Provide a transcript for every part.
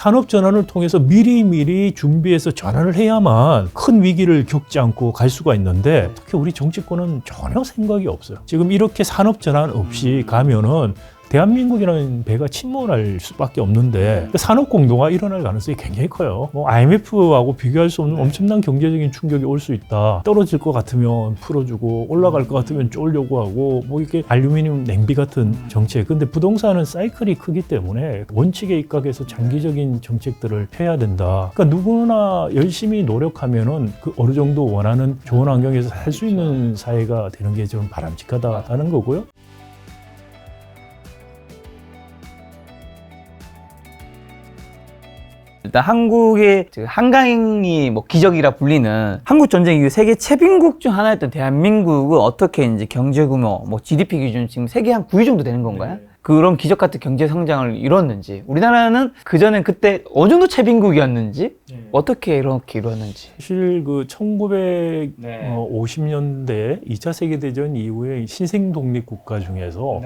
산업 전환을 통해서 미리미리 준비해서 전환을 해야만 큰 위기를 겪지 않고 갈 수가 있는데 특히 우리 정치권은 전혀 생각이 없어요. 지금 이렇게 산업 전환 없이 가면은 대한민국이라는 배가 침몰할 수밖에 없는데 산업 공동화 일어날 가능성이 굉장히 커요. 뭐 IMF하고 비교할 수 없는 엄청난 경제적인 충격이 올 수 있다. 떨어질 것 같으면 풀어주고 올라갈 것 같으면 쫄려고 하고 뭐 이렇게 알루미늄 냉비 같은 정책. 근데 부동산은 사이클이 크기 때문에 원칙에 입각해서 장기적인 정책들을 펴야 된다. 그러니까 누구나 열심히 노력하면은 그 어느 정도 원하는 좋은 환경에서 살 수 있는 사회가 되는 게 좀 바람직하다는 거고요. 일단 한국의 한강이 뭐 기적이라 불리는 한국 전쟁 이후 세계 최빈국 중 하나였던 대한민국은 어떻게 이제 경제 규모, 뭐 GDP 기준 지금 세계 한 9위 정도 되는 건가요? 네. 그런 기적 같은 경제 성장을 이뤘는지, 우리나라는 그전엔 그때 어느 정도 최빈국이었는지, 어떻게 이렇게 이뤘는지. 사실 그 1950년대 2차 세계대전 이후에 신생 독립 국가 중에서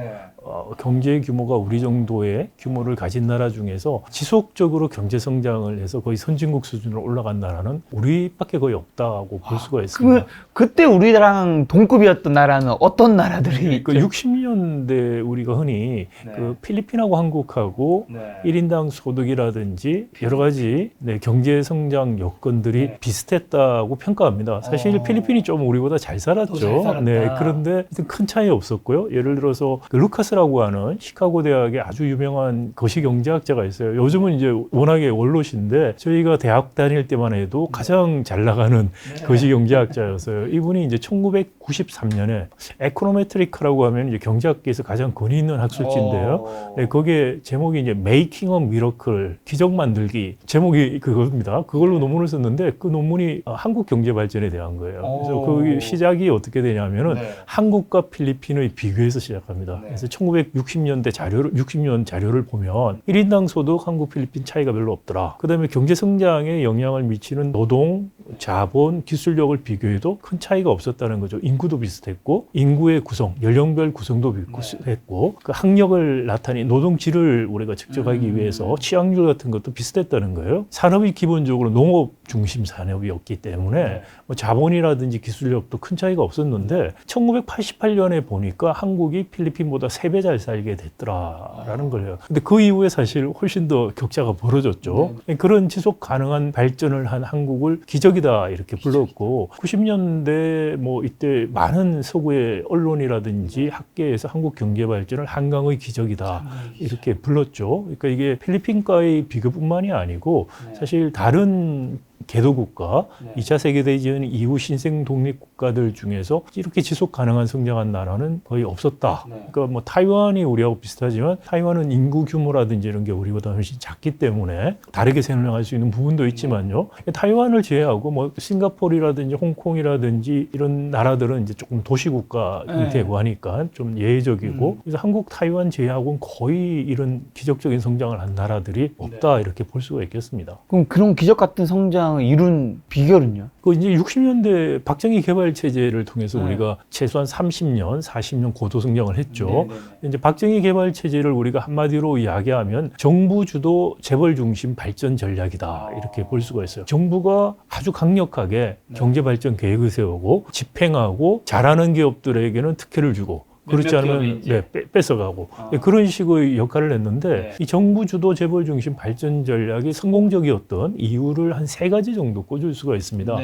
경제 규모가 우리 정도의 규모를 가진 나라 중에서 지속적으로 경제 성장을 해서 거의 선진국 수준으로 올라간 나라는 우리밖에 거의 없다고 볼 수가 있습니다. 그때 우리랑 동급이었던 나라는 어떤 나라들이 그 60년대 우리가 흔히 그 필리핀하고 한국하고 1인당 소득이라든지 여러 가지 경제 성장 여건들이 비슷했다고 평가합니다. 사실 필리핀이 좀 우리보다 잘 살았죠. 그런데 큰 차이 없었고요. 예를 들어서 그 루카스라고 하는 시카고 대학의 아주 유명한 거시경제학자가 있어요. 요즘은 이제 워낙에 원로신데 저희가 대학 다닐 때만 해도 가장 잘 나가는 거시경제학자였어요. 이분이 이제 1993년에 에코노메트리크라고 하면 이제 경제학계에서 가장 권위 있는 학술지인데요. 거기에 제목이 이제 Making a Miracle, 기적 만들기. 제목이 그겁니다. 그걸로 논문을 썼는데 그 논문이 한국 경제 발전에 대한 거예요. 그래서 그 시작이 어떻게 되냐면은 한국과 필리핀의 비교에서 시작합니다. 그래서 1960년대 자료를 60년 자료를 보면 1인당 소득 한국 필리핀 차이가 별로 없더라. 그다음에 경제 성장에 영향을 미치는 노동, 자본, 기술력을 비교해도 큰 차이가 없었다는 거죠. 인구도 비슷했고 인구의 구성, 연령별 구성도 비슷했고 그 학력을 나타낸 노동질을 우리가 측정하기 위해서 취약률 같은 것도 비슷했다는 거예요. 산업이 기본적으로 농업 중심 산업이었기 때문에 뭐 자본이라든지 기술력도 큰 차이가 없었는데 1988년에 보니까 한국이 필리핀보다 3배 잘 살게 됐더라라는 거예요. 근데 그 이후에 사실 훨씬 더 격차가 벌어졌죠. 그런 지속 가능한 발전을 한 한국을 기적이다 이렇게 불렀고 90년대 뭐 이때 많은 서구의 언론이라든지 학계에서 한국 경제 발전을 한강의 기적이다 이렇게 불렀죠. 그러니까 이게 필리핀과의 비교뿐만이 아니고 사실 다른 개도국가, 2차 세계대전 이후 신생 독립 국가들 중에서 이렇게 지속 가능한 성장한 나라는 거의 없었다. 그러니까 뭐 타이완이 우리하고 비슷하지만 타이완은 인구 규모라든지 이런 게 우리보다 훨씬 작기 때문에 다르게 생각할 수 있는 부분도 있지만요. 타이완을 제외하고 뭐 싱가포르라든지 홍콩이라든지 이런 나라들은 이제 조금 도시국가이 되고 하니까 좀 예외적이고 그래서 한국, 타이완 제외하고는 거의 이런 기적적인 성장을 한 나라들이 없다 이렇게 볼 수가 있겠습니다. 그럼 그런 기적 같은 성장을 이룬 비결은요? 그 이제 60년대 박정희 개발 체제를 통해서 우리가 최소한 30년, 40년 고도 성장을 했죠. 이제 박정희 개발 체제를 우리가 한마디로 이야기하면 정부 주도 재벌 중심 발전 전략이다 이렇게 볼 수가 있어요. 정부가 아주 강력하게 경제 발전 계획을 세우고 집행하고 잘하는 기업들에게는 특혜를 주고 그렇지 않으면 뺏어가고 그런 식의 역할을 했는데 이 정부 주도 재벌 중심 발전 전략이 성공적이었던 이유를 한 3가지 정도 꼽을 수가 있습니다.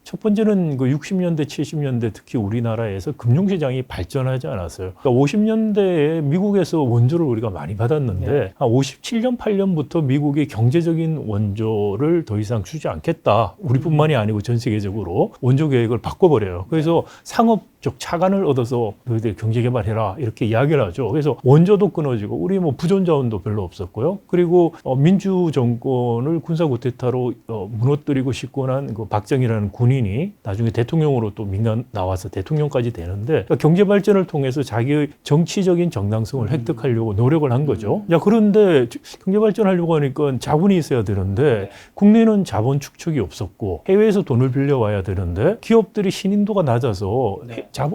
첫 번째는 그 60년대, 70년대 특히 우리나라에서 금융시장이 발전하지 않았어요. 그러니까 50년대에 미국에서 원조를 우리가 많이 받았는데 한 57년, 8년부터 미국이 경제적인 원조를 더 이상 주지 않겠다. 우리뿐만이 아니고 전 세계적으로 원조 계획을 바꿔버려요. 그래서 상업적 차관을 얻어서 너희들 경제 개발해라 이렇게 이야기를 하죠. 그래서 원조도 끊어지고 우리 뭐 부존 자원도 별로 없었고요. 그리고 민주 정권을 군사 쿠데타로 무너뜨리고 싶고 난 그 박정희라는 군이 본인이 나중에 대통령으로 또 민간 나와서 대통령까지 되는데 그러니까 경제 발전을 통해서 자기의 정치적인 정당성을 획득하려고 노력을 한 거죠. 야, 그런데 경제 발전하려고 하니까 자본이 있어야 되는데 국내는 자본 축적이 없었고 해외에서 돈을 빌려와야 되는데 기업들이 신인도가 낮아서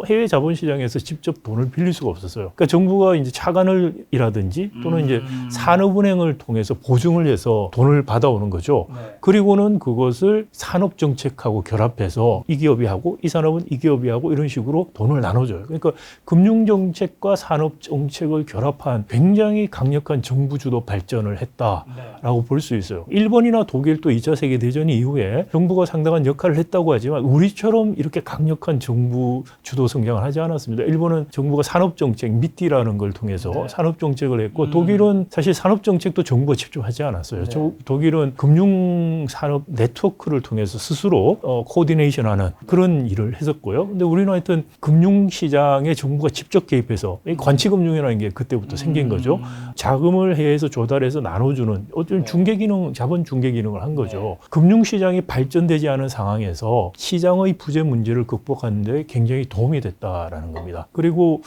해외 자본 시장에서 직접 돈을 빌릴 수가 없었어요. 그러니까 정부가 이제 차관을이라든지 또는 이제 산업은행을 통해서 보증을 해서 돈을 받아오는 거죠. 그리고는 그것을 산업 정책하고 결합해서 이 기업이 하고 이 산업은 이 기업이 하고 이런 식으로 돈을 나눠줘요. 그러니까 금융 정책과 산업 정책을 결합한 굉장히 강력한 정부 주도 발전을 했다라고 볼 수 있어요. 일본이나 독일도 2차 세계 대전 이후에 정부가 상당한 역할을 했다고 하지만 우리처럼 이렇게 강력한 정부 주도 성장을 하지 않았습니다. 일본은 정부가 산업 정책 미띠라는 걸 통해서 산업 정책을 했고 독일은 사실 산업 정책도 정부가 직접 하지 않았어요. 독일은 금융 산업 네트워크를 통해서 스스로 코디네이션하는 그런 일을 했었고요. 근데 우리는 하여튼 금융 시장에 정부가 직접 개입해서 관치금융이라는 게 그때부터 생긴 거죠. 자금을 해외에서 조달해서 나눠주는 어떤 중개 기능, 자본 중개 기능을 한 거죠. 금융 시장이 발전되지 않은 상황에서 시장의 부재 문제를 극복하는 데 굉장히 도움이 됐다라는 겁니다. 그리고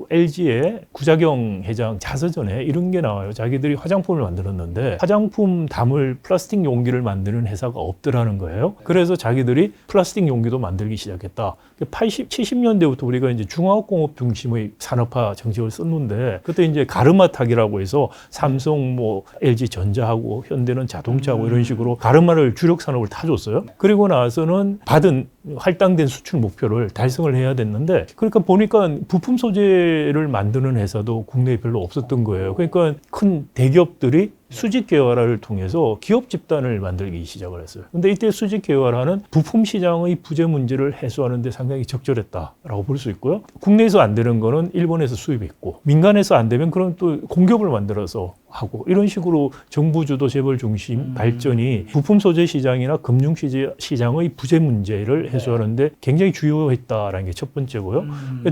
LG의 구자경 회장 자서전에 이런 게 나와요. 자기들이 화장품을 만들었는데 화장품 담을 플라스틱 용기를 만드는 회사가 없더라는 거예요. 그래서 자기들이 플라스틱 용기도 만들기 시작했다. 70년대부터 우리가 이제 중화학공업 중심의 산업화 정책을 썼는데 그때 이제 가르마탁이라고 해서 삼성, LG 전자하고 현대는 자동차하고 이런 식으로 가르마를 주력 산업을 타줬어요. 그리고 나서는 받은 할당된 수출 목표를 달성을 해야 됐는데 그러니까 보니까 부품 소재를 만드는 회사도 국내에 별로 없었던 거예요. 그러니까 큰 대기업들이 수직 계열화를 통해서 기업 집단을 만들기 시작을 했어요. 근데 이때 수직 계열화는 부품 시장의 부재 문제를 해소하는 데 상당히 적절했다라고 볼 수 있고요. 국내에서 안 되는 거는 일본에서 수입했고 민간에서 안 되면 그럼 또 공기업을 만들어서 하고 이런 식으로 정부 주도 재벌 중심 발전이 부품 소재 시장이나 금융 시장의 부재 문제를 해소하는데 굉장히 주요했다라는 게 첫 번째고요.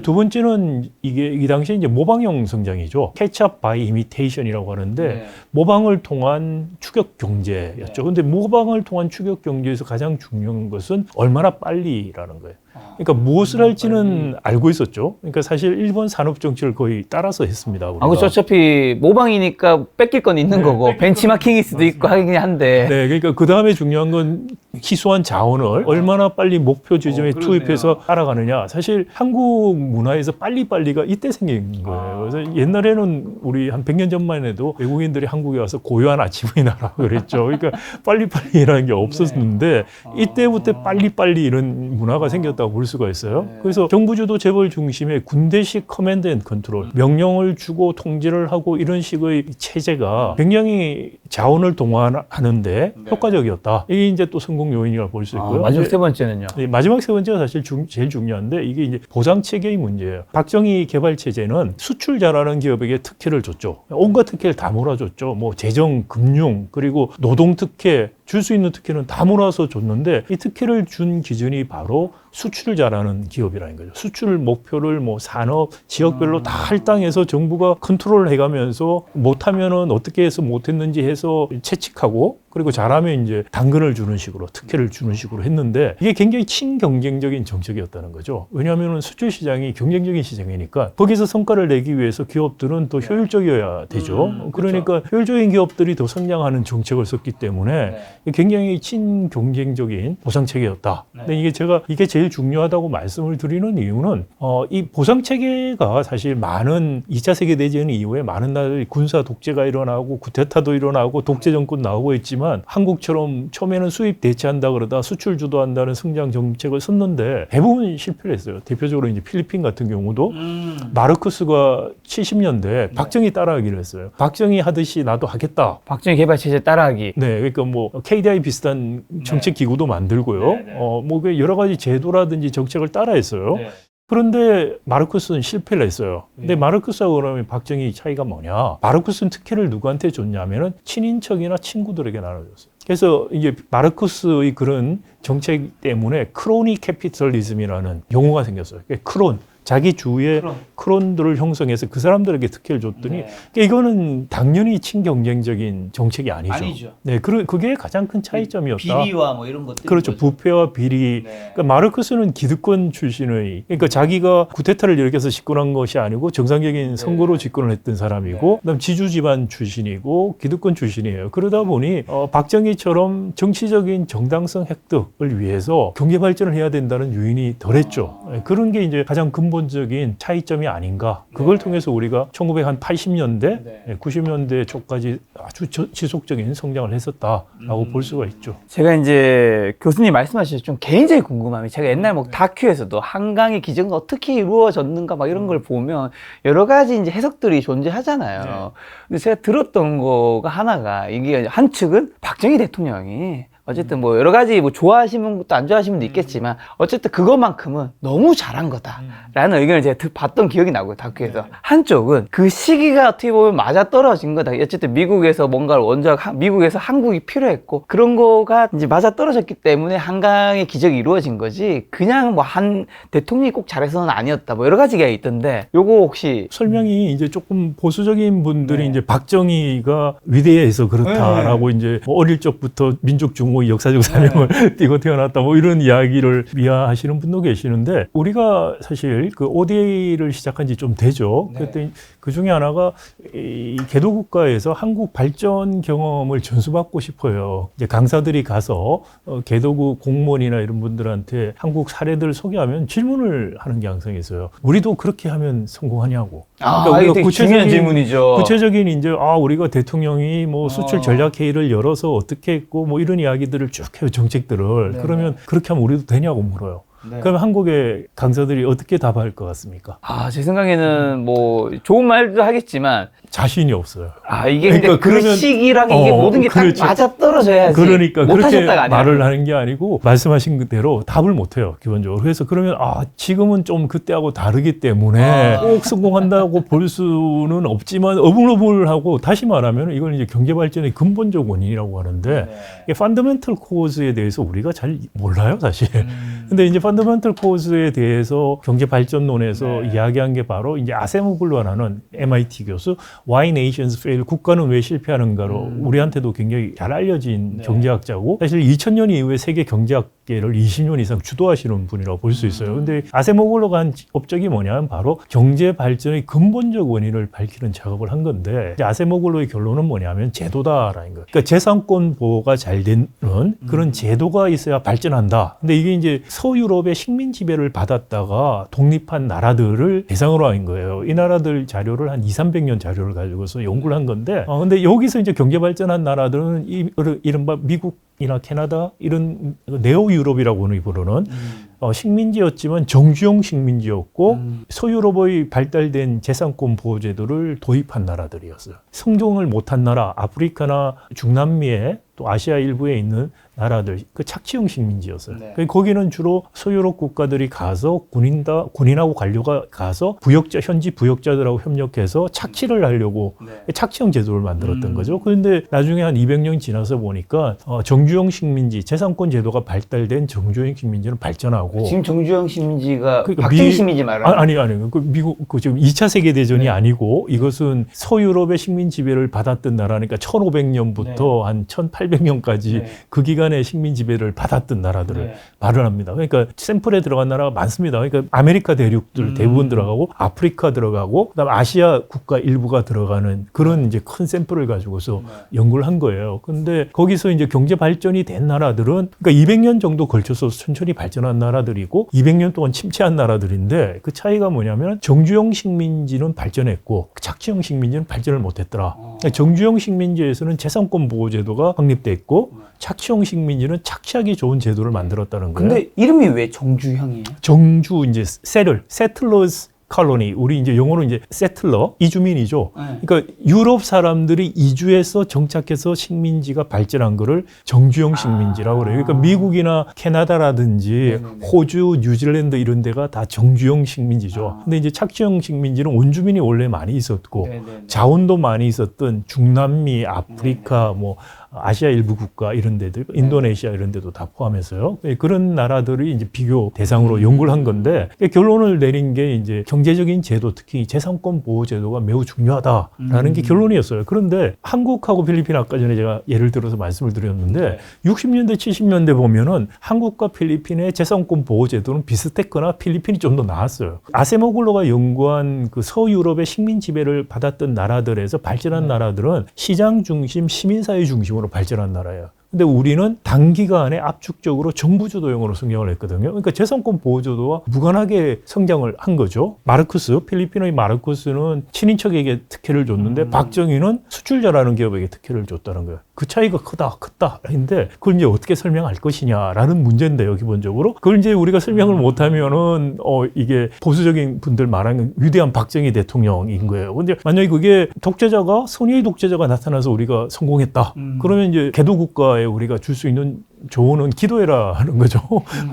두 번째는 이게 이 당시에 이제 모방형 성장이죠. 캐치업 바이 이미테이션이라고 하는데 모방을 통한 추격 경제였죠. 근데 모방을 통한 추격 경제에서 가장 중요한 것은 얼마나 빨리라는 거예요. 그러니까 무엇을 할지는 알고 있었죠. 그러니까 사실 일본 산업 정책을 거의 따라서 했습니다. 우리가. 그렇죠. 어차피 모방이니까 뺏길 건 있는 거고 벤치마킹일 수도 있고 하긴 한데. 네, 그러니까 그 다음에 중요한 건 희소한 자원을 얼마나 빨리 목표 지점에 투입해서 따라가느냐. 사실 한국 문화에서 빨리빨리가 이때 생긴 거예요. 그래서 옛날에는 우리 한 100년 전만 해도 외국인들이 한국에 와서 고요한 아침의 나라 그랬죠. 그러니까 빨리빨리라는 게 없었는데 이때부터 빨리빨리 이런 문화가 생겼다고 볼 수가 있어요. 그래서 정부 주도 재벌 중심의 군대식 커맨드 앤 컨트롤, 명령을 주고 통제를 하고 이런 식의 체제가 굉장히 자원을 동원하는데 효과적이었다. 이게 이제 또 성공 요인이라고 볼 수 있고요. 마지막 세 번째는요? 마지막 세 번째가 사실 제일 중요한데 이게 이제 보상 체계의 문제예요. 박정희 개발 체제는 수출 잘하는 기업에게 특혜를 줬죠. 온갖 특혜를 다 몰아줬죠. 뭐 재정, 금융, 그리고 노동 특혜, 줄 수 있는 특혜는 다 몰아서 줬는데 이 특혜를 준 기준이 바로 수출을 잘하는 기업이라는 거죠. 수출 목표를 뭐 산업, 지역별로 다 할당해서 정부가 컨트롤을 해가면서 못하면은 어떻게 해서 못했는지 해서 채찍하고 그리고 잘하면 이제 당근을 주는 식으로 특혜를 주는 식으로 했는데 이게 굉장히 친경쟁적인 정책이었다는 거죠. 왜냐하면 수출 시장이 경쟁적인 시장이니까 거기서 성과를 내기 위해서 기업들은 또 효율적이어야 되죠. 그러니까 효율적인 기업들이 더 성장하는 정책을 썼기 때문에 굉장히 친경쟁적인 보상체계였다. 근데 이게 제일 중요하다고 말씀을 드리는 이유는 이 보상체계가 사실 많은 2차 세계대전 이후에 많은 나라들이 군사 독재가 일어나고 쿠데타도 일어나고 독재 정권 나오고 있지만 한국처럼 처음에는 수입 대체한다 그러다 수출 주도한다는 성장 정책을 썼는데 대부분 실패를 했어요. 대표적으로 이제 필리핀 같은 경우도 마르크스가 70년대 박정희 따라하기를 했어요. 박정희 하듯이 나도 하겠다. 박정희 개발 체제 따라하기. 네, 그러니까 뭐 KDI 비슷한 정책 기구도 만들고요. 뭐 여러 가지 제도라든지 정책을 따라했어요. 그런데 마르크스는 실패를 했어요. 근데 마르크스하고 그러면 박정희 차이가 뭐냐? 마르크스는 특혜를 누구한테 줬냐면은 친인척이나 친구들에게 나눠줬어요. 그래서 이제 마르크스의 그런 정책 때문에 크로니 캐피털리즘이라는 용어가 생겼어요. 크론, 자기 주위에 크론들을 형성해서 그 사람들에게 특혜를 줬더니 그러니까 이거는 당연히 친경쟁적인 정책이 아니죠. 네, 그게 가장 큰 차이점이었다. 비리와 뭐 이런 것들. 그렇죠. 부패와 비리. 그러니까 마르크스는 기득권 출신의, 그러니까 자기가 쿠데타를 일으켜서 집권한 것이 아니고 정상적인 선거로 집권을 했던 사람이고, 그다음 지주 집안 출신이고 기득권 출신이에요. 그러다 보니 박정희처럼 정치적인 정당성 획득을 위해서 경제 발전을 해야 된다는 유인이 덜했죠. 그런 게 이제 가장 근본적인 차이점이 아닌가. 그걸 통해서 우리가 1980년대, 90년대 초까지 아주 지속적인 성장을 했었다라고 볼 수가 있죠. 제가 이제 교수님 말씀하셔서 좀 개인적인 궁금함이, 제가 옛날 뭐 다큐에서도 한강의 기적은 어떻게 이루어졌는가 막 이런 걸 보면 여러 가지 이제 해석들이 존재하잖아요. 근데 제가 들었던 거가 하나가, 이게 한 측은 박정희 대통령이 어쨌든 뭐 여러 가지 뭐 좋아하시는 것도 안 좋아하시는 분도 있겠지만 어쨌든 그것만큼은 너무 잘한 거다라는 의견을 제가 봤던 기억이 나고요, 다큐에서. 한쪽은 그 시기가 어떻게 보면 맞아 떨어진 거다. 어쨌든 미국에서 뭔가를 미국에서 한국이 필요했고 그런 거가 이제 맞아 떨어졌기 때문에 한강의 기적이 이루어진 거지, 그냥 뭐 한 대통령이 꼭 잘해서는 아니었다, 뭐 여러 가지가 있던데, 요거 혹시 설명이 이제 조금 보수적인 분들이 이제 박정희가 위대해서 그렇다라고 이제 뭐 어릴 적부터 민족 중호 역사적 사명을 띠고 태어났다, 뭐 이런 이야기를 미화하시는 분도 계시는데, 우리가 사실 그 ODA를 시작한 지 좀 되죠. 그랬더니 그 중에 하나가 이 개도국가에서 한국 발전 경험을 전수받고 싶어요. 이제 강사들이 가서 개도국 공무원이나 이런 분들한테 한국 사례들 소개하면 질문을 하는 게 항상 있어요. 우리도 그렇게 하면 성공하냐고. 그러니까 우리가 구체적인 질문이죠. 구체적인 이제 우리가 대통령이 뭐 수출 전략 회의를 열어서 어떻게 했고 뭐 이런 이야기들을 쭉 해요, 정책들을. 그러면 그렇게 하면 우리도 되냐고 물어요. 그러면 한국의 강사들이 어떻게 답할 것 같습니까? 제 생각에는 뭐 좋은 말도 하겠지만 자신이 없어요. 이게 근데 그러니까 그 시기랑 이게 모든 게 딱 그렇죠. 맞아 떨어져야지. 그러니까 그렇게 아니라. 말을 하는 게 아니고 말씀하신 그대로 답을 못 해요, 기본적으로. 그래서 그러면 지금은 좀 그때하고 다르기 때문에 꼭 성공한다고 볼 수는 없지만 어불어불하고, 다시 말하면 이걸 이제 경제 발전의 근본적 원인이라고 하는데 이게 펀더멘털 코즈에 대해서 우리가 잘 몰라요, 사실. 근데 이제 펀더멘털 코즈에 대해서 경제 발전론에서 이야기한 게 바로 이제 아세모글로라는 MIT 교수, Why Nations Fail, 국가는 왜 실패하는가로 우리한테도 굉장히 잘 알려진 경제학자고, 사실 2000년 이후에 세계 경제학계를 20년 이상 주도하시는 분이라고 볼 수 있어요. 근데 아세모글로가 한 업적이 뭐냐면 바로 경제 발전의 근본적 원인을 밝히는 작업을 한 건데, 아세모글로의 결론은 뭐냐면 제도다라는 거예요. 그러니까 재산권 보호가 잘 되는 그런 제도가 있어야 발전한다. 근데 이게 이제 서유럽의 식민 지배를 받았다가 독립한 나라들을 대상으로 한 거예요. 이 나라들 자료를 한 200~300년 자료를 가지고서 연구를 한 건데, 근데 여기서 이제 경제 발전한 나라들은 이른바 미국이나 캐나다 이런 네오 유럽이라고 부르는 식민지였지만 정주영 식민지였고 서유럽의 발달된 재산권 보호 제도를 도입한 나라들이었어요. 성공을 못한 나라, 아프리카나 중남미에 또 아시아 일부에 있는 나라들, 그 착취형 식민지였어요. 거기는 주로 서유럽 국가들이 가서 군인하고 관료가 가서 현지 부역자들하고 협력해서 착취를 하려고 착취형 제도를 만들었던 거죠. 그런데 나중에 한 200년 지나서 보니까 정주영 식민지, 재산권 제도가 발달된 정주영 식민지는 발전하고. 지금 정주영 식민지가 박정희 식민지 말하는? 아니. 미국 지금 2차 세계 대전이 아니고 이것은 서유럽의 식민 지배를 받았던 나라니까 1500년부터 한 1800년까지 그 기간에 식민 지배를 받았던 나라들을 말을 합니다. 그러니까 샘플에 들어간 나라가 많습니다. 그러니까 아메리카 대륙들 대부분 들어가고 아프리카 들어가고 그다음 아시아 국가 일부가 들어가는 그런 이제 큰 샘플을 가지고서 연구를 한 거예요. 근데 거기서 이제 경제 발전이 된 나라들은 그러니까 200년 정도 걸쳐서 천천히 발전한 나라들이고 200년 동안 침체한 나라들인데, 그 차이가 뭐냐면 정주영 식민지는 발전했고 착취형 식민지는 발전을 못했더라. 그러니까 정주영 식민지에서는 재산권 보호 제도가 확립됐고 착취형 식민지는 착취하기 좋은 제도를 만들었다는 거예요. 근데 이름이 왜 정주형이에요? 정주 이제 세틀러스 컬로니, 우리 이제 영어로 이제 세틀러, 이주민이죠. 그러니까 유럽 사람들이 이주해서 정착해서 식민지가 발전한 거를 정주형 식민지라고 그래요. 그러니까 미국이나 캐나다라든지 호주, 뉴질랜드 이런 데가 다 정주형 식민지죠. 근데 이제 착취형 식민지는 원주민이 원래 많이 있었고 자원도 많이 있었던 중남미, 아프리카, 뭐 아시아 일부 국가 이런 데들, 인도네시아 이런 데도 다 포함해서요. 그런 나라들이 이제 비교 대상으로 연구를 한 건데 결론을 내린 게 이제 경제적인 제도, 특히 재산권 보호 제도가 매우 중요하다라는 게 결론이었어요. 그런데 한국하고 필리핀 아까 전에 제가 예를 들어서 말씀을 드렸는데 60년대, 70년대 보면은 한국과 필리핀의 재산권 보호 제도는 비슷했거나 필리핀이 좀 더 나았어요. 아세모글로가 연구한 그 서유럽의 식민 지배를 받았던 나라들에서 발전한 나라들은 시장 중심, 시민사회 중심으로 발전한 나라예요. 근데 우리는 단기간에 압축적으로 정부주도형으로 성장을 했거든요. 그러니까 재산권 보호제도와 무관하게 성장을 한 거죠. 마르코스, 필리핀의 마르코스는 친인척에게 특혜를 줬는데 박정희는 수출자라는 기업에게 특혜를 줬다는 거예요. 그 차이가 크다. 근데 그걸 이제 어떻게 설명할 것이냐라는 문제인데요, 기본적으로. 그걸 이제 우리가 설명을 못하면은, 이게 보수적인 분들 말하는 위대한 박정희 대통령인 거예요. 근데 만약에 그게 독재자가, 선의의 독재자가 나타나서 우리가 성공했다. 그러면 이제 개도국가에 우리가 줄 수 있는 조언은 기도해라 하는 거죠.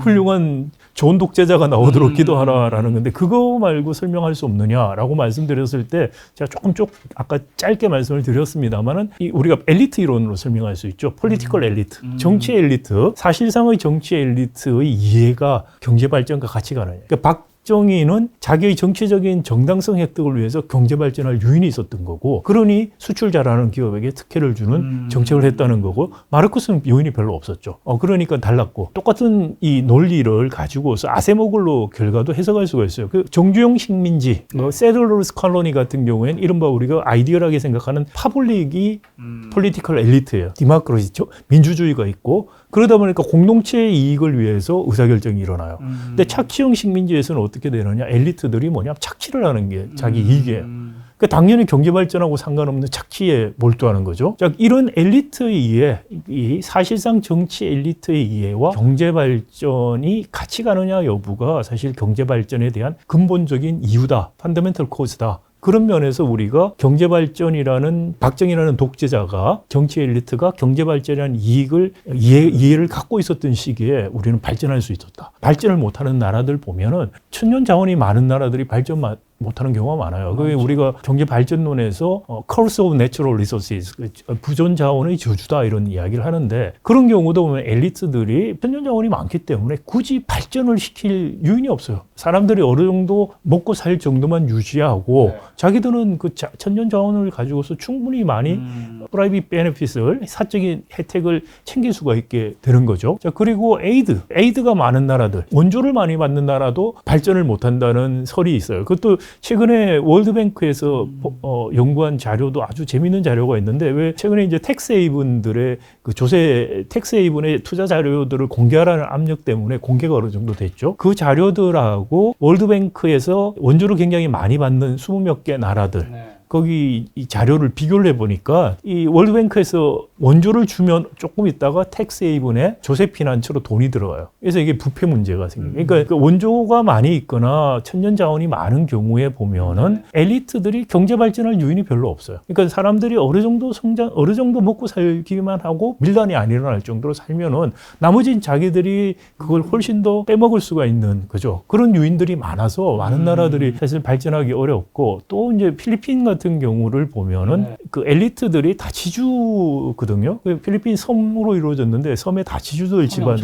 훌륭한 좋은 독재자가 나오도록 기도하라라는 건데 그거 말고 설명할 수 없느냐라고 말씀드렸을 때 제가 조금 아까 짧게 말씀을 드렸습니다만은 우리가 엘리트 이론으로 설명할 수 있죠. 폴리티컬 엘리트, 정치 엘리트. 사실상의 정치 엘리트의 이해가 경제 발전과 같이 가느냐. 그러니까 박정희는 자기의 정치적인 정당성 획득을 위해서 경제 발전할 유인이 있었던 거고, 그러니 수출 잘하는 기업에게 특혜를 주는 정책을 했다는 거고, 마르코스는 요인이 별로 없었죠. 그러니까 달랐고, 똑같은 이 논리를 가지고서 아세모글로 결과도 해석할 수가 있어요. 그 정주영 식민지, 세들러스 콜로니 같은 경우에는 이른바 우리가 아이디얼하게 생각하는 파블릭이 폴리티컬 엘리트예요. 디모크라시죠. 민주주의가 있고, 그러다 보니까 공동체의 이익을 위해서 의사결정이 일어나요. 근데 착취형 식민지에서는 어떻게 되느냐? 엘리트들이 착취를 하는 게 자기 이익이에요. 그러니까 당연히 경제 발전하고 상관없는 착취에 몰두하는 거죠. 자, 이런 엘리트의 이해, 이 사실상 정치 엘리트의 이해와 경제 발전이 같이 가느냐 여부가 사실 경제 발전에 대한 근본적인 이유다. 펀더멘털 코즈다. 그런 면에서 우리가 경제발전이라는 박정희라는 독재자가 정치 엘리트가 경제발전이라는 이해를 갖고 있었던 시기에 우리는 발전할 수 있었다. 발전을 못하는 나라들 보면은 천년 자원이 많은 나라들이 발전 못하는 경우가 많아요. 그게 우리가 경제 발전론에서 curse of natural resources, 부존 자원의 저주다 이런 이야기를 하는데 그런 경우도 보면 엘리트들이 천년 자원이 많기 때문에 굳이 발전을 시킬 유인이 없어요. 사람들이 어느 정도 먹고 살 정도만 유지하고 자기들은 그 천년 자원을 가지고서 충분히 많이 프라이빗 베네핏을 사적인 혜택을 챙길 수가 있게 되는 거죠. 자, 그리고 에이드가 많은 나라들, 원조를 많이 받는 나라도 발전을 못한다는 설이 있어요. 그것도 최근에 월드뱅크에서 연구한 자료도 아주 재미있는 자료가 있는데 왜 최근에 이제 텍스헤이븐들의 그 텍스헤이븐의 투자 자료들을 공개하라는 압력 때문에 공개가 어느 정도 됐죠. 그 자료들하고 월드뱅크에서 원조를 굉장히 많이 받는 20몇 개 나라들 거기 이 자료를 비교를 해보니까 이 월드뱅크에서 원조를 주면 조금 있다가 텍스헤이븐에 조세 피난처로 돈이 들어가요. 그래서 이게 부패 문제가 생겨요. 그러니까 원조가 많이 있거나 천년 자원이 많은 경우에 보면은 엘리트들이 경제 발전할 요인이 별로 없어요. 그러니까 사람들이 어느 정도 먹고 살기만 하고 밀란이 안 일어날 정도로 살면은 나머지는 자기들이 그걸 훨씬 더 빼먹을 수가 있는 거죠. 그런 요인들이 많아서 많은 나라들이 사실 발전하기 어렵고 또 이제 필리핀 같은 경우를 보면은 그 엘리트들이 다 지주거든요. 그 필리핀 섬으로 이루어졌는데 섬에 다 지주들 집안,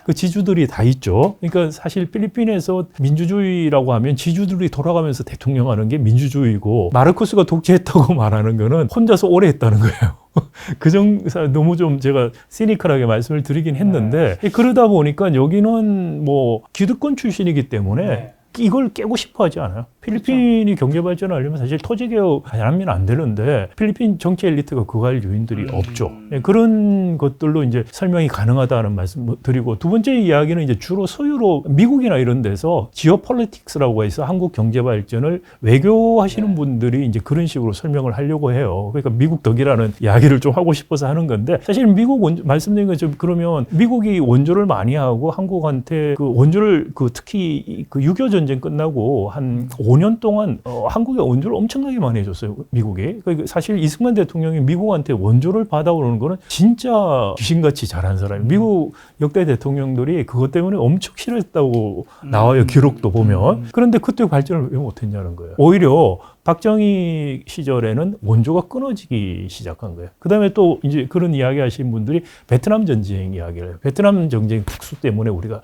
그 지주들이 다 있죠. 그러니까 사실 필리핀에서 민주주의라고 하면 지주들이 돌아가면서 대통령하는 게 민주주의고 마르코스가 독재했다고 말하는 거는 혼자서 오래 했다는 거예요. 너무 좀 제가 시니컬하게 말씀을 드리긴 했는데 그러다 보니까 여기는 뭐 기득권 출신이기 때문에 이걸 깨고 싶어 하지 않아요. 필리핀이 그렇죠. 경제 발전을 하려면 사실 토지개혁 안 하면 안 되는데 필리핀 정치 엘리트가 그거 할 요인들이 없죠. 그런 것들로 이제 설명이 가능하다는 말씀 드리고 두 번째 이야기는 이제 주로 서유럽, 미국이나 이런 데서 지오폴리틱스라고 해서 한국 경제 발전을 외교하시는 분들이 이제 그런 식으로 설명을 하려고 해요. 그러니까 미국 덕이라는 이야기를 좀 하고 싶어서 하는 건데 사실 미국 말씀드린 것처럼 그러면 미국이 원조를 많이 하고 한국한테 그 원조를 특히 6.25 전쟁 끝나고 한 5년 동안 한국에 원조를 엄청나게 많이 해줬어요. 미국이. 그러니까 사실 이승만 대통령이 미국한테 원조를 받아오는 거는 진짜 귀신같이 잘한 사람이에요. 미국 역대 대통령들이 그것 때문에 엄청 싫어했다고 나와요. 기록도 보면. 그런데 그때 발전을 왜 못했냐는 거예요. 오히려 박정희 시절에는 원조가 끊어지기 시작한 거예요. 그 다음에 또 이제 그런 이야기 하신 분들이 베트남 전쟁 이야기를 해요. 베트남 전쟁 특수 때문에 우리가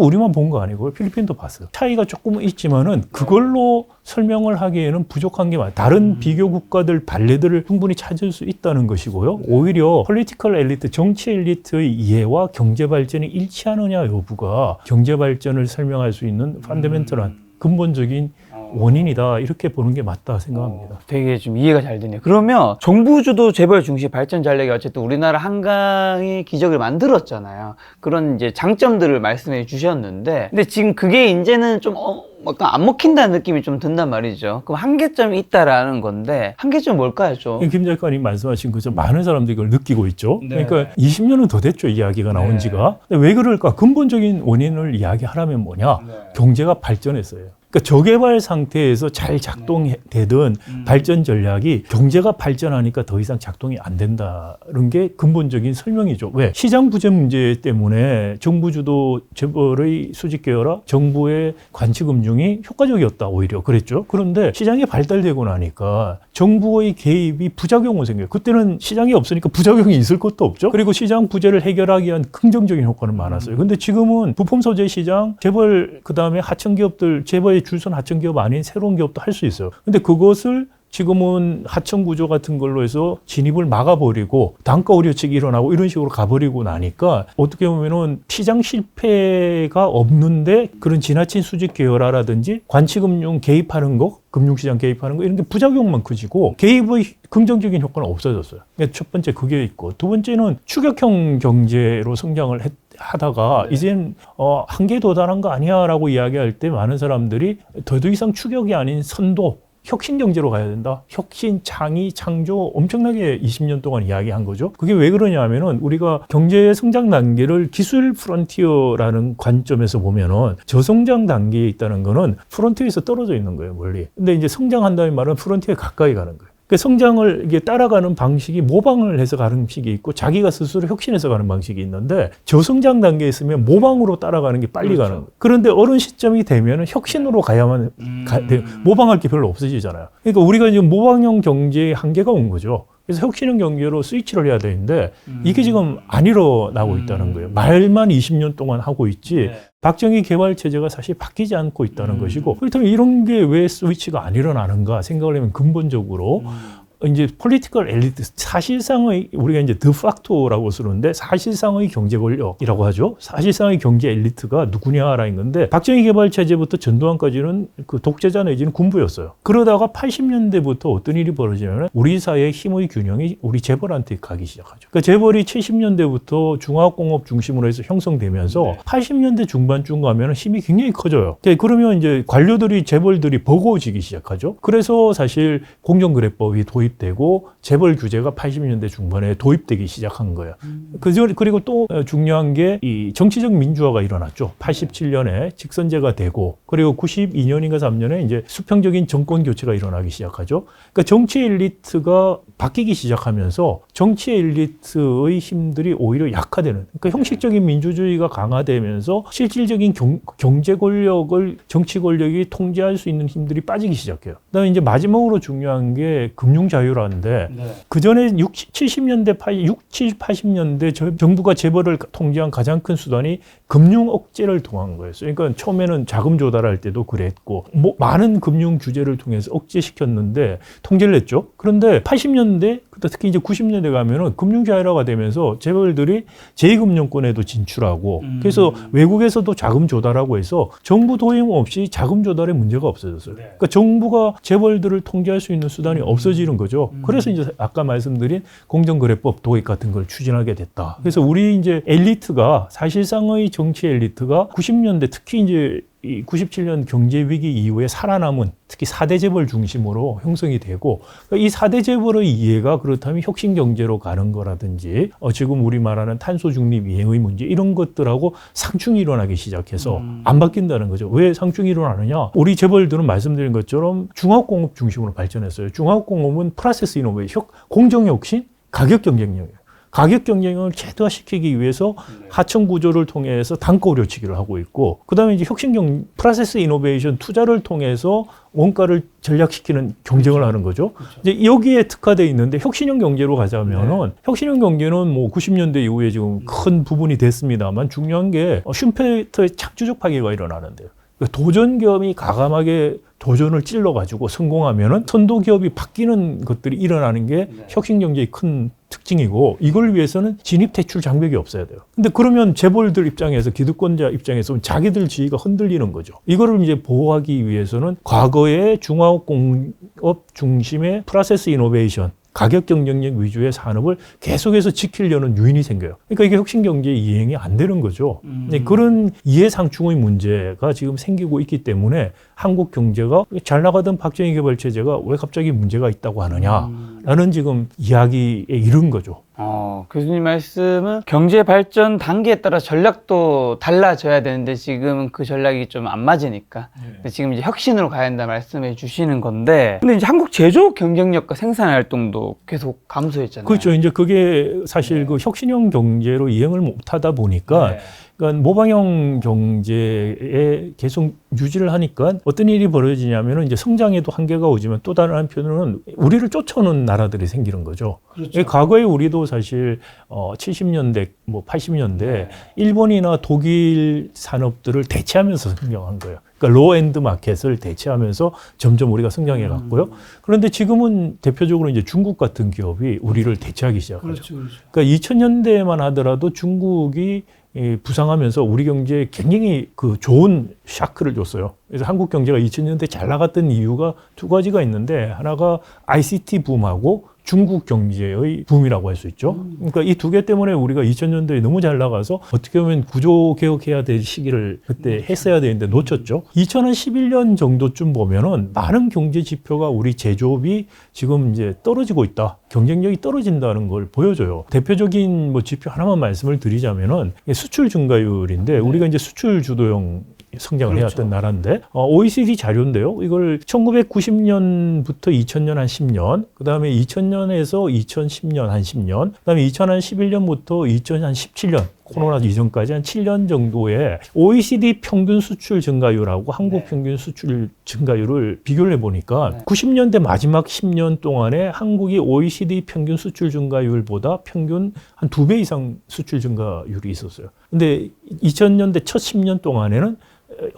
우리만 본 거 아니고 필리핀도 봤어요. 차이가 조금은 있지만은 그걸로 설명을 하기에는 부족한 게 많아요. 다른 비교 국가들 발레들을 충분히 찾을 수 있다는 것이고요. 오히려 폴리티컬 엘리트, 정치 엘리트의 이해와 경제 발전이 일치하느냐 여부가 경제 발전을 설명할 수 있는 펀더멘털한 근본적인 원인이다, 이렇게 보는 게 맞다 생각합니다. 되게 좀 이해가 잘 되네요. 그러면 정부 주도 재벌 중시 발전 전략이 어쨌든 우리나라 한강의 기적을 만들었잖아요. 그런 이제 장점들을 말씀해 주셨는데, 근데 지금 그게 이제는 좀 약간 안 먹힌다는 느낌이 좀 든단 말이죠. 그럼 한계점이 있다라는 건데, 한계점 뭘까요, 좀? 김 작가님 말씀하신 것처럼 많은 사람들이 그걸 느끼고 있죠. 네. 그러니까 20년은 더 됐죠, 이야기가 나온 지가. 근데 왜 그럴까? 근본적인 원인을 이야기하라면 뭐냐? 경제가 발전했어요. 그러니까 저개발 상태에서 잘 작동되던 발전 전략이 경제가 발전하니까 더 이상 작동이 안 된다는 게 근본적인 설명이죠. 왜? 시장 부재 문제 때문에 정부 주도 재벌의 수직 계열화, 정부의 관치 금융이 효과적이었다, 오히려 그랬죠. 그런데 시장이 발달되고 나니까 정부의 개입이 부작용을 생겨요. 그때는 시장이 없으니까 부작용이 있을 것도 없죠. 그리고 시장 부재를 해결하기 위한 긍정적인 효과는 많았어요. 근데 지금은 부품 소재 시장, 재벌, 그다음에 하청 기업들, 재벌의 줄선 하청 기업 아닌 새로운 기업도 할 수 있어요. 근데 그것을 지금은 하청 구조 같은 걸로 해서 진입을 막아버리고 단가 우려측이 일어나고 이런 식으로 가버리고 나니까 어떻게 보면은 시장 실패가 없는데 그런 지나친 수직 계열화라든지 관치금융 개입하는 거, 금융시장 개입하는 거 이런 게 부작용만 커지고 개입의 긍정적인 효과는 없어졌어요. 그러니까 첫 번째 그게 있고, 두 번째는 추격형 경제로 성장을 하다가 이젠 한계에 도달한 거 아니야라고 이야기할 때 많은 사람들이 더 이상 추격이 아닌 선도, 혁신 경제로 가야 된다. 혁신, 창의, 창조 엄청나게 20년 동안 이야기한 거죠. 그게 왜 그러냐 하면은 우리가 경제 성장 단계를 기술 프론티어라는 관점에서 보면은 저성장 단계에 있다는 거는 프론티어에서 떨어져 있는 거예요, 멀리. 근데 이제 성장한다는 말은 프론티어에 가까이 가는 거예요. 그 성장을 이게 따라가는 방식이 모방을 해서 가는 방식이 있고 자기가 스스로 혁신해서 가는 방식이 있는데 저성장 단계에 있으면 모방으로 따라가는 게 빨리 가는 거예요. 그런데 어느 시점이 되면 혁신으로 가야만 모방할 게 별로 없어지잖아요. 그러니까 우리가 지금 모방형 경제의 한계가 온 거죠. 그래서 혁신형 경제로 스위치를 해야 되는데 이게 지금 안 일어나고 있다는 거예요. 말만 20년 동안 하고 있지 박정희 개발 체제가 사실 바뀌지 않고 있다는 것이고, 그렇다면 이런 게 왜 스위치가 안 일어나는가 생각을 하면 근본적으로 이제 폴리티컬 엘리트, 사실상의 우리가 이제 드facto라고 쓰는데 사실상의 경제 권력이라고 하죠. 사실상의 경제 엘리트가 누구냐라는 건데 박정희 개발 체제부터 전두환까지는 그 독재자 내지는 군부였어요. 그러다가 80년대부터 어떤 일이 벌어지냐면 우리 사회의 힘의 균형이 우리 재벌한테 가기 시작하죠. 그러니까 재벌이 70년대부터 중화공업 중심으로 해서 형성되면서 80년대 중반쯤 가면 힘이 굉장히 커져요. 그러면 이제 관료들이, 재벌들이 버거워지기 시작하죠. 그래서 사실 공정거래법이 도입되고 재벌 규제가 80년대 중반에 도입되기 시작한 거예요. 그리고 또 중요한 게 이 정치적 민주화가 일어났죠. 87년에 직선제가 되고, 그리고 92년인가 3년에 이제 수평적인 정권 교체가 일어나기 시작하죠. 그러니까 정치 엘리트가 바뀌기 시작하면서 정치 엘리트의 힘들이 오히려 약화되는, 그러니까 형식적인 민주주의가 강화되면서 실질적인 경제 권력을 정치 권력이 통제할 수 있는 힘들이 빠지기 시작해요. 그다음에 이제 마지막으로 중요한 게 금융 자유라는데 그 전에 70년대, 80년대 정부가 재벌을 통제한 가장 큰 수단이 금융 억제를 통한 거였어요. 그러니까 처음에는 자금 조달할 때도 그랬고 많은 금융 규제를 통해서 억제시켰는데 통제를 했죠. 그런데 80년대, 특히 이제 90년대 가면은 금융 자유화가 되면서 재벌들이 제2금융권에도 진출하고 그래서 외국에서도 자금 조달하고 해서 정부 도움 없이 자금 조달에 문제가 없어졌어요. 그러니까 정부가 재벌들을 통제할 수 있는 수단이 없어지는 거죠. 그래서 이제 아까 말씀드린 공정거래법 도입 같은 걸 추진하게 됐다. 그래서 우리 이제 엘리트가, 사실상의 정치 엘리트가 90년대, 특히 이제 97년 경제위기 이후에 살아남은 특히 4대 재벌 중심으로 형성이 되고, 이 4대 재벌의 이해가 그렇다면 혁신 경제로 가는 거라든지 지금 우리 말하는 탄소 중립 이행의 문제 이런 것들하고 상충이 일어나기 시작해서 안 바뀐다는 거죠. 왜 상충이 일어나느냐? 우리 재벌들은 말씀드린 것처럼 중화공업 중심으로 발전했어요. 중화공업은 프로세스 이노베이션, 공정 혁신, 가격 경쟁력이에요. 가격 경쟁을 최대화시키기 위해서 하청 구조를 통해서 단가 우려치기를 하고 있고, 그다음에 이제 프로세스 이노베이션 투자를 통해서 원가를 전략시키는 경쟁을 하는 거죠. 이제 여기에 특화되어 있는데 혁신형 경제로 가자면은 혁신형 경제는 뭐 90년대 이후에 지금 큰 부분이 됐습니다만 중요한 게 슈페르트의 창조적 파괴가 일어나는데요. 도전 기업이 가감하게 도전을 찔러가지고 성공하면은 선도 기업이 바뀌는 것들이 일어나는 게 혁신 경제의 큰 특징이고, 이걸 위해서는 진입 대출 장벽이 없어야 돼요. 근데 그러면 재벌들 입장에서, 기득권자 입장에서 자기들 지위가 흔들리는 거죠. 이거를 이제 보호하기 위해서는 과거의 중화공업 중심의 프로세스 이노베이션, 가격 경쟁력 위주의 산업을 계속해서 지키려는 요인이 생겨요. 그러니까 이게 혁신 경제의 이행이 안 되는 거죠. 그런 이해상충의 문제가 지금 생기고 있기 때문에 한국 경제가 잘 나가던 박정희 개발 체제가 왜 갑자기 문제가 있다고 하느냐라는 지금 이야기에 이른 거죠. 교수님 말씀은 경제 발전 단계에 따라 전략도 달라져야 되는데 지금은 그 전략이 좀 안 맞으니까 지금 이제 혁신으로 가야 한다 말씀해 주시는 건데, 근데 이제 한국 제조업 경쟁력과 생산 활동도 계속 감소했잖아요. 그렇죠. 이제 그게 사실 그 혁신형 경제로 이행을 못하다 보니까 그러니까 모방형 경제에 계속 유지를 하니까 어떤 일이 벌어지냐면은 이제 성장에도 한계가 오지만 또 다른 한편으로는 우리를 쫓아오는 나라들이 생기는 거죠. 그렇죠. 과거에 우리도 사실 70년대, 뭐 80년대 일본이나 독일 산업들을 대체하면서 성장한 거예요. 그러니까 로엔드 마켓을 대체하면서 점점 우리가 성장해 갔고요. 그런데 지금은 대표적으로 이제 중국 같은 기업이 우리를 대체하기 시작하죠. 그렇죠. 그러니까 2000년대만 하더라도 중국이 부상하면서 우리 경제에 굉장히 그 좋은 샤크를 줬어요. 그래서 한국 경제가 2000년대 잘 나갔던 이유가 두 가지가 있는데, 하나가 ICT 붐하고 중국 경제의 붐이라고 할 수 있죠. 그러니까 이 두 개 때문에 우리가 2000년대에 너무 잘 나가서 어떻게 보면 구조 개혁해야 될 시기를 그때 했어야 되는데 놓쳤죠. 2011년 정도쯤 보면은 많은 경제 지표가 우리 제조업이 지금 이제 떨어지고 있다, 경쟁력이 떨어진다는 걸 보여줘요. 대표적인 뭐 지표 하나만 말씀을 드리자면은 수출 증가율인데, 우리가 이제 수출 주도형 성장을 해왔던 나라인데, OECD 자료인데요. 이걸 1990년부터 2000년 한 10년, 그 다음에 2000년에서 2010년 한 10년, 그 다음에 2011년부터 2017년, 코로나 이전까지 한 7년 정도의 OECD 평균 수출 증가율하고 한국 평균 수출 증가율을 비교를 해보니까 90년대 마지막 10년 동안에 한국이 OECD 평균 수출 증가율보다 평균 한 2배 이상 수출 증가율이 있었어요. 근데 2000년대 첫 10년 동안에는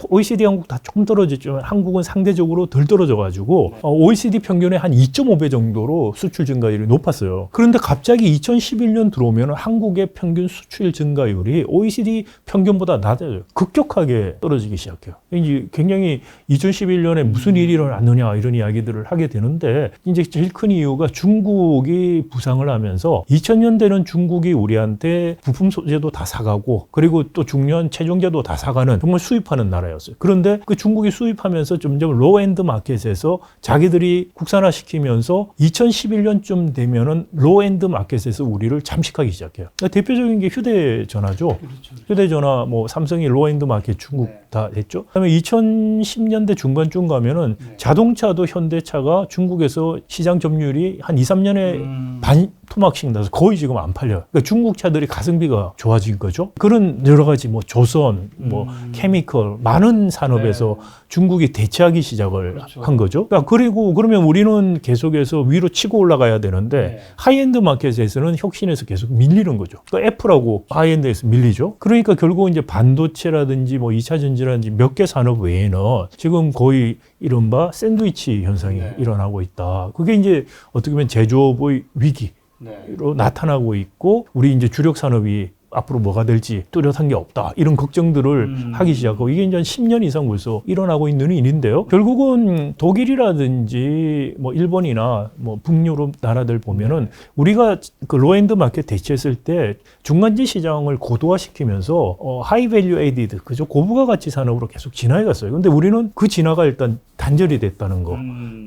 OECD 한국 다 조금 떨어졌지만 한국은 상대적으로 덜 떨어져가지고 OECD 평균의 한 2.5배 정도로 수출 증가율이 높았어요. 그런데 갑자기 2011년 들어오면 한국의 평균 수출 증가율이 OECD 평균보다 낮아져요. 급격하게 떨어지기 시작해요. 이제 굉장히 2011년에 무슨 일이 일어났느냐 이런 이야기들을 하게 되는데, 이제 제일 큰 이유가 중국이 부상을 하면서 2000년대는 중국이 우리한테 부품 소재도 다 사가고, 그리고 또 중요한 최종재도 다 사가는 정말 수입하는 나라였어요. 그런데 그 중국이 수입하면서 점점 로엔드 마켓에서 자기들이 국산화시키면서 2011년쯤 되면은 로엔드 마켓에서 우리를 잠식하기 시작해요. 그러니까 대표적인 게 휴대전화죠. 그렇죠. 휴대전화 뭐 삼성이 로엔드 마켓 중국 다 했죠. 그다음에 2010년대 중반쯤 가면은 자동차도 현대차가 중국에서 시장 점유율이 한 2, 3년에 반 토막씩 나서 거의 지금 안 팔려요. 그러니까 중국 차들이 가성비가 좋아진 거죠. 그런 여러 가지 뭐 조선, 뭐 케미컬, 많은 산업에서 중국이 대체하기 시작을 한 거죠. 그러니까 그리고 그러면 우리는 계속해서 위로 치고 올라가야 되는데 하이엔드 마켓에서는 혁신에서 계속 밀리는 거죠. 그러니까 애플하고 하이엔드에서 밀리죠. 그러니까 결국 이제 반도체라든지 뭐 2차 전지라든지 몇 개 산업 외에는 지금 거의 이른바 샌드위치 현상이 일어나고 있다. 그게 이제 어떻게 보면 제조업의 위기로 나타나고 있고, 우리 이제 주력 산업이 앞으로 뭐가 될지 뚜렷한 게 없다, 이런 걱정들을 하기 시작하고, 이게 이제 한 10년 이상 벌써 일어나고 있는 일인데요. 결국은 독일이라든지 뭐 일본이나 뭐 북유럽 나라들 보면은 우리가 그 로엔드 마켓 대체했을 때 중간지 시장을 고도화시키면서 하이 밸류 에디드, 그죠, 고부가 가치 산업으로 계속 진화해 갔어요. 근데 우리는 그 진화가 일단 단절이 됐다는 거.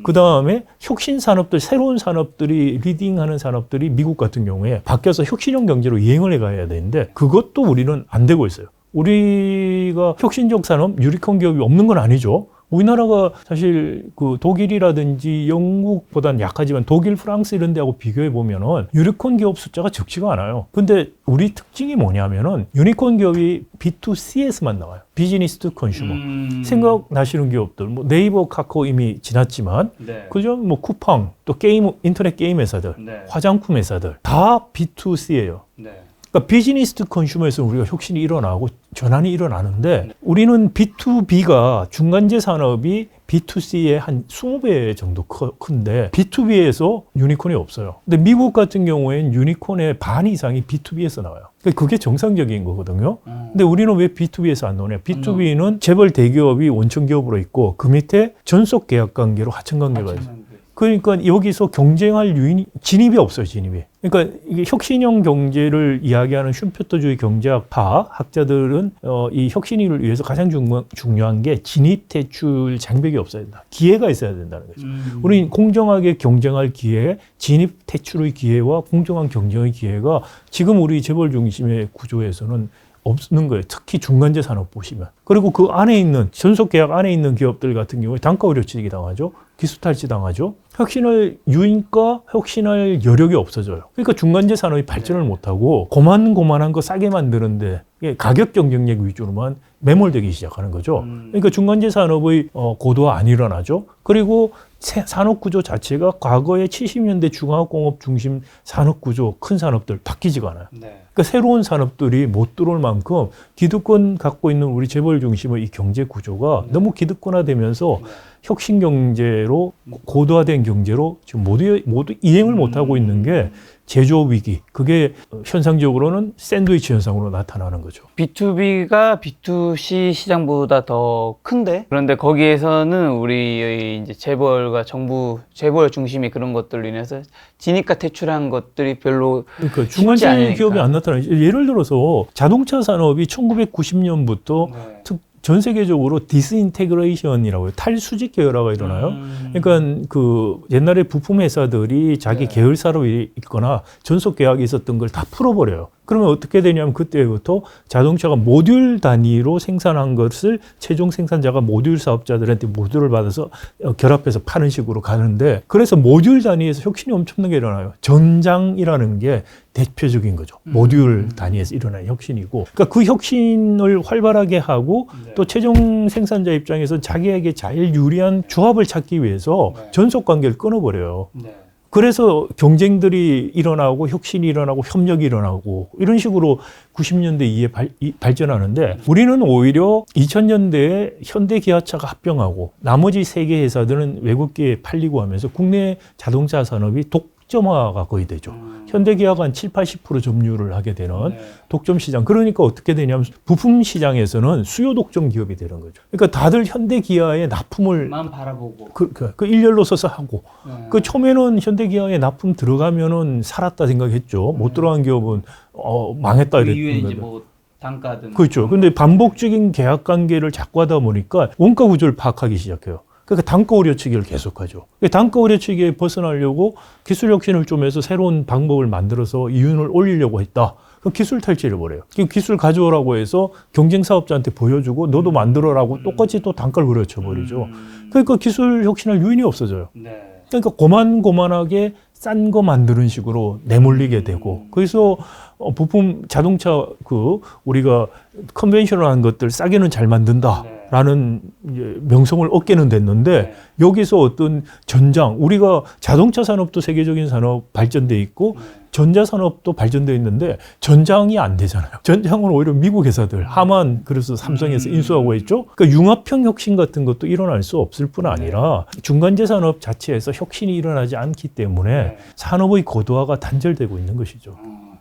그 다음에 혁신 산업들, 새로운 산업들이, 리딩하는 산업들이 미국 같은 경우에 바뀌어서 혁신형 경제로 이행을 해가야 되는데, 그것도 우리는 안 되고 있어요. 우리가 혁신적 산업, 유니콘 기업이 없는 건 아니죠. 우리나라가 사실 그 독일이라든지 영국보다는 약하지만 독일, 프랑스 이런 데하고 비교해 보면은 유니콘 기업 숫자가 적지가 않아요. 근데 우리 특징이 뭐냐면은 유니콘 기업이 B2C에서만 나와요. 비즈니스 투 컨슈머. 생각나시는 기업들, 뭐 네이버, 카카오 이미 지났지만, 네. 그죠? 뭐 쿠팡, 또 게임, 인터넷 게임 회사들, 네. 화장품 회사들 다 B2C예요. 네. 그러니까 비즈니스 투 컨슈머에서 우리가 혁신이 일어나고 전환이 일어나는데 우리는 B2B가 중간재 산업이 B2C의 한 20배 정도 큰데 B2B에서 유니콘이 없어요. 근데 미국 같은 경우에는 유니콘의 반 이상이 B2B에서 나와요. 그러니까 그게 정상적인 거거든요. 근데 우리는 왜 B2B에서 안 나오냐? B2B는 재벌 대기업이 원천 기업으로 있고 그 밑에 전속 계약 관계로 하청 관계가 있어요. 그러니까 여기서 경쟁할 유인이 진입이 없어요, 진입이. 그러니까 이게 혁신형 경제를 이야기하는 슈페르트주의 경제학파 학자들은 이 혁신을 위해서 가장 중요한 게 진입 대출 장벽이 없어야 된다. 기회가 있어야 된다는 거죠. 우리는 공정하게 경쟁할 기회, 진입 대출의 기회와 공정한 경쟁의 기회가 지금 우리 재벌 중심의 구조에서는 없는 거예요. 특히 중간재 산업 보시면. 그리고 그 안에 있는 전속 계약 안에 있는 기업들 같은 경우에 단가 우려치기 당하죠. 기술 탈취 당하죠. 혁신할 유인과 혁신할 여력이 없어져요. 그러니까 중간재 산업이 발전을 못하고 고만고만한 거 싸게 만드는데 가격 경쟁력 위주로만 매몰되기 시작하는 거죠. 그러니까 중간재 산업의 고도화 안 일어나죠. 그리고 산업 구조 자체가 과거의 70년대 중화공업 중심 산업 구조 큰 산업들 바뀌지가 않아요. 네. 그러니까 새로운 산업들이 못 들어올 만큼 기득권 갖고 있는 우리 재벌 중심의 이 경제 구조가 너무 기득권화되면서 혁신 경제로 고도화된 경제로 지금 모두 이행을 못 하고 있는 게 제조업 위기. 그게 현상적으로는 샌드위치 현상으로 나타나는 거죠. B2B가 B2C 시장보다 더 큰데 그런데 거기에서는 우리의 이제 재벌과 정부 재벌 중심의 그런 것들로 인해서 진입과 퇴출한 것들이 별로 그러니까 쉽지 중간재 않으니까. 기업이 안 나타나요. 예를 들어서 자동차 산업이 1990년부터 네. 전 세계적으로 디스인테그레이션이라고 해요. 탈수직 계열화가 일어나요. 그러니까 그 옛날에 부품 회사들이 자기 네. 계열사로 있거나 전속 계약이 있었던 걸 다 풀어버려요. 그러면 어떻게 되냐면 그때부터 자동차가 모듈 단위로 생산한 것을 최종 생산자가 모듈 사업자들한테 모듈을 받아서 결합해서 파는 식으로 가는데 그래서 모듈 단위에서 혁신이 엄청나게 일어나요. 전장이라는 게 대표적인 거죠. 모듈 단위에서 일어나는 혁신이고 그러니까 그 혁신을 활발하게 하고 네. 또 최종 생산자 입장에서 자기에게 제일 유리한 조합을 찾기 위해서 네. 전속 관계를 끊어버려요. 네. 그래서 경쟁들이 일어나고 혁신이 일어나고 협력이 일어나고 이런 식으로 90년대 이후에 발전하는데 우리는 오히려 2000년대에 현대기아차가 합병하고 나머지 세계 회사들은 외국계에 팔리고 하면서 국내 자동차 산업이 독점화가 거의 되죠. 현대기아가 한 70-80% 점유를 하게 되는 네. 독점 시장. 그러니까 어떻게 되냐면 부품 시장에서는 수요 독점 기업이 되는 거죠. 그러니까 다들 현대기아의 납품을 만 바라보고. 그 일렬로 서서 하고 네. 그 처음에는 현대기아에 납품 들어가면은 살았다 생각했죠. 못 들어간 기업은 망했다 그 이후에 이랬던 이제 거죠. 뭐 단가든. 그렇죠. 근데 반복적인 계약 관계를 자꾸 하다 보니까 원가 구조를 파악하기 시작해요. 그러니까 단가 우려치기를 계속하죠. 단가 우려치기에 벗어나려고 기술 혁신을 좀 해서 새로운 방법을 만들어서 이윤을 올리려고 했다. 그럼 기술 탈취를 벌여요. 기술 가져오라고 해서 경쟁 사업자한테 보여주고 너도 만들어라고 똑같이 또 단가를 우려쳐버리죠. 그러니까 기술 혁신할 유인이 없어져요. 네. 그러니까 고만고만하게 싼 거 만드는 식으로 내몰리게 되고 그래서 부품 자동차 우리가 컨벤셔널한 것들 싸게는 잘 만든다라는 이제 명성을 얻게는 됐는데 네. 여기서 어떤 전장 우리가 자동차 산업도 세계적인 산업 발전돼 있고 전자 산업도 발전돼 있는데 전장이 안 되잖아요. 전장은 오히려 미국 회사들 하만 그래서 삼성에서 인수하고 있죠. 그러니까 융합형 혁신 같은 것도 일어날 수 없을 뿐 아니라 중간재 산업 자체에서 혁신이 일어나지 않기 때문에 산업의 고도화가 단절되고 있는 것이죠.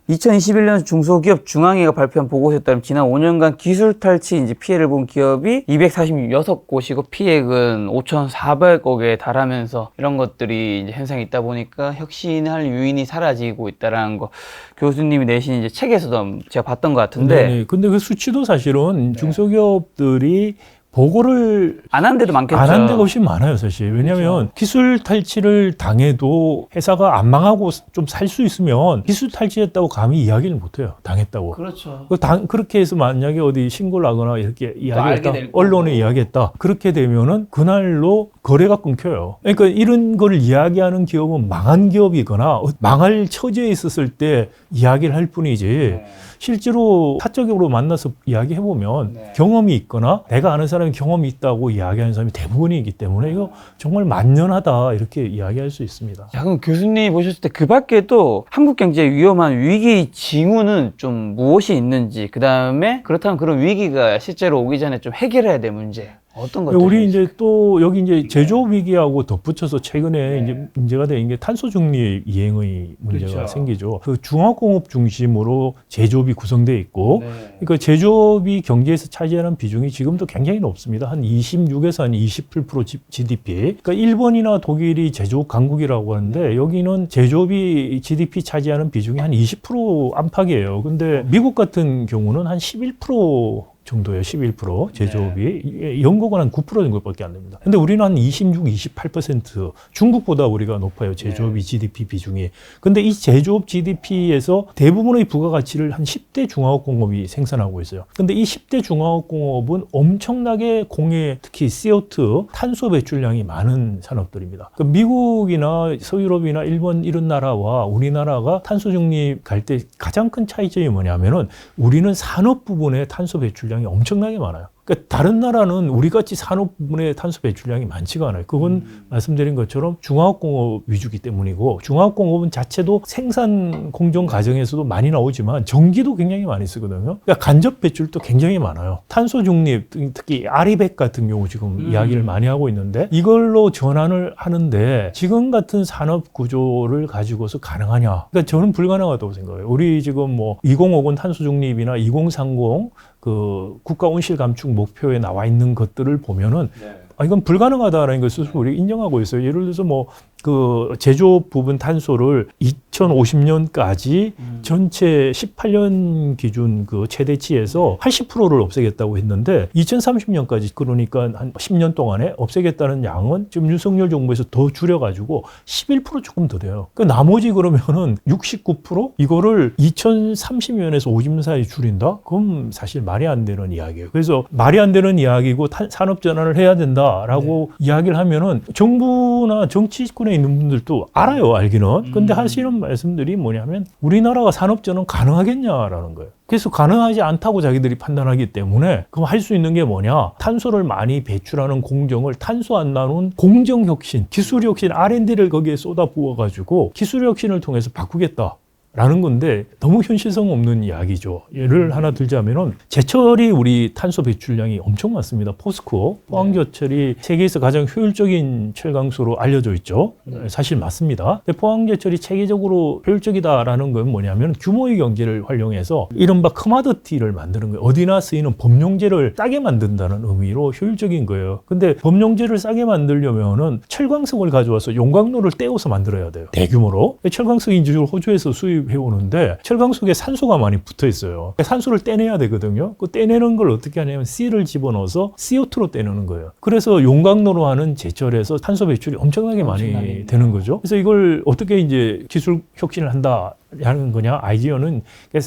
2021년 중소기업 중앙회가 발표한 보고서에 따르면 지난 5년간 기술 탈취 이제 피해를 본 기업이 246곳이고 피해액은 5,400억에 달하면서 이런 것들이 이제 현상이 있다 보니까 혁신할 유인이 사라지고 있다라는 거 교수님이 내신 이제 책에서도 제가 봤던 것 같은데. 네. 근데 그 수치도 사실은 중소기업들이 보고를 안 한 데도 많겠죠. 안 한 데가 훨씬 많아요, 사실. 왜냐하면 그렇죠. 기술 탈취를 당해도 회사가 안 망하고 좀 살 수 있으면 기술 탈취했다고 감히 이야기를 못해요. 당했다고. 그렇죠. 그렇게 해서 만약에 어디 신고를 하거나 이렇게 이야기했다, 알게 될 언론에 거고. 이야기했다. 그렇게 되면은 그날로 거래가 끊겨요. 그러니까 이런 걸 이야기하는 기업은 망한 기업이거나 망할 처지에 있었을 때 이야기를 할 뿐이지. 네. 실제로 사적으로 만나서 이야기해보면 네. 경험이 있거나 내가 아는 사람이 경험이 있다고 이야기하는 사람이 대부분이기 때문에 이거 정말 만연하다 이렇게 이야기할 수 있습니다. 자, 그럼 교수님이 보셨을 때 그 밖에도 한국 경제의 위험한 위기 징후는 좀 무엇이 있는지, 그 다음에 그렇다면 그런 위기가 실제로 오기 전에 좀 해결해야 될 문제, 어떤 것들이 우리 이제 또 여기 이제 제조업 위기하고 덧붙여서 최근에 네. 이제 문제가 된 게 탄소 중립 이행의 문제가 그렇죠. 생기죠. 그 중화공업 중심으로 제조업이 구성되어 있고, 네. 그러니까 제조업이 경제에서 차지하는 비중이 지금도 굉장히 높습니다. 한 26에서 한 28% GDP. 그러니까 일본이나 독일이 제조업 강국이라고 하는데 여기는 제조업이 GDP 차지하는 비중이 한 20% 안팎이에요. 근데 미국 같은 경우는 한 11% 정도예요. 11% 제조업이. 영국은 한 9% 정도밖에 안 됩니다. 근데 우리는 한 26, 28%. 중국보다 우리가 높아요. 제조업이 GDP 비중이. 근데 이 제조업 GDP에서 대부분의 부가가치를 한 10대 중화학공업이 생산하고 있어요. 근데 이 10대 중화학공업은 엄청나게 공해, 특히 CO2, 탄소 배출량이 많은 산업들입니다. 그러니까 미국이나 서유럽이나 일본 이런 나라와 우리나라가 탄소 중립 갈 때 가장 큰 차이점이 뭐냐면은 우리는 산업 부분의 탄소 배출량이 엄청나게 많아요. 그러니까 다른 나라는 우리같이 산업 부분의 탄소 배출량이 많지가 않아요. 그건 말씀드린 것처럼 중화학공업 위주기 때문이고, 중화학공업은 자체도 생산 공정 과정에서도 많이 나오지만 전기도 굉장히 많이 쓰거든요. 그러니까 간접 배출도 굉장히 많아요. 탄소 중립, 특히 아리백 같은 경우 지금 이야기를 많이 하고 있는데 이걸로 전환을 하는데 지금 같은 산업 구조를 가지고서 가능하냐? 그러니까 저는 불가능하다고 생각해요. 우리 지금 뭐 2050 탄소 중립이나 2030 그 국가 온실 감축 목표에 나와 있는 것들을 보면은 이건 불가능하다라는 것을 우리 인정하고 있어요. 예를 들어서 뭐 그 제조업 부분 탄소를 2050년까지 전체 18년 기준 그 최대치에서 80%를 없애겠다고 했는데 2030년까지 그러니까 한 10년 동안에 없애겠다는 양은 지금 윤석열 정부에서 더 줄여가지고 11% 조금 더 돼요. 그 나머지 그러면은 69% 이거를 2030년에서 50년 사이에 줄인다? 그건 사실 말이 안 되는 이야기예요. 그래서 말이 안 되는 이야기고 산업 전환을 해야 된다라고 이야기를 하면은 정부나 정치권에 있는 분들도 알아요, 알기는. 근데 하시는 말씀들이 뭐냐면 우리나라가 산업전환 가능하겠냐라는 거예요. 그래서 가능하지 않다고 자기들이 판단하기 때문에 그럼 할 수 있는 게 뭐냐? 탄소를 많이 배출하는 공정을 탄소 안 나눈 공정혁신, 기술혁신, R&D를 거기에 쏟아 부어가지고 기술혁신을 통해서 바꾸겠다. 라는 건데 너무 현실성 없는 이야기죠. 예를 하나 들자면은 제철이 우리 탄소 배출량이 엄청 많습니다. 포스코 포항제철이 세계에서 가장 효율적인 철강소로 알려져 있죠. 사실 맞습니다. 근데 포항제철이 체계적으로 효율적이다라는 건 뭐냐면 규모의 경제를 활용해서 이른바 커머더티를 만드는 거예요. 어디나 쓰이는 범용재를 싸게 만든다는 의미로 효율적인 거예요. 근데 범용재를 싸게 만들려면은 철광석을 가져와서 용광로를 떼어서 만들어야 돼요. 대규모로. 철광석이 이제 호주에서 수입 해오는데 철광석에 산소가 많이 붙어 있어요. 산소를 떼내야 되거든요. 그 떼내는 걸 어떻게 하냐면 C를 집어넣어서 CO2로 떼내는 거예요. 그래서 용광로로 하는 제철에서 탄소 배출이 엄청나게 많이 되는 거죠. 그래서 이걸 어떻게 이제 기술 혁신을 한다. 하는 거냐? 아이디어는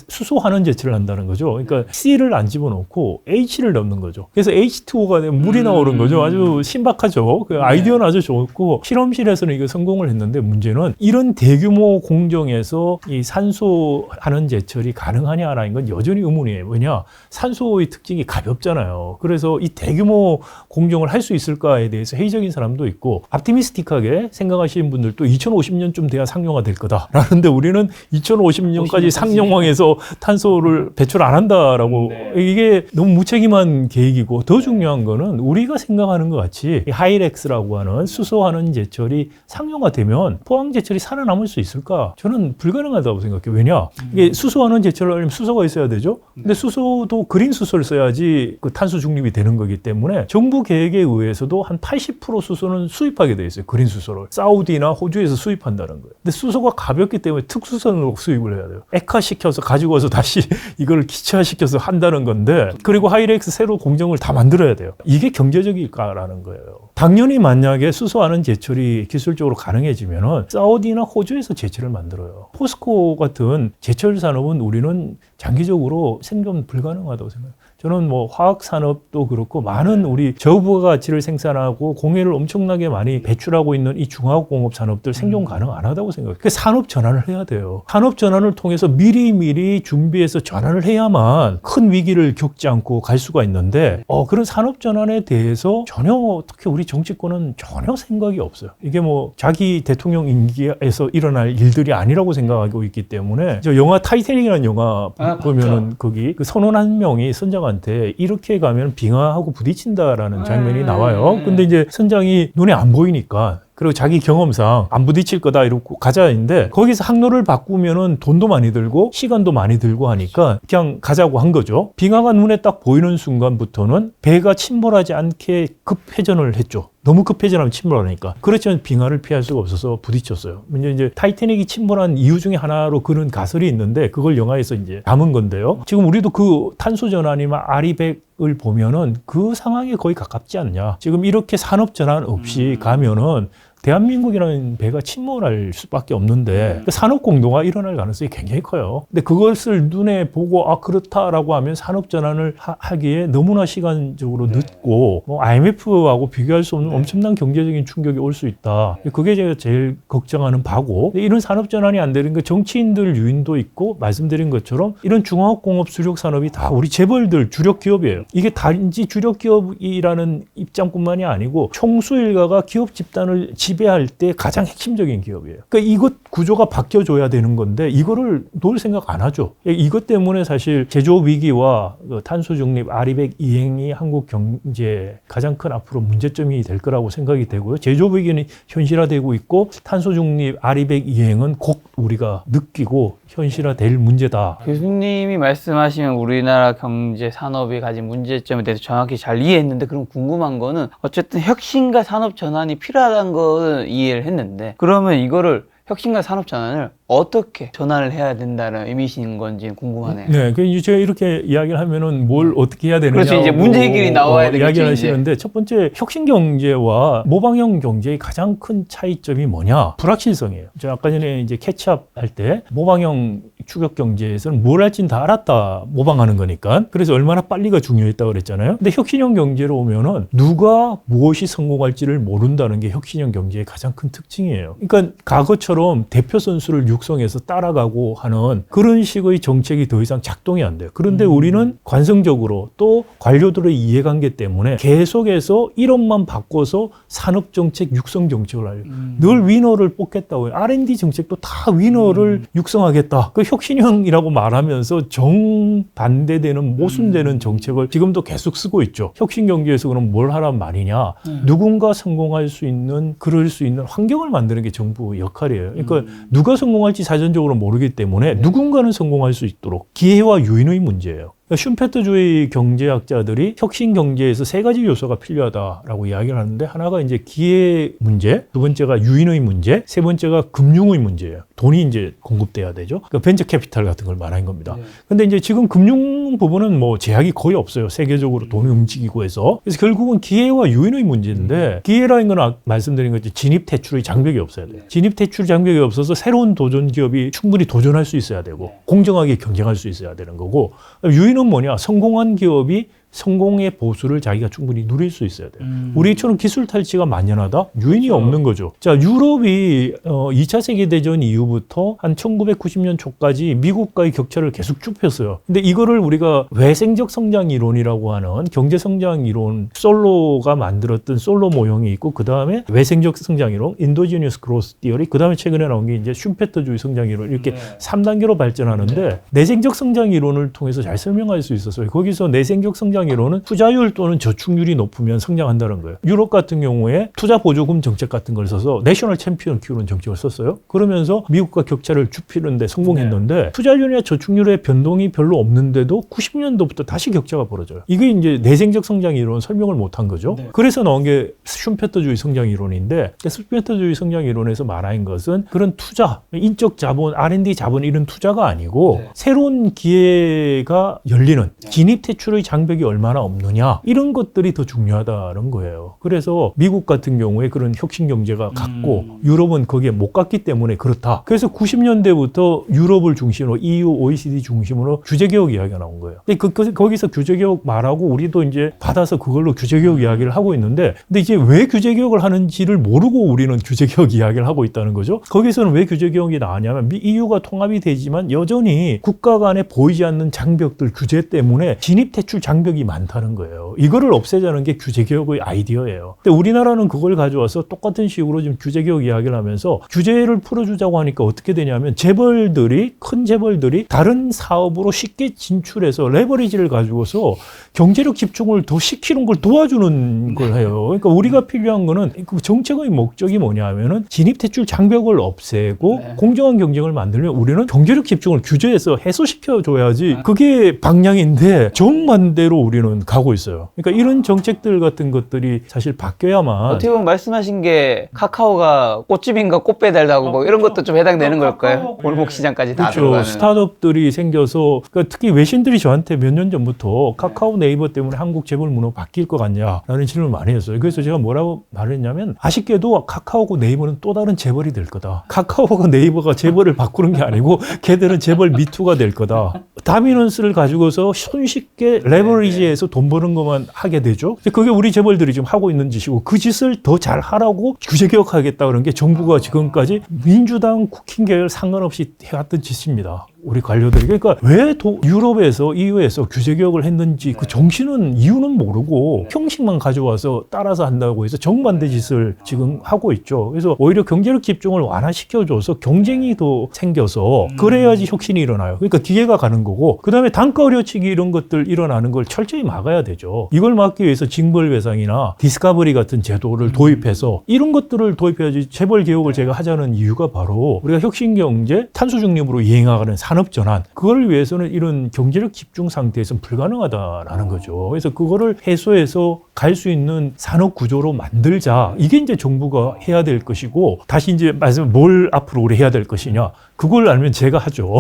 수소환원 제철을 한다는 거죠. 그러니까 C를 안 집어넣고 H를 넣는 거죠. 그래서 H2O가 되면 물이 나오는 거죠. 아주 신박하죠. 그 아이디어는 아주 좋고 실험실에서는 이거 성공을 했는데 문제는 이런 대규모 공정에서 이 산소환원 제철이 가능하냐라는 건 여전히 의문이에요. 왜냐? 산소의 특징이 가볍잖아요. 그래서 이 대규모 공정을 할 수 있을까에 대해서 회의적인 사람도 있고 optimistic하게 생각하시는 분들도 2050년쯤 돼야 상용화 될 거다라는데 우리는 2050년까지 상용화해서 탄소를 배출 안 한다라고 이게 너무 무책임한 계획이고 더 중요한 거는 우리가 생각하는 것 같이 하이렉스라고 하는 수소환원 제철이 상용화되면 포항 제철이 살아남을 수 있을까? 저는 불가능하다고 생각해요. 왜냐? 이게 수소환원 제철을 하려면 수소가 있어야 되죠. 근데 수소도 그린 수소를 써야지 그 탄소 중립이 되는 거기 때문에 정부 계획에 의해서도 한 80% 수소는 수입하게 돼 있어요. 그린 수소를 사우디나 호주에서 수입한다는 거예요. 근데 수소가 가볍기 때문에 특수선을 돈으로 수입을 해야 돼요. 액화시켜서 가지고 와서 다시 이걸 기차시켜서 한다는 건데, 그리고 하이렉스 새로 공정을 다 만들어야 돼요. 이게 경제적일까라는 거예요. 당연히 만약에 수소하는 제철이 기술적으로 가능해지면은 사우디나 호주에서 제철을 만들어요. 포스코 같은 제철 산업은 우리는 장기적으로 생존 불가능하다고 생각해요. 저는 뭐 화학 산업도 그렇고 많은 우리 저부가가치를 생산하고 공해를 엄청나게 많이 배출하고 있는 이 중화공업 산업들 생존 가능 안 하다고 생각해요. 그 산업 전환을 해야 돼요. 산업 전환을 통해서 미리 준비해서 전환을 해야만 큰 위기를 겪지 않고 갈 수가 있는데 그런 산업 전환에 대해서 전혀 특히 우리 정치권은 전혀 생각이 없어요. 이게 뭐 자기 대통령 임기에서 일어날 일들이 아니라고 생각하고 있기 때문에 저 영화 타이타닉이라는 영화 보면은 거기 그 선원 한 명이 선장한테 이렇게 가면 빙하하고 부딪힌다라는 장면이 나와요. 근데 이제 선장이 눈에 안 보이니까 그리고 자기 경험상 안 부딪힐 거다 이러고 가자인데 거기서 항로를 바꾸면은 돈도 많이 들고 시간도 많이 들고 하니까 그냥 가자고 한 거죠. 빙하가 눈에 딱 보이는 순간부터는 배가 침몰하지 않게 급회전을 했죠. 너무 급회전하면 침몰하니까. 그렇지만 빙하를 피할 수가 없어서 부딪혔어요. 이제 타이타닉이 침몰한 이유 중에 하나로 그런 가설이 있는데 그걸 영화에서 이제 담은 건데요. 지금 우리도 그 탄소 전환이나 아리백을 보면은 그 상황에 거의 가깝지 않냐. 지금 이렇게 산업 전환 없이 가면은 대한민국이라는 배가 침몰할 수밖에 없는데 산업 공동화 일어날 가능성이 굉장히 커요. 근데 그것을 눈에 보고 그렇다라고 하면 산업 전환을 하기에 너무나 시간적으로 늦고 뭐 IMF하고 비교할 수 없는 엄청난 경제적인 충격이 올 수 있다. 그게 제가 제일 걱정하는 바고 이런 산업 전환이 안 되는 게 정치인들 유인도 있고 말씀드린 것처럼 이런 중화공업 수력 산업이 다 우리 재벌들 주력 기업이에요. 이게 단지 주력 기업이라는 입장뿐만이 아니고 총수 일가가 기업 집단을 지배할 때 가장 핵심적인 기업이에요. 그러니까 이것 구조가 바뀌어줘야 되는 건데 이거를 놓을 생각 안 하죠. 이것 때문에 사실 제조 위기와 탄소 중립, 아리백 이행이 한국 경제에 가장 큰 앞으로 문제점이 될 거라고 생각이 되고요. 제조 위기는 현실화되고 있고 탄소 중립, 아리백 이행은 곧 우리가 느끼고 현실화될 문제다. 교수님이 말씀하시면 우리나라 경제 산업이 가진 문제점에 대해서 정확히 잘 이해했는데 그럼 궁금한 거는 어쨌든 혁신과 산업 전환이 필요하다는 거는 이해를 했는데 그러면 이거를 혁신과 산업 전환을 어떻게 전환을 해야 된다는 의미신 건지 궁금하네요. 네, 그 제가 이렇게 이야기를 하면은 뭘 어떻게 해야 되느냐. 그렇죠. 이제 문제 해결이 나와야 되겠죠. 이야기를 하시는데 첫 번째 혁신 경제와 모방형 경제의 가장 큰 차이점이 뭐냐? 불확실성이에요. 제가 아까 전에 이제 캐치업 할 때 모방형 추격 경제에서는 뭘 할지는 다 알았다 모방하는 거니까. 그래서 얼마나 빨리가 중요했다고 그랬잖아요. 근데 혁신형 경제로 오면은 누가 무엇이 성공할지를 모른다는 게 혁신형 경제의 가장 큰 특징이에요. 그러니까 과거처럼 대표 선수를 육성해서 따라가고 하는 그런 식의 정책이 더 이상 작동이 안 돼요. 그런데 우리는 관성적으로 또 관료들의 이해관계 때문에 계속해서 이론만 바꿔서 산업정책, 육성정책을 하려고 늘 위너를 뽑겠다고 해요. R&D 정책도 다 위너를 육성하겠다. 그 혁신형이라고 말하면서 정반대되는 모순되는 정책을 지금도 계속 쓰고 있죠. 혁신경제에서 그럼 뭘 하란 말이냐. 누군가 성공할 수 있는, 그럴 수 있는 환경을 만드는 게 정부 역할이에요. 그러니까 누가 성공할지 사전적으로 모르기 때문에 누군가는 성공할 수 있도록 기회와 유인의 문제예요. 슈페트주의 경제학자들이 혁신 경제에서 세 가지 요소가 필요하다라고 이야기를 하는데 하나가 이제 기회 문제, 두 번째가 유인의 문제, 세 번째가 금융의 문제예요. 돈이 이제 공급돼야 되죠. 그러니까 벤처 캐피탈 같은 걸 말하는 겁니다. 근데 이제 지금 금융 부분은 뭐 제약이 거의 없어요. 세계적으로 돈이 움직이고 해서. 그래서 결국은 기회와 유인의 문제인데 기회라는 건 말씀드린 것처럼 진입 퇴출의 장벽이 없어야 돼요. 진입 퇴출 장벽이 없어서 새로운 도전 기업이 충분히 도전할 수 있어야 되고 공정하게 경쟁할 수 있어야 되는 거고 유인은 뭐냐? 성공한 기업이 성공의 보수를 자기가 충분히 누릴 수 있어야 돼요. 우리처럼 기술 탈취가 만연하다? 유인이 없는 거죠. 자, 유럽이 2차 세계대전 이후부터 한 1990년 초까지 미국과의 격차를 계속 좁혔어요. 근데 이거를 우리가 외생적 성장 이론이라고 하는 경제 성장 이론, 솔로가 만들었던 솔로 모형이 있고 그 다음에 외생적 성장 이론, 인도지니어스 그로스 티어리, 그 다음에 최근에 나온 게 이제 슈페트주의 성장 이론 이렇게 3단계로 발전하는데 내생적 성장 이론을 통해서 잘 설명할 수 있었어요. 거기서 내생적 성장 성장 이론은 투자율 또는 저축률이 높으면 성장한다는 거예요. 유럽 같은 경우에 투자 보조금 정책 같은 걸 써서 내셔널 챔피언 키우는 정책을 썼어요. 그러면서 미국과 격차를 좁히는데 성공했는데 투자율이나 저축률의 변동이 별로 없는데도 90년도부터 다시 격차가 벌어져요. 이게 이제 내생적 성장 이론 설명을 못한 거죠. 그래서 나온 게 슈페터주의 성장 이론인데 슈페터주의 성장 이론에서 말하는 것은 그런 투자, 인적 자본, R&D 자본 이런 투자가 아니고 새로운 기회가 열리는 진입 퇴출의 장벽이 얼마나 없느냐 이런 것들이 더 중요하다는 거예요. 그래서 미국 같은 경우에 그런 혁신 경제가 갔고 유럽은 거기에 못 갔기 때문에 그렇다. 그래서 90년대부터 유럽을 중심으로 EU, OECD 중심으로 규제개혁 이야기가 나온 거예요. 근데 거기서 규제개혁 말하고 우리도 이제 받아서 그걸로 규제개혁 이야기를 하고 있는데 근데 이제 왜 규제개혁을 하는지를 모르고 우리는 규제개혁 이야기를 하고 있다는 거죠. 거기서는 왜 규제개혁이 나왔냐면 EU가 통합이 되지만 여전히 국가 간에 보이지 않는 장벽들 규제 때문에 진입 퇴출 장벽이 많다는 거예요. 이거를 없애자는 게 규제개혁의 아이디어예요. 근데 우리나라는 그걸 가져와서 똑같은 식으로 지금 규제개혁 이야기를 하면서 규제를 풀어주자고 하니까 어떻게 되냐면 재벌들이 큰 재벌들이 다른 사업으로 쉽게 진출해서 레버리지를 가지고서 경제력 집중을 더 시키는 걸 도와주는 걸 해요. 그러니까 우리가 필요한 거는 그 정책의 목적이 뭐냐면은 진입 퇴출 장벽을 없애고 공정한 경쟁을 만들면 우리는 경제력 집중을 규제해서 해소시켜 줘야지 그게 방향인데 정반대로 우리는 가고 있어요. 그러니까 이런 정책들 같은 것들이 사실 바뀌어야만 어떻게 보면 말씀하신 게 카카오가 꽃집인가 꽃배달하고 뭐 이런 것도 좀 해당되는 걸까요? 골목 시장까지 다 그렇죠. 들어가는. 스타트업들이 생겨서 그러니까 특히 외신들이 저한테 몇 년 전부터 카카오 네이버 때문에 한국 재벌 문화 바뀔 것 같냐라는 질문을 많이 했어요. 그래서 제가 뭐라고 말했냐면 아쉽게도 카카오고 네이버는 또 다른 재벌이 될 거다. 카카오가 네이버가 재벌을 바꾸는 게 아니고 걔들은 재벌 미투가 될 거다. 다미넌스를 가지고서 손쉽게 레버리지에서 돈 버는 것만 하게 되죠. 그게 우리 재벌들이 지금 하고 있는 짓이고 그 짓을 더 잘 하라고 규제 개혁하겠다 그런 게 정부가 지금까지 민주당 국힘 계열 상관없이 해왔던 짓입니다. 우리 관료들이. 그러니까 왜 유럽에서 EU에서 규제 개혁을 했는지 그 정신은 이유는 모르고 형식만 가져와서 따라서 한다고 해서 정반대 짓을 지금 하고 있죠. 그래서 오히려 경제력 집중을 완화시켜줘서 경쟁이 더 생겨서 그래야지 혁신이 일어나요. 그러니까 기회가 가는 거고 그다음에 단가 어려치기 이런 것들 일어나는 걸 철저히 막아야 되죠. 이걸 막기 위해서 징벌배상이나 디스커버리 같은 제도를 도입해서 이런 것들을 도입해야지 재벌 개혁을 제가 하자는 이유가 바로 우리가 혁신 경제 탄소 중립으로 이행하는 산업 전환 그걸 위해서는 이런 경제력 집중 상태에서는 불가능하다라는 거죠. 그래서 그거를 해소해서 갈 수 있는 산업 구조로 만들자. 이게 이제 정부가 해야 될 것이고 다시 이제 뭘 앞으로 우리 해야 될 것이냐. 그걸 알면 제가 하죠.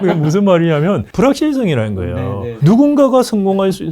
그게 무슨 말이냐면 불확실성이라는 거예요. 누군가가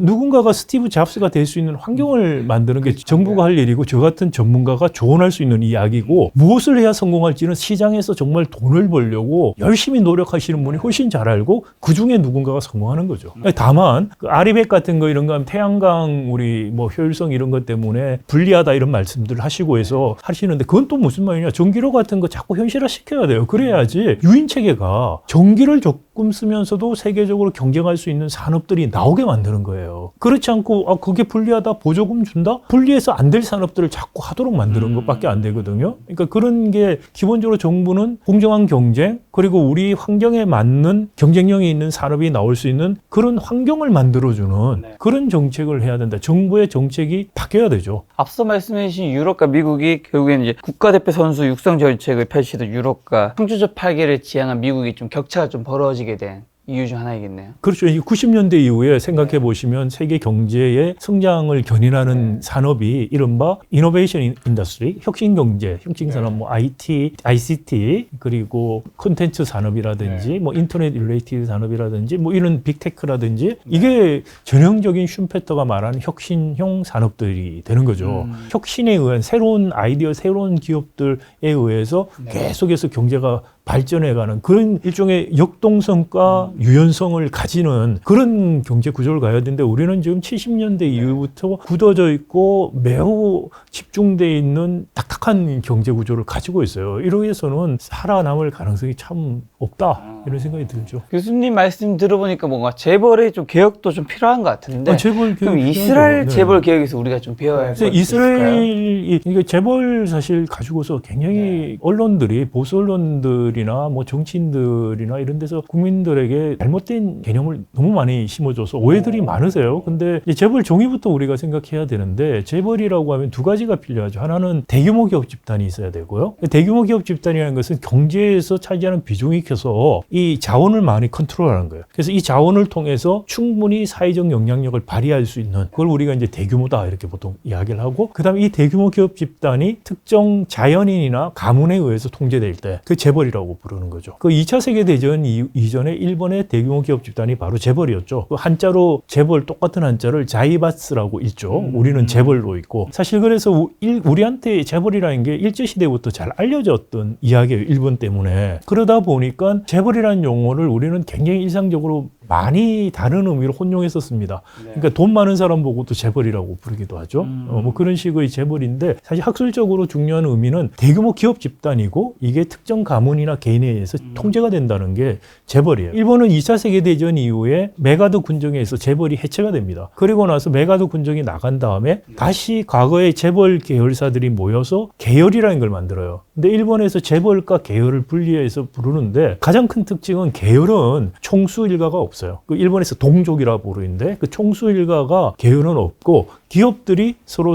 누군가가 스티브 잡스가 될 수 있는 환경을 만드는 게 정부가 할 일이고 저 같은 전문가가 조언할 수 있는 이야기고 무엇을 해야 성공할지는 시장에서 정말 돈을 벌려고 열심히 노력하시는 분이 훨씬 잘 알고 그중에 누군가가 성공하는 거죠. 다만 그 아리백 같은 거 이런 거 하면 태양광 우리 뭐 효율성 이런 것 때문에 불리하다 이런 말씀들 하시고 해서 하시는데 그건 또 무슨 말이냐. 전기료 같은 거 자꾸 현실화 시켜야 돼요. 그래야지 유인 체계가 전기를 조금 쓰면서도 세계적으로 경쟁할 수 있는 산업들이 나오게 만드는 거예요. 그렇지 않고 그게 불리하다 보조금 준다? 분리해서 안 될 산업들을 자꾸 하도록 만드는 것밖에 안 되거든요. 그러니까 그런 게 기본적으로 정부는 공정한 경쟁 그리고 우리 환경에 맞는 경쟁력이 있는 산업이 나올 수 있는 그런 환경을 만들어주는 그런 정책을 해야 된다. 정부의 정책이 바뀌어야 되죠. 앞서 말씀해 주신 유럽과 미국이 결국에는 이제 국가대표 선수 육성 정책을 펼치던 유럽과 창조적 파괴를 지향한 미국이 좀 격차가 좀 벌어지게 된 이유 중 하나이겠네요. 그렇죠. 90년대 이후에 생각해 보시면 세계 경제의 성장을 견인하는 산업이 이른바 이노베이션 인더스트리, 혁신 경제, 혁신 산업, 뭐 IT, ICT, 그리고 콘텐츠 산업이라든지 뭐 인터넷 릴레이티드 산업이라든지 뭐 이런 빅테크라든지 이게 전형적인 슈페터가 말하는 혁신형 산업들이 되는 거죠. 혁신에 의한 새로운 아이디어, 새로운 기업들에 의해서 계속해서 경제가 발전해가는 그런 일종의 역동성과 유연성을 가지는 그런 경제 구조를 가야 되는데 우리는 지금 70년대 이후부터 굳어져 있고 매우 집중되어 있는 딱딱한 경제 구조를 가지고 있어요. 이로 해서는 살아남을 가능성이 참 없다 이런 생각이 들죠. 교수님 말씀 들어보니까 뭔가 재벌의 좀 개혁도 좀 필요한 것 같은데 재벌 그럼 이스라엘 재벌 개혁에서 우리가 좀 배워야 할 것 있을까요? 이스라엘이 재벌 사실 가지고서 굉장히 언론들이 보수 언론들이 언론들이나 뭐 정치인들이나 이런 데서 국민들에게 잘못된 개념을 너무 많이 심어줘서 오해들이 많으세요. 근데 이제 재벌 종이부터 우리가 생각해야 되는데 재벌이라고 하면 두 가지가 필요하죠. 하나는 대규모 기업 집단이 있어야 되고요. 대규모 기업 집단이라는 것은 경제에서 차지하는 비중이 커서 이 자원을 많이 컨트롤하는 거예요. 그래서 이 자원을 통해서 충분히 사회적 영향력을 발휘할 수 있는 그걸 우리가 이제 대규모다 이렇게 보통 이야기를 하고 그다음에 이 대규모 기업 집단이 특정 자연인이나 가문에 의해서 통제될 때 그 재벌이라고 부르는 거죠. 그 2차 세계대전 이전에 일본의 대규모 기업 집단이 바로 재벌이었죠. 그 한자로 재벌 똑같은 한자를 자이바스라고 읽죠. 우리는 재벌로 읽고 사실 그래서 우리한테 재벌이라는 게 일제시대부터 잘 알려졌던 이야기예요. 일본 때문에. 그러다 보니까 재벌이라는 용어를 우리는 굉장히 일상적으로 많이 다른 의미로 혼용했었습니다. 그러니까 돈 많은 사람 보고 또 재벌이라고 부르기도 하죠. 뭐 그런 식의 재벌인데 사실 학술적으로 중요한 의미는 대규모 기업 집단이고 이게 특정 가문이나 개인에 의해서 통제가 된다는 게 재벌이에요. 일본은 2차 세계대전 이후에 메가드 군정에 의해서 재벌이 해체가 됩니다. 그리고 나서 메가드 군정이 나간 다음에 다시 과거의 재벌 계열사들이 모여서 계열이라는 걸 만들어요. 근데 일본에서 재벌과 계열을 분리해서 부르는데 가장 큰 특징은 계열은 총수 일가가 없어요. 그 일본에서 동족이라 부르는데 그 총수 일가가 계열은 없고 기업들이 서로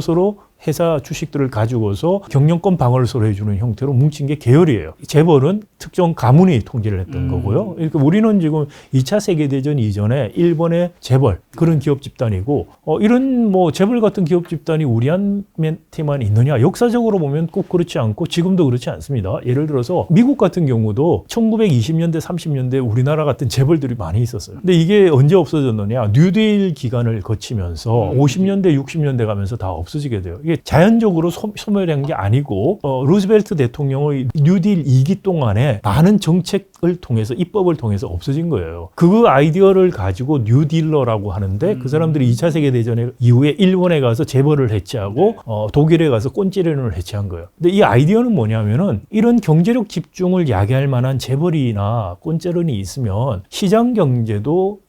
회사 주식들을 가지고서 경영권 방어를 서로 해주는 형태로 뭉친 게 계열이에요. 재벌은 특정 가문이 통제를 했던 거고요. 그러니까 우리는 지금 2차 세계대전 이전에 일본의 재벌 그런 기업 집단이고 이런 뭐 재벌 같은 기업 집단이 우리한테만 있느냐? 역사적으로 보면 꼭 그렇지 않고 지금도 그렇지 않습니다. 예를 들어서 미국 같은 경우도 1920년대 30년대 우리나라 같은 재벌들이 많이 있었어요. 근데 이게 언제 없어졌느냐? 뉴딜 기간을 거치면서 50년대 60년대 가면서 다 없어지게 돼요. 이게 자연적으로 소멸한 게 아니고 루즈벨트 대통령의 뉴딜 2기 동안에 많은 정책을 통해서 입법을 통해서 없어진 거예요. 그 아이디어를 가지고 뉴딜러라고 하는데 그 사람들이 2차 세계대전 이후에 일본에 가서 재벌을 해체하고 독일에 가서 꼰지레론을 해체한 거예요. 근데 이 아이디어는 뭐냐면은 이런 경제력 집중을 야기할 만한 재벌이나 꼰지레론이 있으면 시장 경제도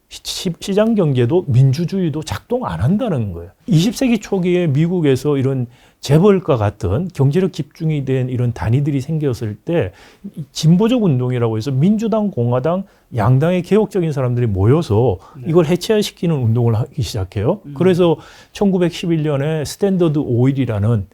민주주의도 작동 안 한다는 거예요. 20세기 초기에 미국에서 이런 재벌과 같은 경제력 집중이 된 이런 단위들이 생겼을 때 진보적 운동이라고 해서 민주당, 공화당, 양당의 개혁적인 사람들이 모여서 이걸 해체시키는 운동을 하기 시작해요. 그래서 1911년에 스탠더드 오일이라는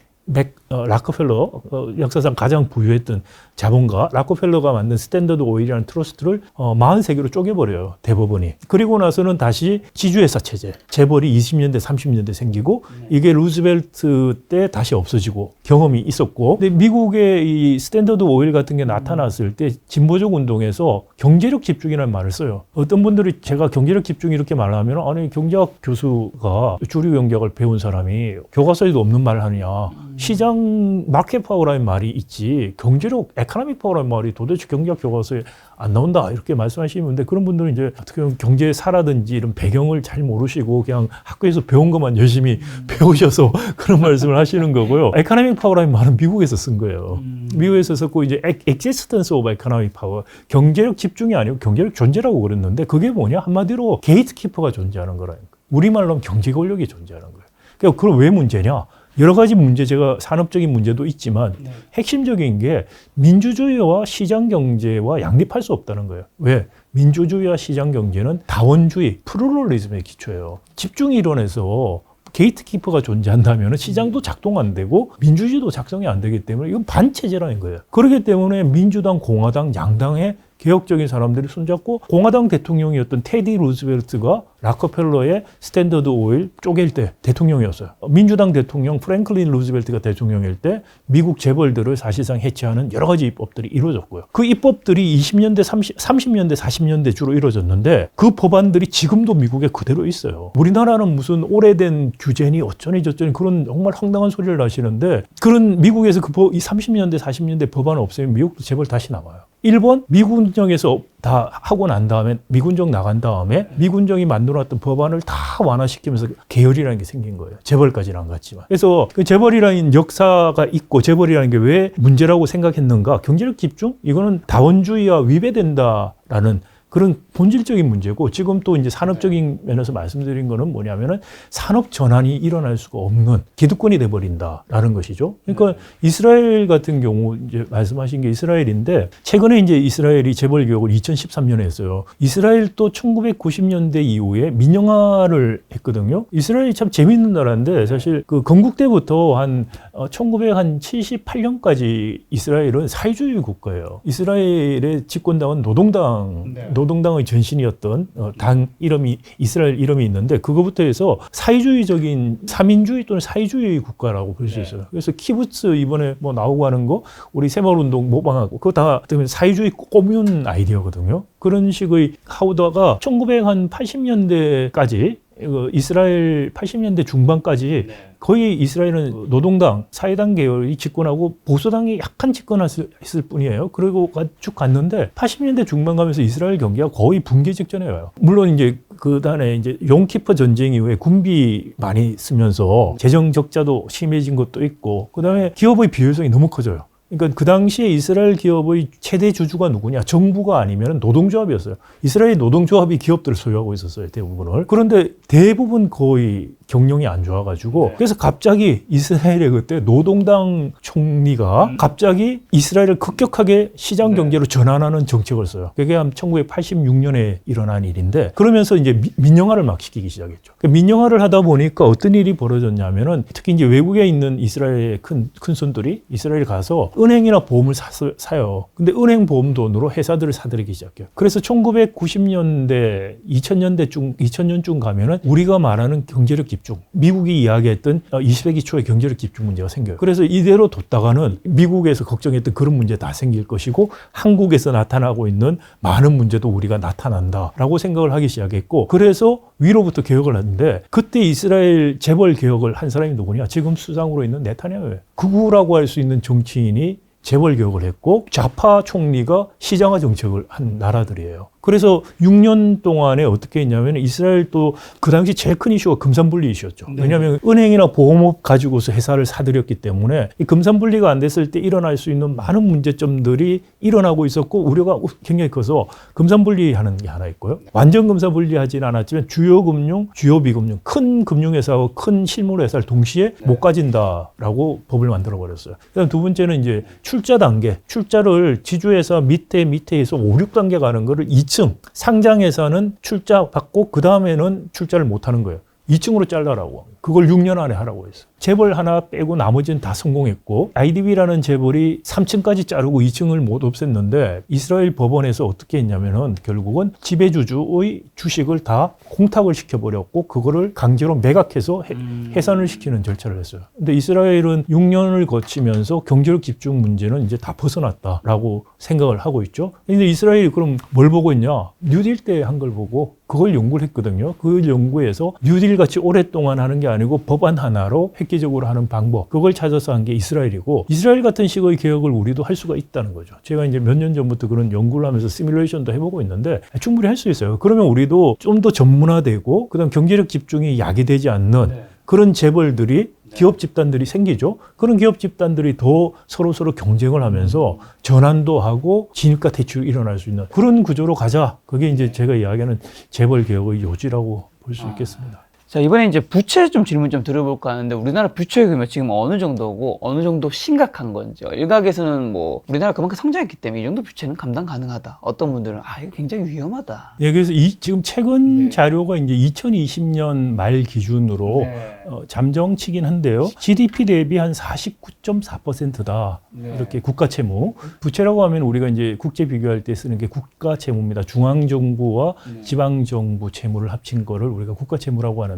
락커펠러 역사상 가장 부유했던 자본가 락커펠러가 만든 스탠더드 오일이라는 트러스트를 43개로 쪼개버려요. 대법원이. 그리고 나서는 다시 지주회사 체제 재벌이 20년대 30년대 생기고 이게 루즈벨트 때 다시 없어지고 경험이 있었고 근데 미국의 이 스탠더드 오일 같은 게 나타났을 때 진보적 운동에서 경제력 집중이라는 말을 써요. 어떤 분들이 제가 경제력 집중 이렇게 말하면 아니 경제학 교수가 주류 경제학을 배운 사람이 교과서에도 없는 말을 하느냐. 시장 마켓 파워라는 말이 있지 경제력 에코노믹 파워라는 말이 도대체 경제학 교과서에 안 나온다 이렇게 말씀하시는데 그런 분들은 이제 어떻게 보면 경제사라든지 이런 배경을 잘 모르시고 그냥 학교에서 배운 것만 열심히 배우셔서 그런 말씀을 하시는 거고요. 에코노믹 파워라는 말은 미국에서 쓴 거예요. 미국에서 썼고 이제 existence of economic power 경제력 집중이 아니고 경제력 존재라고 그랬는데 그게 뭐냐 한마디로 게이트키퍼가 존재하는 거라니까. 우리말로 하면 경제 권력이 존재하는 거예요. 그러니까 그럼 왜 문제냐? 여러 가지 문제, 제가 산업적인 문제도 있지만 핵심적인 게 민주주의와 시장 경제와 양립할 수 없다는 거예요. 왜? 민주주의와 시장 경제는 다원주의, 플루럴리즘의 기초예요. 집중 이론에서 게이트키퍼가 존재한다면 시장도 작동 안 되고 민주주의도 작성이 안 되기 때문에 이건 반체제라는 거예요. 그렇기 때문에 민주당, 공화당, 양당의 개혁적인 사람들이 손잡고 공화당 대통령이었던 테디 루즈벨트가 락커펠러의 스탠더드 오일 쪼갤 때 대통령이었어요. 민주당 대통령 프랭클린 루즈벨트가 대통령일 때 미국 재벌들을 사실상 해체하는 여러 가지 입법들이 이루어졌고요. 그 입법들이 20년대, 30년대, 40년대 주로 이루어졌는데 그 법안들이 지금도 미국에 그대로 있어요. 우리나라는 무슨 오래된 규제니 어쩌니 저쩌니 그런 정말 황당한 소리를 하시는데 그런 미국에서 그 30년대, 40년대 법안 없애면 미국도 재벌 다시 나와요. 일본 미군정에서 다 하고 난 다음에 미군정 나간 다음에 미군정이 만들어놨던 법안을 다 완화시키면서 계열이라는 게 생긴 거예요. 재벌까지는 안 갔지만. 그래서 그 재벌이라는 역사가 있고 재벌이라는 게 왜 문제라고 생각했는가? 경제력 집중? 이거는 다원주의와 위배된다라는 그런 본질적인 문제고 지금 또 이제 산업적인 면에서 말씀드린 거는 뭐냐면은 산업 전환이 일어날 수가 없는 기득권이 돼버린다라는 것이죠. 그러니까 이스라엘 같은 경우 이제 말씀하신 게 이스라엘인데 최근에 이제 이스라엘이 재벌 개혁을 2013년에 했어요. 이스라엘도 1990년대 이후에 민영화를 했거든요. 이스라엘이 참 재밌는 나라인데 사실 그 건국 때부터 한 1978년까지 이스라엘은 사회주의 국가예요. 이스라엘의 집권당은 노동당의 전신이었던 당 이름이 이스라엘 이름이 있는데 그거부터 해서 사회주의적인 삼인주의 또는 사회주의 국가라고 볼 수 있어요. 그래서 키부츠 이번에 뭐 나오고 하는 거 우리 새마을운동 모방하고 그거 다 사회주의 꼬뮨 아이디어거든요. 그런 식의 하우다가 1980년대까지 이스라엘 80년대 중반까지 거의 이스라엘은 노동당, 사회당 계열이 집권하고 보수당이 약간 집권했을 뿐이에요. 그리고 쭉 갔는데 80년대 중반 가면서 이스라엘 경기가 거의 붕괴 직전에 와요. 물론 이제 그 다음에 이제 용키퍼 전쟁 이후에 군비 많이 쓰면서 재정 적자도 심해진 것도 있고 그 다음에 기업의 비효율성이 너무 커져요. 그러니까 그 당시에 이스라엘 기업의 최대 주주가 누구냐? 정부가 아니면 노동조합이었어요. 이스라엘 노동조합이 기업들을 소유하고 있었어요, 대부분을. 그런데 대부분 거의 경영이 안 좋아가지고 그래서 갑자기 이스라엘의 그때 노동당 총리가 갑자기 이스라엘을 급격하게 시장 경제로 전환하는 정책을 써요. 그게 한 1986년에 일어난 일인데 그러면서 이제 민영화를 막 시키기 시작했죠. 민영화를 하다 보니까 어떤 일이 벌어졌냐면은 특히 이제 외국에 있는 이스라엘의 큰 손들이 이스라엘 가서 은행이나 보험을 사요. 근데 은행 보험 돈으로 회사들을 사들이기 시작해요. 그래서 1990년대, 2000년쯤 가면은 우리가 말하는 경제력 집중, 미국이 이야기했던 20세기 초의 경제력 집중 문제가 생겨요. 그래서 이대로 뒀다가는 미국에서 걱정했던 그런 문제 다 생길 것이고 한국에서 나타나고 있는 많은 문제도 우리가 나타난다라고 생각을 하기 시작했고 그래서 위로부터 개혁을 했는데 그때 이스라엘 재벌 개혁을 한 사람이 누구냐? 지금 수상으로 있는 네타냐후예요. 극우라고 할 수 있는 정치인이 재벌 개혁을 했고 좌파 총리가 시장화 정책을 한 나라들이에요. 그래서 6년 동안에 어떻게 했냐면 이스라엘도 그 당시 제일 큰 이슈가 금산분리 이슈였죠. 왜냐하면 은행이나 보험업 가지고서 회사를 사들였기 때문에 이 금산분리가 안 됐을 때 일어날 수 있는 많은 문제점들이 일어나고 있었고 우려가 굉장히 커서 금산분리하는 게 하나 있고요. 완전 금산분리하지는 않았지만 주요 금융, 주요 비금융, 큰 금융회사와 큰 실물회사를 동시에 못 가진다라고 법을 만들어버렸어요. 그다음 두 번째는 이제 출자 단계, 출자를 지주회사 밑에서 5, 6단계 가는 거를 2층 상장회사는 출자 받고 그 다음에는 출자를 못 하는 거예요. 2층으로 잘라라고. 그걸 6년 안에 하라고 했어요. 재벌 하나 빼고 나머지는 다 성공했고 IDB라는 재벌이 3층까지 자르고 2층을 못 없앴는데 이스라엘 법원에서 어떻게 했냐면은 결국은 지배주주의 주식을 다 공탁을 시켜버렸고 그거를 강제로 매각해서 해산을 시키는 절차를 했어요. 근데 이스라엘은 6년을 거치면서 경제력 집중 문제는 이제 다 벗어났다라고 생각을 하고 있죠. 근데 이스라엘이 그럼 뭘 보고 있냐? 뉴딜 때 한 걸 보고 그걸 연구를 했거든요. 그 연구에서 뉴딜 같이 오랫동안 하는 게 아니고 법안 하나로 획기적으로 하는 방법, 그걸 찾아서 한 게 이스라엘이고 이스라엘 같은 식의 개혁을 우리도 할 수가 있다는 거죠. 제가 이제 몇 년 전부터 그런 연구를 하면서 시뮬레이션도 해보고 있는데 충분히 할 수 있어요. 그러면 우리도 좀 더 전문화되고 그다음 경제력 집중이 야기되지 않는 그런 재벌들이 기업 집단들이 생기죠. 그런 기업 집단들이 더 서로 경쟁을 하면서 전환도 하고 진입과 대출이 일어날 수 있는 그런 구조로 가자. 그게 이제 제가 이야기하는 재벌 개혁의 요지라고 볼 수 있겠습니다. 자, 이번에 이제 부채 좀 질문 좀 드려볼까 하는데 우리나라 부채 규모 지금 어느 정도고 어느 정도 심각한 건지 일각에서는 뭐 우리나라 그만큼 성장했기 때문에 이 정도 부채는 감당 가능하다. 어떤 분들은 이거 굉장히 위험하다. 네, 그래서 지금 최근 자료가 이제 2020년 말 기준으로 잠정치긴 한데요. GDP 대비 한 49.4%다. 이렇게 국가 채무. 부채라고 하면 우리가 이제 국제 비교할 때 쓰는 게 국가 채무입니다. 중앙 정부와 지방 정부 채무를 합친 거를 우리가 국가 채무라고 하는데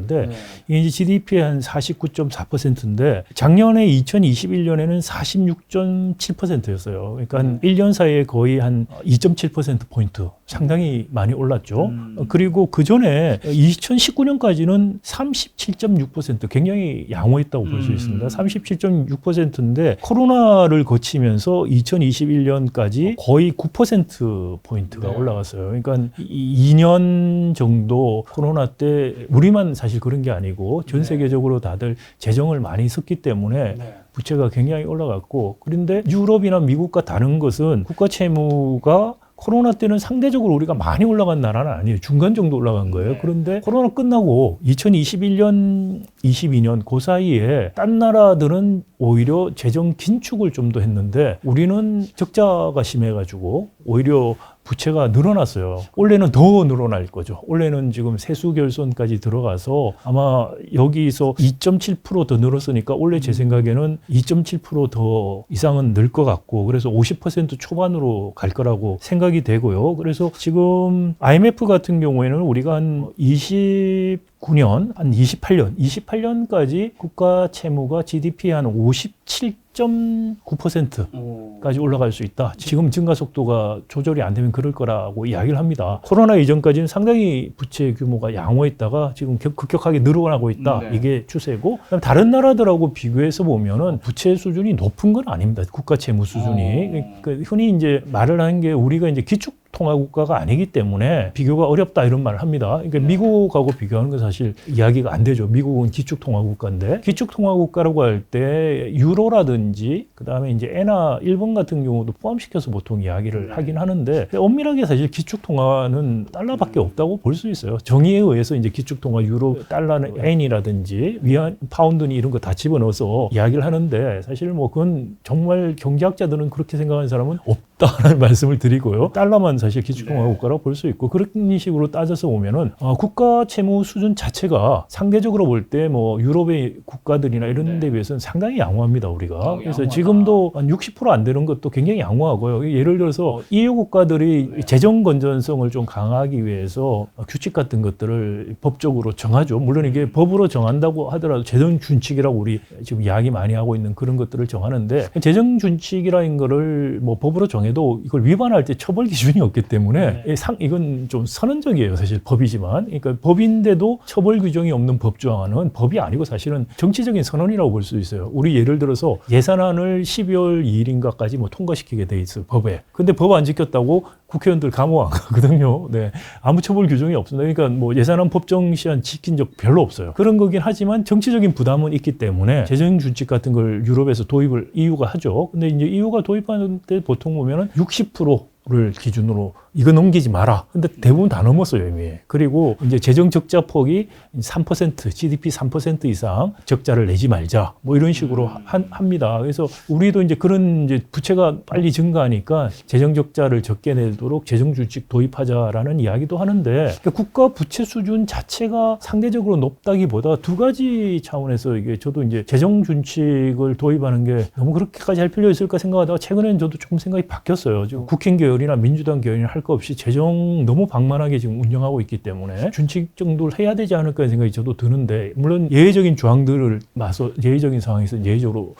이게 이제 GDP의 한 49.4%인데 작년에 2021년에는 46.7%였어요. 그러니까 한 1년 사이에 거의 한 2.7%포인트 상당히 많이 올랐죠. 그리고 그 전에 2019년까지는 37.6% 굉장히 양호했다고 볼 수 있습니다. 37.6%인데 코로나를 거치면서 2021년까지 거의 9%포인트가 올라갔어요. 그러니까 2년 정도 코로나 때 우리만 사실 그런 게 아니고 전 세계적으로 다들 재정을 많이 썼기 때문에 부채가 굉장히 올라갔고 그런데 유럽이나 미국과 다른 것은 국가 채무가 코로나 때는 상대적으로 우리가 많이 올라간 나라는 아니에요. 중간 정도 올라간 거예요. 네. 그런데 코로나 끝나고 2021년, 22년 그 사이에 딴 나라들은 오히려 재정 긴축을 좀 더 했는데 우리는 적자가 심해가지고 오히려 부채가 늘어났어요. 올해는 더 늘어날 거죠. 올해는 지금 세수 결손까지 들어가서 아마 여기서 2.7% 더 늘었으니까 올해 제 생각에는 2.7% 더 이상은 늘 것 같고 그래서 50% 초반으로 갈 거라고 생각이 되고요. 그래서 지금 IMF 같은 경우에는 우리가 한 29년, 한 28년까지 국가 채무가 GDP 한 57.9%까지 올라갈 수 있다. 지금 증가 속도가 조절이 안 되면 그럴 거라고 이야기를 합니다. 코로나 이전까지는 상당히 부채 규모가 양호했다가 지금 급격하게 늘어나고 있다. 네. 이게 추세고 그다음에 다른 나라들하고 비교해서 보면은 부채 수준이 높은 건 아닙니다. 국가 채무 수준이. 그러니까 흔히 이제 말을 하는 게 우리가 이제 기축 통화 국가가 아니기 때문에 비교가 어렵다 이런 말을 합니다. 그러니까 미국하고 비교하는 건 사실 이야기가 안 되죠. 미국은 기축 통화 국가인데 기축 통화 국가라고 할 때 유로라든지 그다음에 이제 엔화 일본 같은 경우도 포함시켜서 보통 이야기를 하긴 하는데 엄밀하게 사실 기축 통화는 달러밖에 없다고 볼 수 있어요. 정의에 의해서 이제 기축 통화 유로, 달러는 엔이라든지 위안, 파운드니 이런 거 다 집어넣어서 이야기를 하는데 사실 뭐 그건 정말 경제학자들은 그렇게 생각하는 사람은 없다는 말씀을 드리고요. 달러만 사실 기축통화 국가라고 볼 수 있고 그런 식으로 따져서 보면은 국가 채무 수준 자체가 상대적으로 볼 때 뭐 유럽의 국가들이나 이런 데 비해서는 상당히 양호합니다 우리가. 그래서 양호하다. 지금도 한 60% 안 되는 것도 굉장히 양호하고요. 예를 들어서 EU 국가들이 재정 건전성을 좀 강화하기 위해서 규칙 같은 것들을 법적으로 정하죠. 물론 이게 법으로 정한다고 하더라도 재정 준칙이라고 우리 지금 이야기 많이 하고 있는 그런 것들을 정하는데 재정 준칙이라는 거를 뭐 법으로 정해도 이걸 위반할 때 처벌 기준이 없기 때문에 이건 좀 선언적이에요. 사실 법이지만. 그러니까 법인데도 처벌 규정이 없는 법조항은 법이 아니고 사실은 정치적인 선언이라고 볼 수 있어요. 우리 예를 들어서 예산안을 12월 2일인가까지 뭐 통과시키게 돼 있어요. 법에. 근데 법 안 지켰다고 국회의원들 감옥 안 가거든요. 네. 아무 처벌 규정이 없습니다. 그러니까 뭐 예산안 법정 시한 지킨 적 별로 없어요. 그런 거긴 하지만 정치적인 부담은 있기 때문에 재정 준칙 같은 걸 유럽에서 도입을 EU가 하죠. 근데 이제 EU가 도입하는 때 보통 보면은 60%를 기준으로 이거 넘기지 마라. 근데 대부분 다 넘었어요, 이미. 그리고 이제 재정 적자 폭이 3%, GDP 3% 이상 적자를 내지 말자. 뭐 이런 식으로 합니다. 그래서 우리도 이제 그런 이제 부채가 빨리 증가하니까 재정 적자를 적게 내도록 재정 준칙 도입하자라는 이야기도 하는데 그러니까 국가 부채 수준 자체가 상대적으로 높다기보다 두 가지 차원에서 이게 저도 이제 재정 준칙을 도입하는 게 너무 그렇게까지 할 필요 있을까 생각하다가 최근에는 저도 조금 생각이 바뀌었어요. 지금 국힘 계열이나 민주당 계열이나 할 거 없이 재정 너무 방만하게 지금 운영하고 있기 때문에 준칙 정도를 해야 되지 않을까 하는 생각이 저도 드는데 물론 예외적인 조항들을 맞서 예외적인 상황에서 예외적으로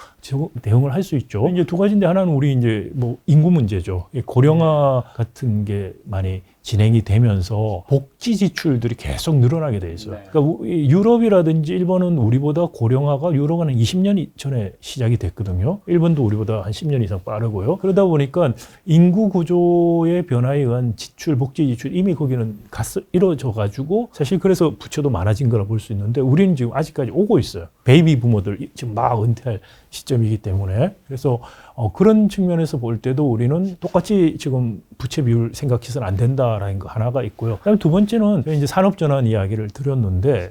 대응을 할 수 있죠. 이제 두 가지인데 하나는 우리 이제 뭐 인구 문제죠. 고령화 같은 게 많이 진행이 되면서 복지 지출들이 계속 늘어나게 돼 있어요. 그러니까 유럽이라든지 일본은 우리보다 고령화가 유럽은 한 20년 전에 시작이 됐거든요. 일본도 우리보다 한 10년 이상 빠르고요. 그러다 보니까 인구 구조의 변화에 의한 지출, 복지 지출 이미 거기는 이루어져 가지고 사실 그래서 부채도 많아진 거라 볼 수 있는데 우리는 지금 아직까지 오고 있어요. 베이비 부모들 지금 막 은퇴할 시점이기 때문에 그래서 그런 측면에서 볼 때도 우리는 똑같이 지금 부채 비율 생각해서는 안 된다라는 거 하나가 있고요. 그다음에 두 번째는 이제 산업전환 이야기를 드렸는데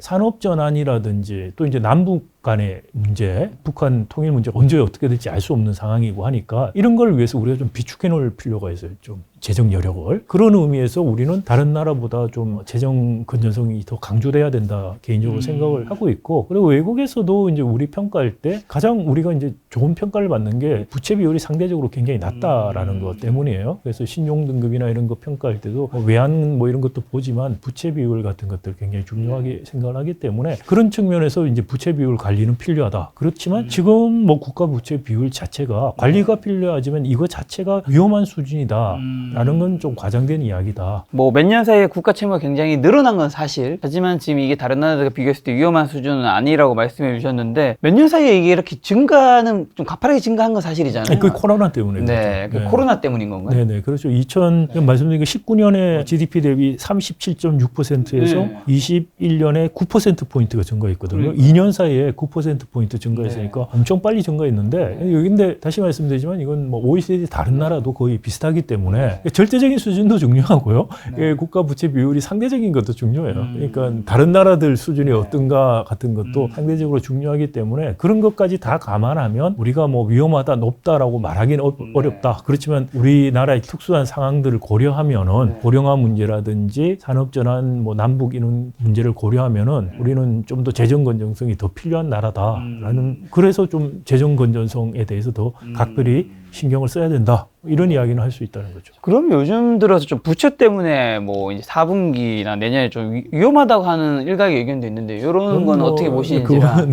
산업전환이라든지 또 이제 남북 간의 문제, 북한 통일 문제 언제 어떻게 될지 알 수 없는 상황이고 하니까 이런 걸 위해서 우리가 좀 비축해 놓을 필요가 있어요. 좀 재정 여력을. 그런 의미에서 우리는 다른 나라보다 좀 재정 건전성이 더 강조돼야 된다 개인적으로 생각을 하고 있고 그리고 외국에서도 이제 우리 평가할 때 가장 우리가 이제 좋은 평가를 받는 게 부채 비율이 상대적으로 굉장히 낮다라는 것 때문이에요. 그래서 신용 등급이나 이런 거 평가할 때도 외환 뭐 이런 것도 보지만 부채 비율 같은 것들 굉장히 중요하게 생각을 하기 때문에 그런 측면에서 이제 부채 비율 관리는 필요하다. 그렇지만 지금 뭐 국가 부채 비율 자체가 관리가 필요하지만 이거 자체가 위험한 수준이다. 라는 건 좀 과장된 이야기다. 뭐 몇 년 사이에 국가 채무가 굉장히 늘어난 건 사실. 하지만 지금 이게 다른 나라들과 비교했을 때 위험한 수준은 아니라고 말씀해 주셨는데 몇 년 사이에 이게 이렇게 증가는 좀 가파르게 증가한 건 사실이잖아요. 그 코로나 때문에. 네, 그렇죠. 코로나 때문인 건가요? 네네, 그렇죠. 말씀드린 게 19년에 GDP 대비 37.6%에서 21년에 9%포인트가 증가했거든요. 2년 사이에 9%포인트 증가했으니까 엄청 빨리 증가했는데, 근데 다시 말씀드리지만 이건 뭐 OECD 다른 나라도 거의 비슷하기 때문에 절대적인 수준도 중요하고요. 국가 부채 비율이 상대적인 것도 중요해요. 그러니까 다른 나라들 수준이 어떤가 같은 것도 상대적으로 중요하기 때문에 그런 것까지 다 감안하면 우리가 뭐 위험하다, 높다라고 말하기는 어렵다. 그렇지만 우리나라의 특수한 상황들을 고려하면은 고령화 문제라든지 산업전환, 뭐 남북 이런 문제를 고려하면은 우리는 좀 더 재정 건전성이 더 필요한 나라다라는, 그래서 좀 재정 건전성에 대해서 더 각별히 신경을 써야 된다, 이런 이야기는 할 수 있다는 거죠. 그럼 요즘 들어서 좀 부채 때문에 뭐 이제 4분기나 내년에 좀 위험하다고 하는 일각의 의견도 있는데, 이런 건 뭐 어떻게 보시는지라.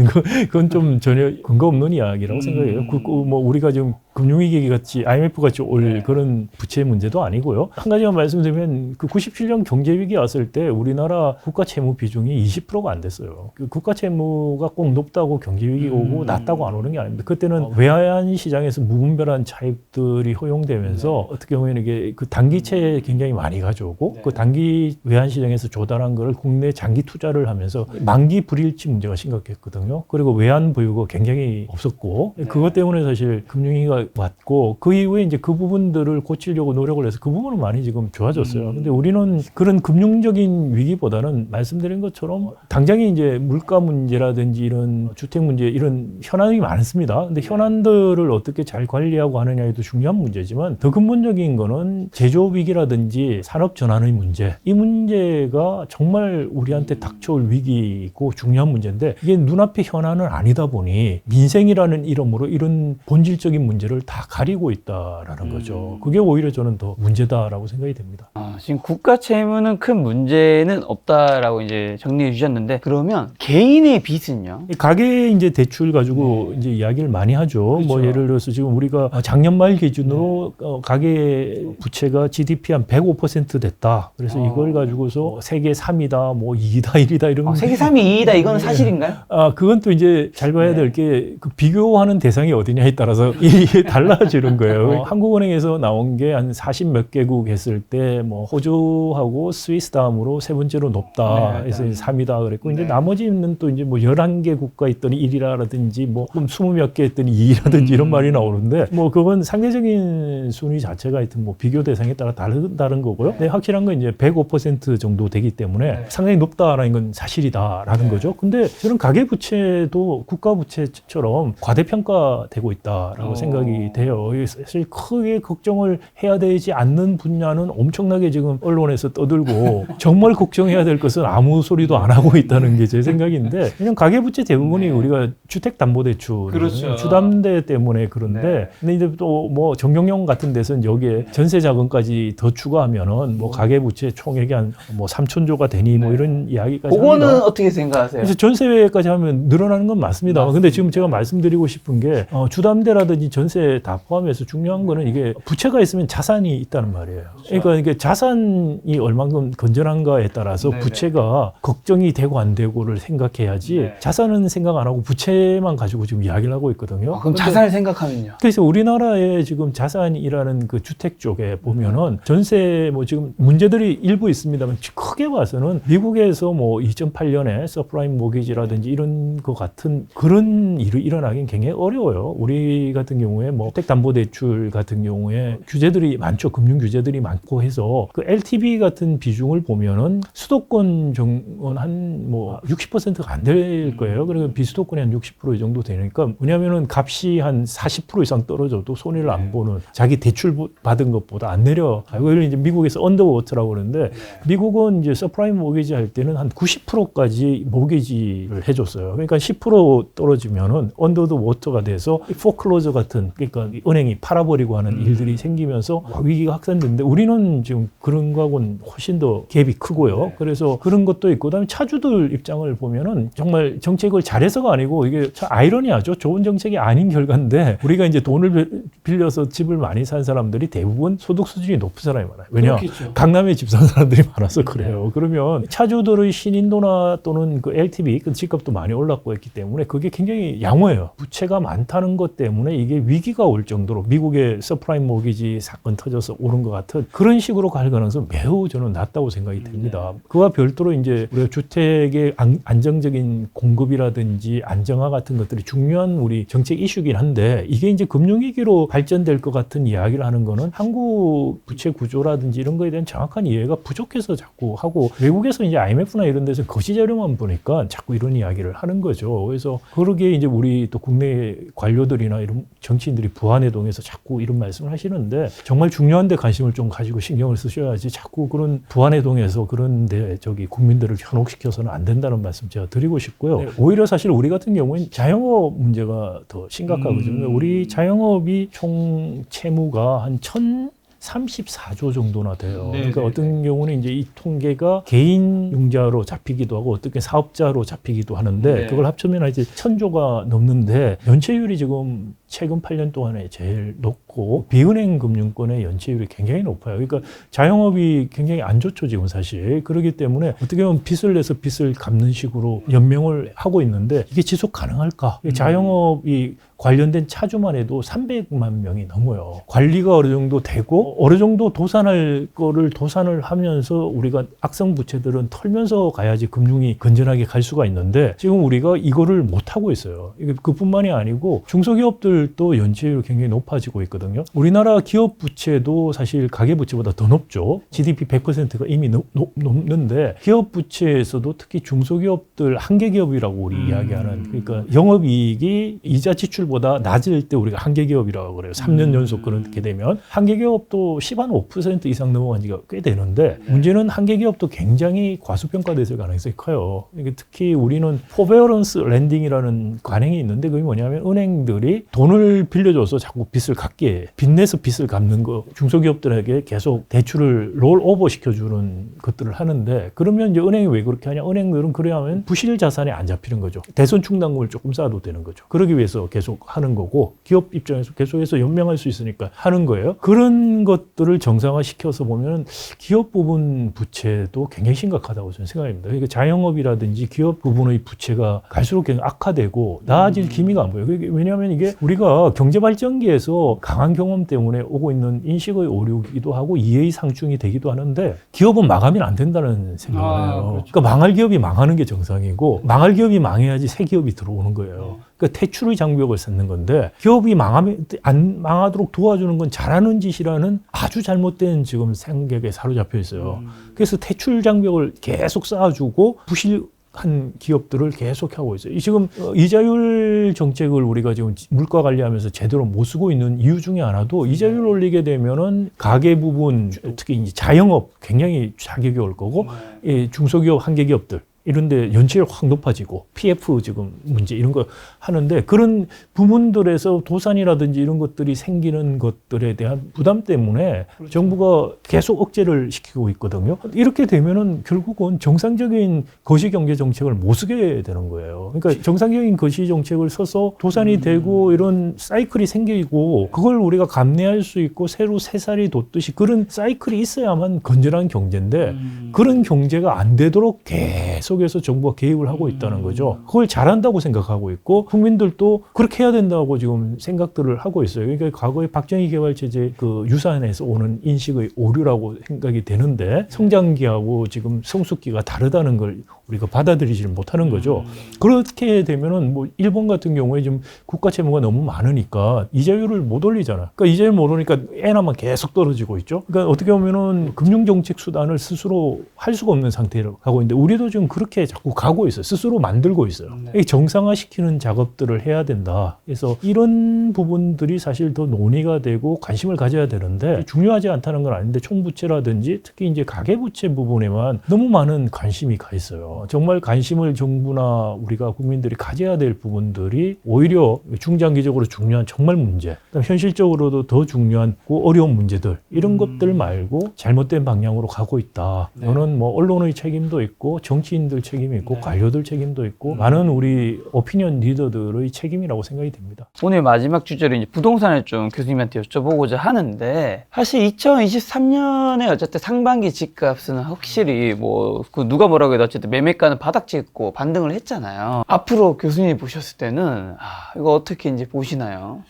그건 좀 전혀 근거 없는 이야기라고 생각해요. 뭐 우리가 지금 금융위기 같이 IMF 같이 올 그런 부채 문제도 아니고요. 한 가지만 말씀드리면 그 97년 경제위기 왔을 때 우리나라 국가 채무 비중이 20%가 안 됐어요. 그 국가 채무가 꼭 높다고 경제위기 오고 낮다고 안 오는 게 아닙니다. 그때는 외환 시장에서 무분별한 차입들이 허용되면서 어떻게 보면 이게 그 단기채 굉장히 많이 가져오고 그 단기 외환 시장에서 조달한 거를 국내 장기 투자를 하면서 만기 불일치 문제가 심각했거든요. 그리고 외환 보유가 굉장히 없었고 그것 때문에 사실 금융위기가 왔고, 그 이후에 이제 그 부분들을 고치려고 노력을 해서 그 부분은 많이 지금 좋아졌어요. 근데 우리는 그런 금융적인 위기보다는 말씀드린 것처럼 당장에 이제 물가 문제라든지 이런 주택 문제, 이런 현안이 많습니다. 근데 현안들을 어떻게 잘 관리하고 하느냐에도 중요한 문제지만, 더 근본적인 거는 제조업 위기라든지 산업 전환의 문제, 이 문제가 정말 우리한테 닥쳐올 위기이고 중요한 문제인데, 이게 눈앞의 현안은 아니다 보니 민생이라는 이름으로 이런 본질적인 문제를 다 가리고 있다라는 거죠. 그게 오히려 저는 더 문제다라고 생각이 됩니다. 지금 국가 채무는 큰 문제는 없다라고 이제 정리해 주셨는데, 그러면 개인의 빚은요? 가계 이제 대출 가지고 이제 이야기를 많이 하죠. 그렇죠. 뭐 예를 들어서 지금 우리가 작년 말 기준으로 가계 부채가 GDP 한 105% 됐다. 그래서 이걸 가지고서 세계 3위다, 뭐 2위다, 1위다 이런. 세계 3위, 2위다 이건 사실인가요? 그건 또 이제 잘 봐야 될 게 그 비교하는 대상이 어디냐에 따라서 이게 달라지는 거예요. 한국은행에서 나온 게 한 40 몇 개국 했을 때 뭐 호주하고 스위스 다음으로 세 번째로 높다. 그래서 3위다 그랬고, 이제 나머지는 또 이제 뭐 11개 국가 있더니 1위라든지 뭐 20 몇 개 했더니 2위라든지 이런 말이 나오는데, 뭐 그건 상대적인 순위 자체가 하여튼 뭐 비교 대상에 따라 다른 거고요. 근데 확실한 건 이제 105% 정도 되기 때문에 상당히 높다라는 건 사실이다라는 거죠. 근데 저는 가계 부채도 국가 부채처럼 과대평가되고 있다라고 생각이 돼요. 사실 크게 걱정을 해야 되지 않는 분야는 엄청나게 지금 언론에서 떠들고, 정말 걱정해야 될 것은 아무 소리도 안 하고 있다는 게 제 생각인데, 그냥 가계부채 대부분이 우리가 주택담보대출, 그렇죠. 주담대 때문에 그런데, 근데 이제 또 뭐 정경영 같은 데서는 여기에 전세 자금까지 더 추가하면은 뭐 가계부채 총액이 한 뭐 3천조가 되니 뭐 이런 이야기까지 그거는 합니다. 어떻게 생각하세요? 그래서 전세까지 하면 늘어나는 건 맞습니다. 근데 지금 제가 말씀드리고 싶은 게 주담대라든지 전세 다 포함해서 중요한 거는 이게 부채가 있으면 자산이 있다는 말이에요. 그러니까 이게 자산이 얼만큼 건전한가에 따라서 부채가 걱정이 되고 안 되고를 생각해야지, 자산은 생각 안 하고 부채만 가지고 지금 이야기를 하고 있거든요. 그럼 자산을 생각하면요? 그래서 우리나라의 지금 자산이라는 그 주택 쪽에 보면은 전세 뭐 지금 문제들이 일부 있습니다만, 크게 봐서는 미국에서 뭐 2008년에 서프라임 모기지라든지 이런 것 같은 그런 일이 일어나긴 굉장히 어려워요. 우리 같은 경우에 뭐 주택담보대출 같은 경우에 규제들이 많죠. 금융 규제들이 많고 해서 그 LTV 같은 비중을 보면은 수도권 정원 한 뭐 60%가 안 될 거예요. 그리고 비수도권이 한 60% 이 정도 되니까, 왜냐하면은 값이 한 40% 이상 떨어져도 손해를 안 보는, 자기 대출 받은 것보다 안 내려가고, 이걸 이제 미국에서 언더워터라고 그러는데, 미국은 이제 서프라임 모기지 할 때는 한 90%까지 모기지를 해줬어요. 그러니까 10% 떨어지면은 언더더 워터가 돼서 포클로저 같은, 그러니까 은행이 팔아버리고 하는 일들이 생기면서 위기가 확산됐는데, 우리는 지금 그런 거하고는 훨씬 더 갭이 크고요. 그래서 그런 것도 있고, 그다음에 차주들 입장을 보면은 정말 정책을 잘해서가 아니고, 이게 참 아이러니하죠. 좋은 정책이 아닌 결과인데, 우리가 이제 돈을 빌려서 집을 많이 산 사람들이 대부분 소득 수준이 높은 사람이 많아요. 왜냐? 그렇겠죠. 강남에 집 사는 사람들이 많아서 그래요. 그러면 차주들의 신인도나 또는 그 LTV, 그 집값도 많이 올랐고 했기 때문에 그게 굉장히 양호해요. 부채가 많다는 것 때문에 이게 위기가 올 정도로 미국의 서프라임 모기지 사건 터져서 오른 것 같은 그런 식으로 갈 가능성은 매우 저는 낮다고 생각이 됩니다. 그와 별도로 이제 우리가 주택의 안정적인 공급이라든지 안정화 같은 것들이 중요한 우리 정책 이슈긴 한데 이게 이제 금융위기로 발전될 것 같은 이야기를 하는 거는 한국 부채 구조라든지 이런 거에 대한 정확한 이해가 부족해서 자꾸 하고 외국에서 이제 IMF나 이런 데서 거시 자료만 보니까 자꾸 이런 이야기를 하는 거죠. 그래서 그러기에 이제 우리 또 국내 관료들이나 이런 정치인들이 부안해동에서 자꾸 이런 말씀을 하시는데 정말 중요한 데 관심을 좀 가지고 신경을 쓰셔야지 자꾸 그런 부안해동에서 그런데 국민들을 현혹시켜서는 안 된다는 말씀 제가 드리고 싶고요. 네. 오히려 사실 우리 같은 경우는 자영업 문제가 더 심각하거든요. 우리 자영업이 총 채무가 한 1,034조 정도나 돼요. 그러니까 어떤 경우는 이제 이 통계가 개인 융자로 잡히기도 하고 어떻게 사업자로 잡히기도 하는데 그걸 합치면 이제 1,000조가 넘는데 연체율이 지금 최근 8년 동안에 제일 높고 비은행 금융권의 연체율이 굉장히 높아요. 그러니까 자영업이 굉장히 안 좋죠 지금 사실. 그렇기 때문에 어떻게 보면 빚을 내서 빚을 갚는 식으로 연명을 하고 있는데 이게 지속 가능할까? 자영업이 관련된 차주만 해도 300만 명이 넘어요. 관리가 어느 정도 되고 어느 정도 도산할 거를 도산을 하면서 우리가 악성 부채들은 털면서 가야지 금융이 건전하게 갈 수가 있는데 지금 우리가 이거를 못 하고 있어요. 이게 그뿐만이 아니고 중소기업들도 연체율이 굉장히 높아지고 있거든요. 우리나라 기업 부채도 사실 가계 부채보다 더 높죠. GDP 100%가 이미 높는데 기업 부채에서도 특히 중소기업들 한계기업이라고 우리 이야기하는 그러니까 영업이익이 이자 지출보다 낮을 때 우리가 한계기업이라고 그래요. 3년 연속 그렇게 되면 한계기업도 15% 이상 넘어간 지가 꽤 되는데 문제는 한계기업도 굉장히 과소평가됐을 가능성이 커요. 특히 우리는 포베어런스 렌딩이라는 관행이 있는데 그게 뭐냐면 은행들이 돈을 빌려줘서 자꾸 빚을 갚게 해. 빚내서 빚을 갚는 거 중소기업들에게 계속 대출을 롤오버 시켜주는 것들을 하는데 그러면 이제 은행이 왜 그렇게 하냐? 은행들은 그래야 하면 부실 자산에 안 잡히는 거죠. 대손 충당금을 조금 쌓아도 되는 거죠. 그러기 위해서 계속 하는 거고 기업 입장에서 계속해서 연명할 수 있으니까 하는 거예요. 그런 것들을 정상화시켜서 보면 기업 부분 부채도 굉장히 심각하다고 저는 생각합니다. 그러니까 자영업이라든지 기업 부분의 부채가 갈수록 악화되고 나아질 기미가 안 보여요. 왜냐하면 이게 우리가 경제발전기에서 강한 경험 때문에 오고 있는 인식의 오류이기도 하고 이해의 상충이 되기도 하는데 기업은 망하면 안 된다는 생각을 해요. 그렇죠. 그러니까 망할 기업이 망하는 게 정상이고 망할 기업이 망해야지 새 기업이 들어오는 거예요. 그러니까 퇴출의 장벽을 쌓는 건데 기업이 망하면 안 망하도록 도와주는 건 잘하는 짓이라는 아주 잘못된 지금 생각에 사로잡혀 있어요. 그래서 퇴출 장벽을 계속 쌓아주고 부실한 기업들을 계속 하고 있어요. 지금 이자율 정책을 우리가 지금 물가 관리하면서 제대로 못 쓰고 있는 이유 중에 하나도 이자율 올리게 되면은 가계 부분 특히 이제 자영업 굉장히 자격이 올 거고 중소기업 한계기업들 이런데 연체율 확 높아지고 PF 지금 문제 이런 거 하는데 그런 부분들에서 도산이라든지 이런 것들이 생기는 것들에 대한 부담 때문에 그렇죠. 정부가 계속 억제를 시키고 있거든요. 이렇게 되면은 결국은 정상적인 거시경제 정책을 못 쓰게 되는 거예요. 그러니까 정상적인 거시 정책을 써서 도산이 되고 이런 사이클이 생기고 그걸 우리가 감내할 수 있고 새로 새살이 돋듯이 그런 사이클이 있어야만 건전한 경제인데 그런 경제가 안 되도록 계속해서 정부가 개입을 하고 있다는 거죠. 그걸 잘한다고 생각하고 있고 국민들도 그렇게 해야 된다고 지금 생각들을 하고 있어요. 그러니까 과거의 박정희 개발체제 그 유산에서 오는 인식의 오류라고 생각이 되는데 성장기하고 지금 성숙기가 다르다는 걸 우리가 받아들이지를 못하는 거죠. 그렇게 되면은 뭐 일본 같은 경우에 지금 국가 채무가 너무 많으니까 이자율을 못 올리잖아. 그러니까 이자율 못 올리니까 엔화만 계속 떨어지고 있죠. 그러니까 어떻게 보면은 금융정책 수단을 스스로 할 수가 없는 상태로 가고 있는데 우리도 지금 그렇게 자꾸 가고 있어요. 스스로 만들고 있어요. 정상화시키는 작업들을 해야 된다. 그래서 이런 부분들이 사실 더 논의가 되고 관심을 가져야 되는데 중요하지 않다는 건 아닌데 총부채라든지 특히 이제 가계부채 부분에만 너무 많은 관심이 가 있어요. 거예요. 정말 관심을 정부나 우리가 국민들이 가져야 될 부분들이 오히려 중장기적으로 중요한 정말 문제, 그다음 현실적으로도 더 중요한 어려운 문제들 이런 것들 말고 잘못된 방향으로 가고 있다. 네. 이거는 뭐 언론의 책임도 있고 정치인들 책임이 있고 네. 관료들 책임도 있고 많은 우리 오피니언 리더들의 책임이라고 생각이 됩니다. 오늘 마지막 주제로 이제 부동산을 좀 교수님한테 여쭤보고자 하는데, 사실 2023년에 어쨌든 상반기 집값은 확실히 그 누가 뭐라고 해도 어쨌든 매매가는 바닥 찍고 반등을 했잖아요. 앞으로 교수님이 보셨을 때는 이거 어떻게 이제 보시나요?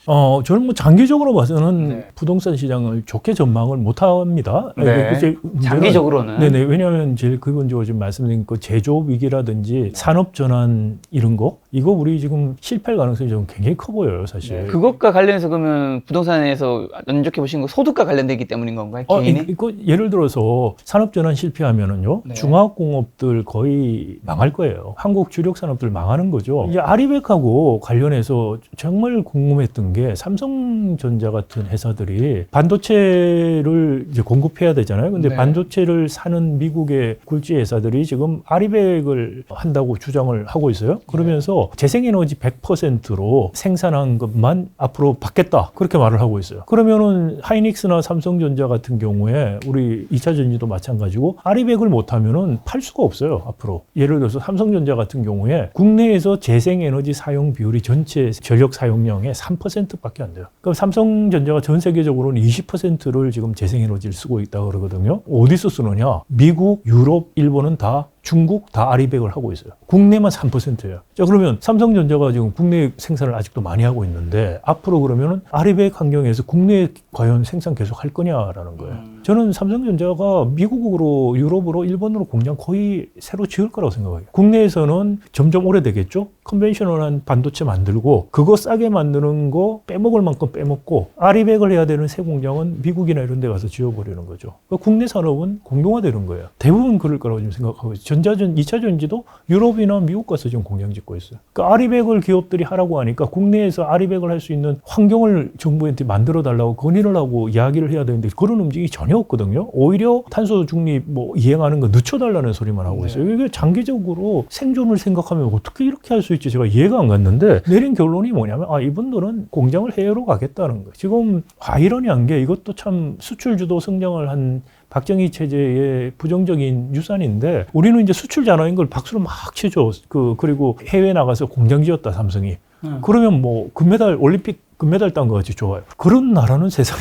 저는 뭐 장기적으로 봐서는 네. 부동산 시장을 좋게 전망을 못 합니다. 네. 글쎄, 장기적으로는. 네네. 왜냐하면 제일 근본적으로 지금 말씀드린 그 제조업 위기라든지 산업 전환 이런 거, 이거 우리 지금 실패할 가능성이 좀 굉장히 커 보여요, 사실. 네. 그것과 관련해서 그러면 부동산에서 안 좋게 보신 거 소득과 관련되기 때문인 건가요? 개인이? 이거 예를 들어서 산업 전환 실패하면은요, 네. 중화학공업들 거의 망할 거예요. 한국 주력 산업들 망하는 거죠. 이제 아리백하고 관련해서 정말 궁금했던 게 삼성전자 같은 회사들이 반도체를 이제 공급해야 되잖아요. 근데 네. 반도체를 사는 미국의 굴지 회사들이 지금 아리백을 한다고 주장을 하고 있어요. 그러면서 재생에너지 100%로 생산한 것만 앞으로 받겠다. 그렇게 말을 하고 있어요. 그러면은 하이닉스나 삼성전자 같은 경우에 우리 2차 전지도 마찬가지고 아리백을 못하면은 팔 수가 없어요. 앞으로. 예를 들어서 삼성전자 같은 경우에 국내에서 재생에너지 사용 비율이 전체 전력 사용량의 3%밖에 안 돼요. 그럼 삼성전자가 전 세계적으로는 20%를 지금 재생에너지를 쓰고 있다고 그러거든요. 어디서 쓰느냐? 미국, 유럽, 일본은 다 중국 다 아리백을 하고 있어요. 국내만 3%예요. 자, 그러면 삼성전자가 지금 국내 생산을 아직도 많이 하고 있는데 앞으로 그러면은 아리백 환경에서 국내에 과연 생산 계속 할 거냐라는 거예요. 저는 삼성전자가 미국으로, 유럽으로, 일본으로 공장 거의 새로 지을 거라고 생각해요. 국내에서는 점점 오래되겠죠? 컨벤셔널한 반도체 만들고 그거 싸게 만드는 거 빼먹을 만큼 빼먹고 아리백을 해야 되는 새 공장은 미국이나 이런 데 가서 지어버리는 거죠. 그러니까 국내 산업은 공동화되는 거예요. 대부분 그럴 거라고 지금 생각하고 있어요. 2차 전지도 유럽이나 미국 가서 지금 공장 짓고 있어요. 그러니까 아리백을 기업들이 하라고 하니까 국내에서 아리백을 할 수 있는 환경을 정부한테 만들어 달라고 건의를 하고 이야기를 해야 되는데 그런 움직임이 전혀 없거든요. 오히려 탄소 중립 이행하는 거 늦춰달라는 소리만 하고 있어요. 이게 장기적으로 생존을 생각하면 어떻게 이렇게 할 수 있지 제가 이해가 안 갔는데 내린 결론이 뭐냐면 이분들은 공장을 해외로 가겠다는 거예요. 지금 아이러니한 게 이것도 참 수출 주도 성장을 한 박정희 체제의 부정적인 유산인데 우리는 이제 수출 잔화인 걸 박수로 막 치죠. 그리고 해외 나가서 공장 지었다 삼성이. 그러면 뭐 금메달 올림픽 금메달 딴 거 같이 좋아요. 그런 나라는 세상에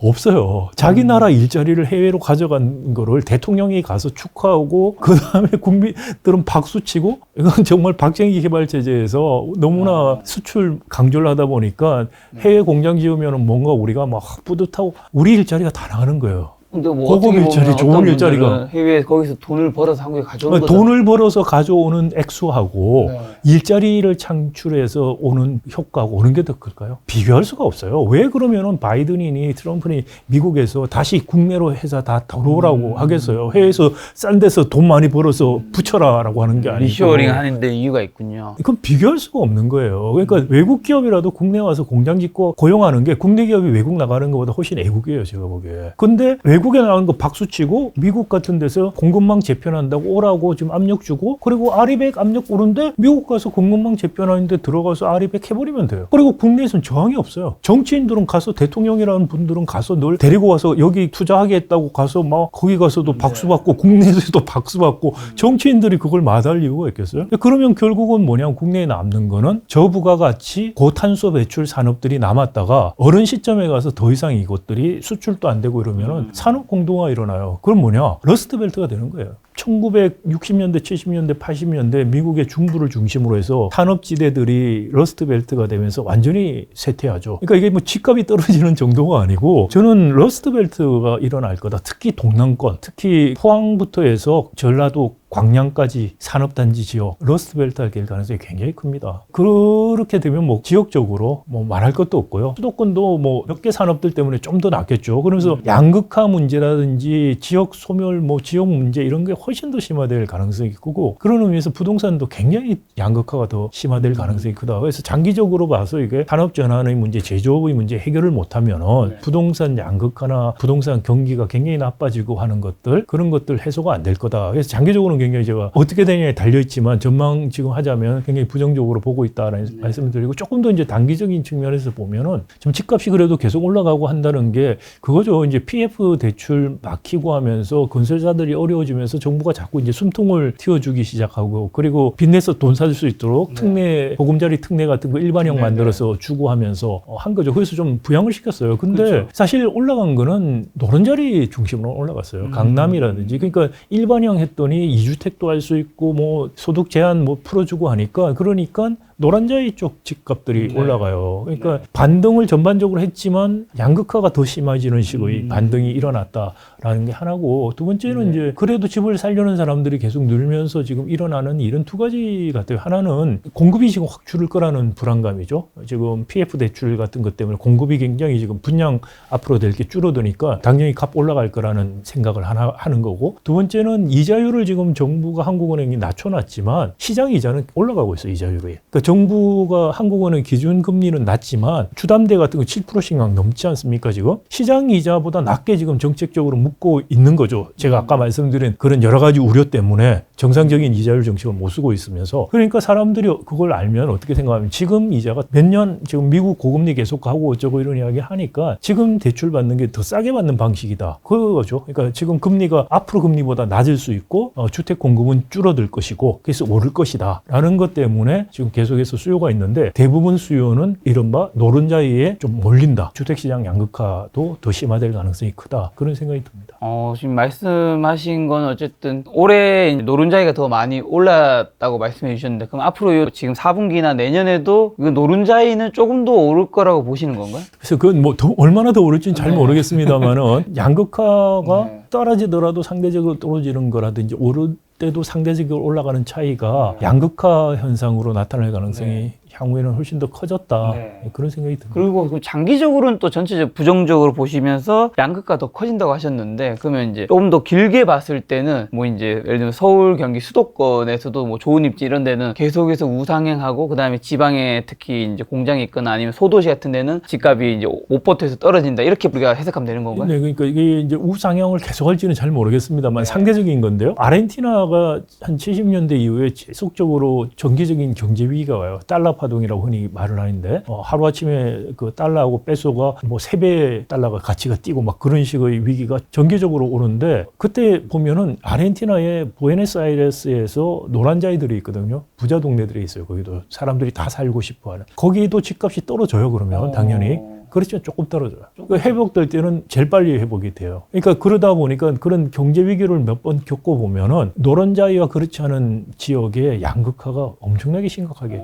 없어요. 자기 나라 일자리를 해외로 가져간 거를 대통령이 가서 축하하고 그 다음에 국민들은 박수치고 이건 정말 박정희 개발 체제에서 너무나 수출 강조를 하다 보니까 해외 공장 지으면 뭔가 우리가 막 뿌듯하고 우리 일자리가 다 나가는 거예요. 근데 뭐 고급 일자리, 좋은 일자리가 해외에 거기서 돈을 벌어서 한국에 가져오는 거죠. 돈을 벌어서 가져오는 액수하고 네. 일자리를 창출해서 오는 효과하고 오는 게 더 클까요? 비교할 수가 없어요. 왜 그러면은 바이든이니 트럼프니 미국에서 다시 국내로 회사 다 들어오라고 하겠어요. 해외에서 싼 데서 돈 많이 벌어서 붙여라라고 하는 게 아니고. 리쇼어링 하는데 이유가 있군요. 이건 비교할 수가 없는 거예요. 그러니까 외국 기업이라도 국내 와서 공장 짓고 고용하는 게 국내 기업이 외국 나가는 것보다 훨씬 애국이에요, 제가 보기에. 근데 외국에 나가는 거 박수치고 미국 같은 데서 공급망 재편한다고 오라고 지금 압력 주고 그리고 아리백 압력 오는데 미국 가서 공급망 재편하는데 들어가서 아리백 해버리면 돼요. 그리고 국내에서는 저항이 없어요. 정치인들은 가서 대통령이라는 분들은 가서 늘 데리고 와서 여기 투자하겠다고 가서 막 거기 가서도 박수 받고 국내에서도 박수 받고 정치인들이 그걸 마다할 이유가 있겠어요? 그러면 결국은 뭐냐면 국내에 남는 거는 저부가가치 고탄소 배출 산업들이 남았다가 어른 시점에 가서 더 이상 이것들이 수출도 안 되고 이러면은 산업 공동화 일어나요. 그럼 뭐냐? 러스트벨트가 되는 거예요. 1960년대, 70년대, 80년대 미국의 중부를 중심으로 해서 산업지대들이 러스트벨트가 되면서 완전히 쇠퇴하죠. 그러니까 이게 뭐 집값이 떨어지는 정도가 아니고 저는 러스트벨트가 일어날 거다. 특히 동남권, 특히 포항부터 해서 전라도 광양까지 산업단지 지역 러스트벨트가 될 가능성이 굉장히 큽니다. 그렇게 되면 뭐 지역적으로 뭐 말할 것도 없고요. 수도권도 뭐 몇 개 산업들 때문에 좀 더 낫겠죠. 그러면서 양극화 문제라든지 지역 소멸, 뭐 지역 문제 이런 게 훨씬 더 심화될 가능성이 크고 그런 의미에서 부동산도 굉장히 양극화가 더 심화될 가능성이 크다. 그래서 장기적으로 봐서 이게 산업 전환의 문제, 제조업의 문제 해결을 못하면은 부동산 양극화나 부동산 경기가 굉장히 나빠지고 하는 것들 그런 것들 해소가 안 될 거다. 그래서 장기적으로는 굉장히 제가 어떻게 되냐에 달려있지만 전망 지금 하자면 굉장히 부정적으로 보고 있다라는 말씀을 드리고 조금 더 이제 단기적인 측면에서 보면은 좀 집값이 그래도 계속 올라가고 한다는 게 그거죠. 이제 PF 대출 막히고 하면서 건설사들이 어려워지면서 정부가 자꾸 이제 숨통을 틔워주기 시작하고 그리고 빚내서 돈 살 수 있도록 특례 보금자리 특례 같은 거 일반형 만들어서 주고 하면서 한 거죠. 그래서 좀 부양을 시켰어요. 근데 그렇죠. 사실 올라간 거는 노른자리 중심으로 올라갔어요. 강남이라든지 그러니까 일반형 했더니 2주택도 할 수 있고 뭐 소득 제한 뭐 풀어주고 하니까 그러니까 노란자리 쪽 집값들이 올라가요. 그러니까 반등을 전반적으로 했지만 양극화가 더 심해지는 식의 반등이 일어났다라는 게 하나고 두 번째는 이제 그래도 집을 살려는 사람들이 계속 늘면서 지금 일어나는 일은 두 가지 같아요. 하나는 공급이 지금 확 줄을 거라는 불안감이죠. 지금 PF 대출 같은 것 때문에 공급이 굉장히 지금 분양 앞으로 될 게 줄어드니까 당연히 값 올라갈 거라는 생각을 하는 거고 두 번째는 이자율을 지금 정부가 한국은행이 낮춰놨지만 시장 이자는 올라가고 있어요. 이자율이. 그러니까 정부가 한국은행 기준금리는 낮지만 주담대 같은 거 7%씩 넘지 않습니까 지금? 시장 이자보다 낮게 지금 정책적으로 묶고 있는 거죠. 제가 아까 말씀드린 그런 여러 가지 우려 때문에 정상적인 이자율 정책을 못 쓰고 있으면서 그러니까 사람들이 그걸 알면 어떻게 생각하면 지금 이자가 몇 년 지금 미국 고금리 계속 가고 어쩌고 이런 이야기 하니까 지금 대출 받는 게 더 싸게 받는 방식이다. 그거죠. 그러니까 지금 금리가 앞으로 금리보다 낮을 수 있고 주택 공급은 줄어들 것이고 그래서 오를 것이다. 라는 것 때문에 지금 계속해서 수요가 있는데 대부분 수요는 이른바 노른자리에 좀 몰린다. 주택시장 양극화도 더 심화될 가능성이 크다. 그런 생각이 듭니다. 지금 말씀하신 건 어쨌든 올해 노른자리가 더 많이 올랐다고 말씀해 주셨는데 그럼 앞으로 지금 4분기나 내년에도 노른자리는 조금 더 오를 거라고 보시는 건가요? 그래서 그건 뭐 얼마나 더 오를지는 잘 모르겠습니다만은 양극화가 떨어지더라도 상대적으로 떨어지는 거라든지 오를 때도 상대적으로 올라가는 차이가 양극화 현상으로 나타날 가능성이 향후에는 훨씬 더 커졌다. 그런 생각이 듭니다. 그리고 장기적으로는 또 전체적 부정적으로 보시면서 양극화가 더 커진다고 하셨는데 그러면 이제 조금 더 길게 봤을 때는 뭐 이제 예를 들면 서울, 경기 수도권에서도 뭐 좋은 입지 이런 데는 계속해서 우상향하고 그다음에 지방에 특히 이제 공장이 있거나 아니면 소도시 같은 데는 집값이 이제 못 버텨서 떨어진다 이렇게 우리가 해석하면 되는 건가요? 네, 그러니까 이게 이제 우상향을 계속할지는 잘 모르겠습니다만 상대적인 건데요. 아르헨티나가 한 70년대 이후에 지속적으로 정기적인 경제 위기가 와요. 달러 파동이라고 흔히 말을 하는데 하루아침에 그 달러하고 페소가 뭐 3배 달러가 가치가 뛰고 막 그런 식의 위기가 정기적으로 오는데 그때 보면은 아르헨티나의 부에노스아이레스에서 노란자이들이 있거든요. 부자 동네들이 있어요. 거기도 사람들이 다 살고 싶어하는. 거기도 집값이 떨어져요. 그러면 당연히. 그렇지만 조금 떨어져요. 회복될 때는 제일 빨리 회복이 돼요. 그러니까 그러다 보니까 그런 경제 위기를 몇 번 겪어보면은 노른자이와 그렇지 않은 지역의 양극화가 엄청나게 심각하게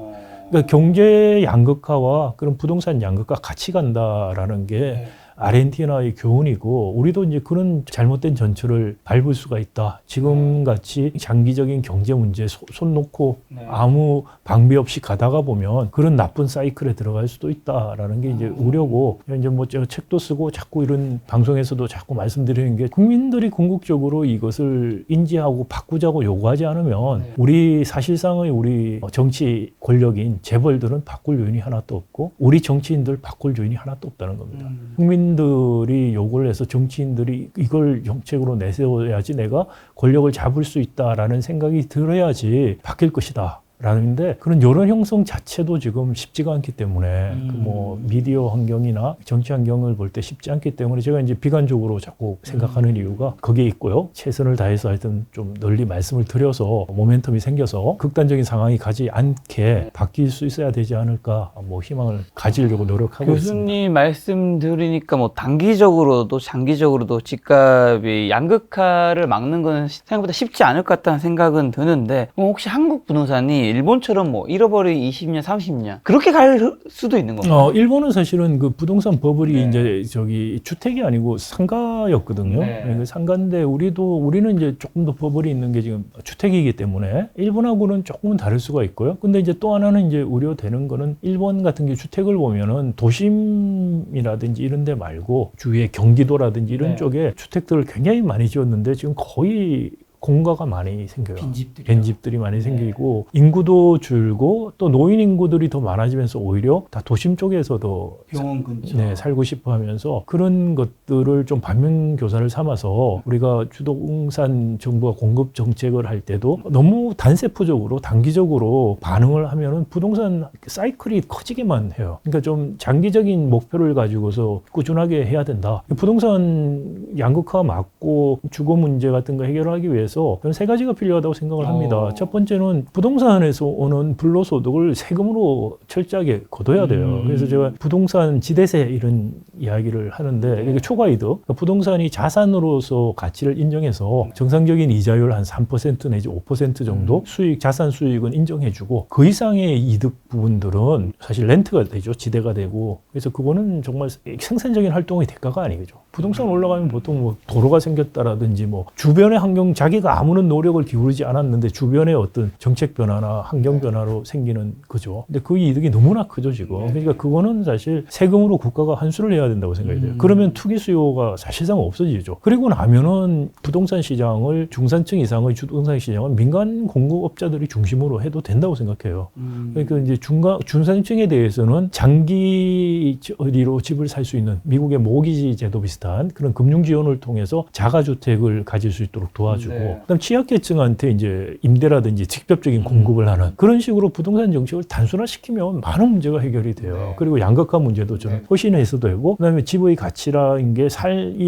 그러니까 경제 양극화와 그런 부동산 양극화 같이 간다라는 게 아르헨티나의 교훈이고 우리도 이제 그런 잘못된 전철을 밟을 수가 있다. 지금 같이 장기적인 경제 문제에 손 놓고 아무 방비 없이 가다가 보면 그런 나쁜 사이클에 들어갈 수도 있다라는 게 이제 우려고 이제 뭐 제가 책도 쓰고 자꾸 이런 방송에서도 자꾸 말씀드리는 게 국민들이 궁극적으로 이것을 인지하고 바꾸자고 요구하지 않으면 우리 사실상의 우리 정치 권력인 재벌들은 바꿀 요인이 하나도 없고 우리 정치인들 바꿀 요인이 하나도 없다는 겁니다. 국민들이 요구를 해서 정치인들이 이걸 정책으로 내세워야지 내가 권력을 잡을 수 있다라는 생각이 들어야지 바뀔 것이다. 라는데 그런 여론 형성 자체도 지금 쉽지가 않기 때문에 그 뭐 미디어 환경이나 정치 환경을 볼 때 쉽지 않기 때문에 제가 이제 비관적으로 자꾸 생각하는 이유가 거기에 있고요. 최선을 다해서 하여튼 좀 널리 말씀을 드려서 모멘텀이 생겨서 극단적인 상황이 가지 않게 바뀔 수 있어야 되지 않을까 뭐 희망을 가지려고 노력하고 있습니다. 교수님 말씀 들으니까 뭐 단기적으로도 장기적으로도 집값이 양극화를 막는 건 생각보다 쉽지 않을 것 같다는 생각은 드는데 혹시 한국 부동산이 일본처럼 뭐 잃어버린 20년, 30년 그렇게 갈 수도 있는 건가요? 일본은 사실은 그 부동산 버블이 이제 저기 주택이 아니고 상가였거든요. 그러니까 상가인데 우리는 이제 조금 더 버블이 있는 게 지금 주택이기 때문에 일본하고는 조금은 다를 수가 있고요. 근데 이제 또 하나는 이제 우려되는 거는 일본 같은 게 주택을 보면은 도심이라든지 이런 데 말고 주위에 경기도라든지 이런 쪽에 주택들을 굉장히 많이 지었는데 지금 거의 공가가 많이 생겨요. 빈집들이 많이 생기고 인구도 줄고 또 노인 인구들이 더 많아지면서 오히려 다 도심 쪽에서도 병원 근처 네, 살고 싶어 하면서 그런 것들을 좀 반면교사를 삼아서 우리가 주동산 정부가 공급 정책을 할 때도 너무 단세포적으로 단기적으로 반응을 하면은 부동산 사이클이 커지게만 해요. 그러니까 좀 장기적인 목표를 가지고서 꾸준하게 해야 된다. 부동산 양극화 막고 주거 문제 같은 거 해결하기 위해서 저는 세 가지가 필요하다고 생각을 합니다. 첫 번째는 부동산에서 오는 불로소득을 세금으로 철저하게 걷어야 돼요. 그래서 제가 부동산 지대세 이런 이야기를 하는데 이게 초과이득, 그러니까 부동산이 자산으로서 가치를 인정해서 정상적인 이자율 한 3% 내지 5% 정도 수익, 자산 수익은 인정해주고 그 이상의 이득 부분들은 사실 렌트가 되죠. 지대가 되고. 그래서 그거는 정말 생산적인 활동의 대가가 아니겠죠. 부동산 올라가면 보통 뭐 도로가 생겼다라든지 뭐 주변의 환경, 자기가 아무런 노력을 기울이지 않았는데 주변의 어떤 정책 변화나 환경 변화로 생기는 거죠. 근데 그 이득이 너무나 크죠, 지금. 그러니까 그거는 사실 세금으로 국가가 환수를 해야 된다고 생각이 돼요. 그러면 투기 수요가 사실상 없어지죠. 그리고 나면은 부동산 시장을 중산층 이상의 부동산 시장은 민간 공급업자들이 중심으로 해도 된다고 생각해요. 그러니까 이제 중산층에 대해서는 장기리로 집을 살 수 있는 미국의 모기지 제도 비슷한 그런 금융 지원을 통해서 자가주택을 가질 수 있도록 도와주고, 그다음 취약계층한테 이제 임대라든지 직접적인 공급을 하는 그런 식으로 부동산 정책을 단순화시키면 많은 문제가 해결이 돼요. 그리고 양극화 문제도 좀 훨씬해서도 되고, 그다음에 집의 가치라는 게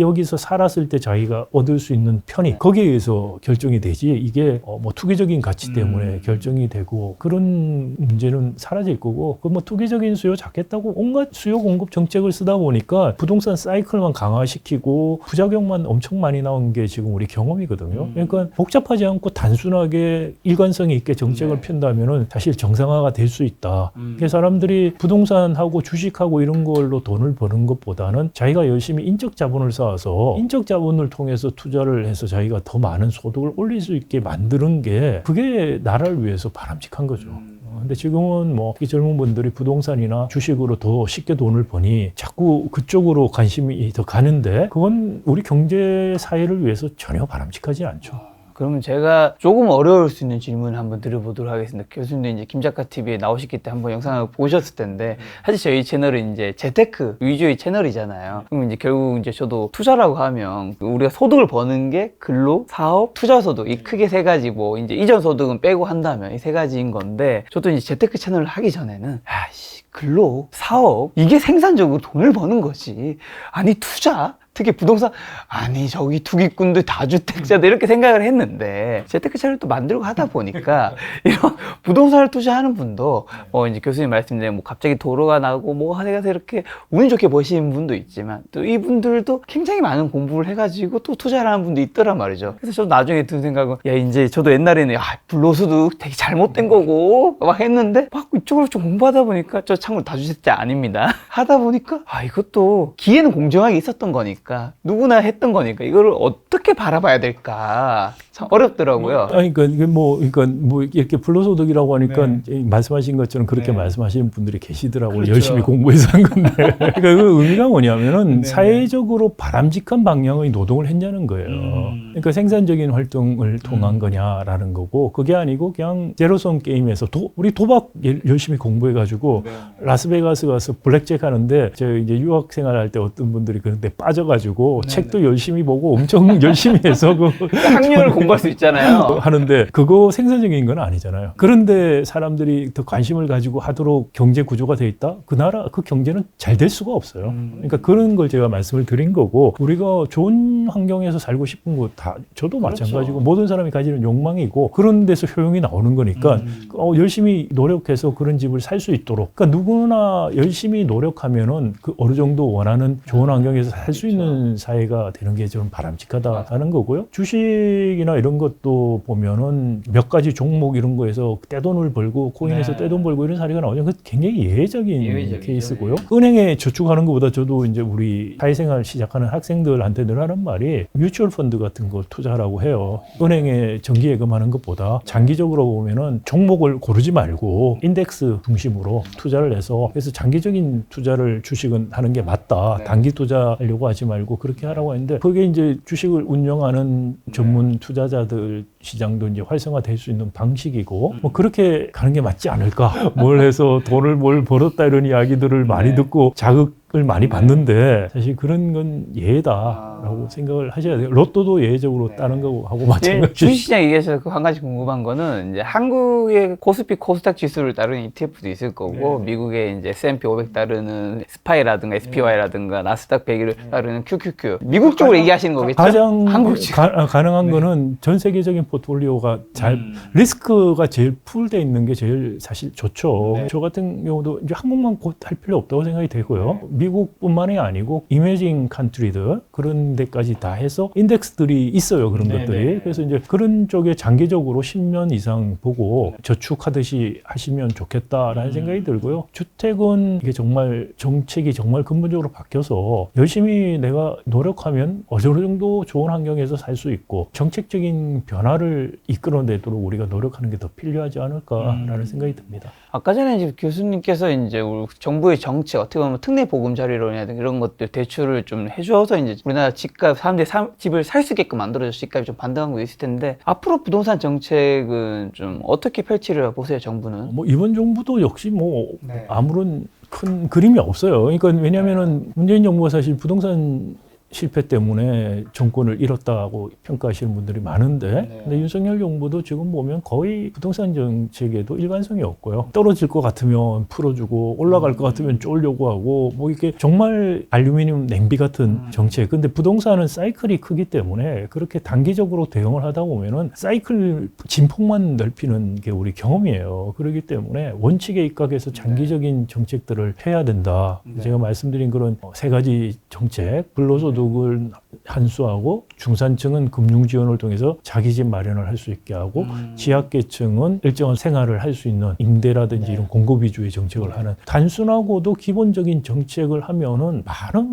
여기서 살았을 때 자기가 얻을 수 있는 편익 거기에 의해서 결정이 되지, 이게 뭐 투기적인 가치 때문에 결정이 되고 그런 문제는 사라질 거고, 그 뭐 투기적인 수요 잡겠다고 온갖 수요 공급 정책을 쓰다 보니까 부동산 사이클만 강화시키고 부작용만 엄청 많이 나온 게 지금 우리 경험이거든요. 그러니까 복잡하지 않고 단순하게 일관성이 있게 정책을 편다면은 사실 정상화가 될 수 있다. 그래서 사람들이 부동산하고 주식하고 이런 걸로 돈을 버는 것보다는 자기가 열심히 인적 자본을 쌓아서 인적 자본을 통해서 투자를 해서 자기가 더 많은 소득을 올릴 수 있게 만드는 게 그게 나라를 위해서 바람직한 거죠. 근데 지금은 뭐 이 젊은 분들이 부동산이나 주식으로 더 쉽게 돈을 버니 자꾸 그쪽으로 관심이 더 가는데 그건 우리 경제 사회를 위해서 전혀 바람직하지 않죠. 그러면 제가 조금 어려울 수 있는 질문을 한번 드려보도록 하겠습니다. 교수님도 이제 김작가 TV에 나오셨기 때문에 한번 영상을 보셨을 텐데, 사실 저희 채널은 이제 재테크 위주의 채널이잖아요. 그럼 이제 결국 이제 저도 투자라고 하면 우리가 소득을 버는 게 근로, 사업, 투자 소득, 이 크게 세 가지, 뭐 이제 이전 소득은 빼고 한다면 이 세 가지인 건데, 저도 이제 재테크 채널을 하기 전에는 근로, 사업, 이게 생산적으로 돈을 버는 거지. 아니 투자? 특히 부동산, 아니 저기 투기꾼들 다주택자들 이렇게 생각을 했는데, 재테크 채널을 또 만들고 하다 보니까 이런 부동산을 투자하는 분도 이제 교수님 말씀대로 뭐 갑자기 도로가 나고 뭐 해서 이렇게 운이 좋게 버시는 분도 있지만, 또 이분들도 굉장히 많은 공부를 해가지고 또 투자를 하는 분도 있더란 말이죠. 그래서 저도 나중에 든 생각은, 이제 저도 옛날에는 불로소득 되게 잘못된 거고 막 했는데, 막 이쪽으로 좀 공부하다 보니까, 저 참고로 다주택자 아닙니다. 하다 보니까 이것도 기회는 공정하게 있었던 거니까, 누구나 했던 거니까 이거를 어떻게 바라봐야 될까 참 어렵더라고요. 그러니까 이게 그러니까 이렇게 불로소득이라고 하니까 말씀하신 것처럼 그렇게 말씀하시는 분들이 계시더라고요. 그렇죠. 열심히 공부해서 한 건데. 그러니까 그 의미가 뭐냐면은 사회적으로 바람직한 방향의 노동을 했냐는 거예요. 그러니까 생산적인 활동을 통한 거냐라는 거고, 그게 아니고 그냥 제로섬 게임에서 우리 도박 열심히 공부해가지고 라스베가스 가서 블랙잭 하는데, 제가 이제 유학 생활할 때 어떤 분들이 그런데 빠져가지고 책도 열심히 보고 엄청 열심히 해서 학년을 공부할 수 있잖아요. 하는데 그거 생산적인 건 아니잖아요. 그런데 사람들이 더 관심을 가지고 하도록 경제 구조가 돼 있다? 그 나라 그 경제는 잘 될 수가 없어요. 그러니까 그런 걸 제가 말씀을 드린 거고, 우리가 좋은 환경에서 살고 싶은 거 다 저도 마찬가지고 모든 사람이 가지는 욕망이고, 그런 데서 효용이 나오는 거니까 열심히 노력해서 그런 집을 살 수 있도록, 그러니까 누구나 열심히 노력하면은 그 어느 정도 원하는 좋은 환경에서 살 수 있는 사회가 되는 게 좀 바람직하다는 거고요. 주식이나 이런 것도 보면은 몇 가지 종목 이런 거에서 떼돈을 벌고 코인에서 떼돈 벌고 이런 사례가 나오죠. 그 굉장히 예외적인 케이스고요. 은행에 저축하는 것보다 저도 이제 우리 사회생활 시작하는 학생들한테 늘 하는 말이 뮤추얼 펀드 같은 걸 투자하라고 해요. 은행에 정기예금하는 것보다 장기적으로 보면은 종목을 고르지 말고 인덱스 중심으로 투자를 해서, 그래서 장기적인 투자를 주식은 하는 게 맞다. 단기 투자하려고 하지 말고 그렇게 하라고 했는데 그게 이제 주식을 운영하는 전문 투자자들 시장도 이제 활성화될 수 있는 방식이고 뭐 그렇게 가는 게 맞지 않을까. 뭘 해서 돈을 뭘 벌었다 이런 이야기들을 많이 듣고 자극을 많이 받는데 사실 그런 건 예다라고 생각을 하셔야 돼요. 로또도 예적으로 따는 거하고 마찬가지. 주식시장 얘기해서 그 한 가지 궁금한 거는 이제 한국의 코스피 코스닥 지수를 따르는 ETF도 있을 거고 미국의 이제 S&P 500 따르는 스파이라든가 SPY라든가 나스닥 100을 따르는 QQQ 미국 쪽으로 얘기하시는 거겠죠? 가장 한국 가능한 거는 전 세계적인 포트폴리오가 잘 리스크가 제일 풀돼 있는 게 제일 사실 좋죠. 저 같은 경우도 이제 한국만 곧 할 필요 없다고 생각이 되고요. 미국뿐만이 아니고 이머징 컨트리들 그런 데까지 다 해서 인덱스들이 있어요. 그런 것들이. 그래서 이제 그런 쪽에 장기적으로 10년 이상 보고 저축하듯이 하시면 좋겠다라는 생각이 들고요. 주택은 이게 정말 정책이 정말 근본적으로 바뀌어서 열심히 내가 노력하면 어느 정도 좋은 환경에서 살 수 있고 정책적인 변화를 이끌어내도록 우리가 노력하는 게 더 필요하지 않을까라는 생각이 듭니다. 아까 전에 이제 교수님께서 이제 우리 정부의 정책 어떻게 보면 특례 보금자리론이라든가 이런 것들 대출을 좀 해줘서 이제 우리나라 집값 사람들이 집을 살 수 있게끔 만들어줘서 집값이 좀 반등한 거 있을 텐데 앞으로 부동산 정책은 좀 어떻게 펼치려 보세요 정부는? 뭐 이번 정부도 역시 뭐 아무런 큰 그림이 없어요. 그러니까 왜냐하면은 문재인 정부가 사실 부동산 실패 때문에 정권을 잃었다고 평가하시는 분들이 많은데 근데 윤석열 정부도 지금 보면 거의 부동산 정책에도 일관성이 없고요. 떨어질 것 같으면 풀어주고 올라갈 것 같으면 쫄려고 하고 뭐 이게 정말 알루미늄 냉비 같은 정책. 근데 부동산은 사이클이 크기 때문에 그렇게 단기적으로 대응을 하다 보면은 사이클 진폭만 넓히는 게 우리 경험이에요. 그렇기 때문에 원칙에 입각해서 장기적인 정책들을 해야 된다. 제가 말씀드린 그런 세 가지 정책, 불로소득을 한수하고 중산층은 금융 지원을 통해서 자기 집 마련을 할 수 있게 하고 취약계층은 일정한 생활을 할 수 있는 임대라든지 이런 공급 위주의 정책을 하는 단순하고도 기본적인 정책을 하면은 많은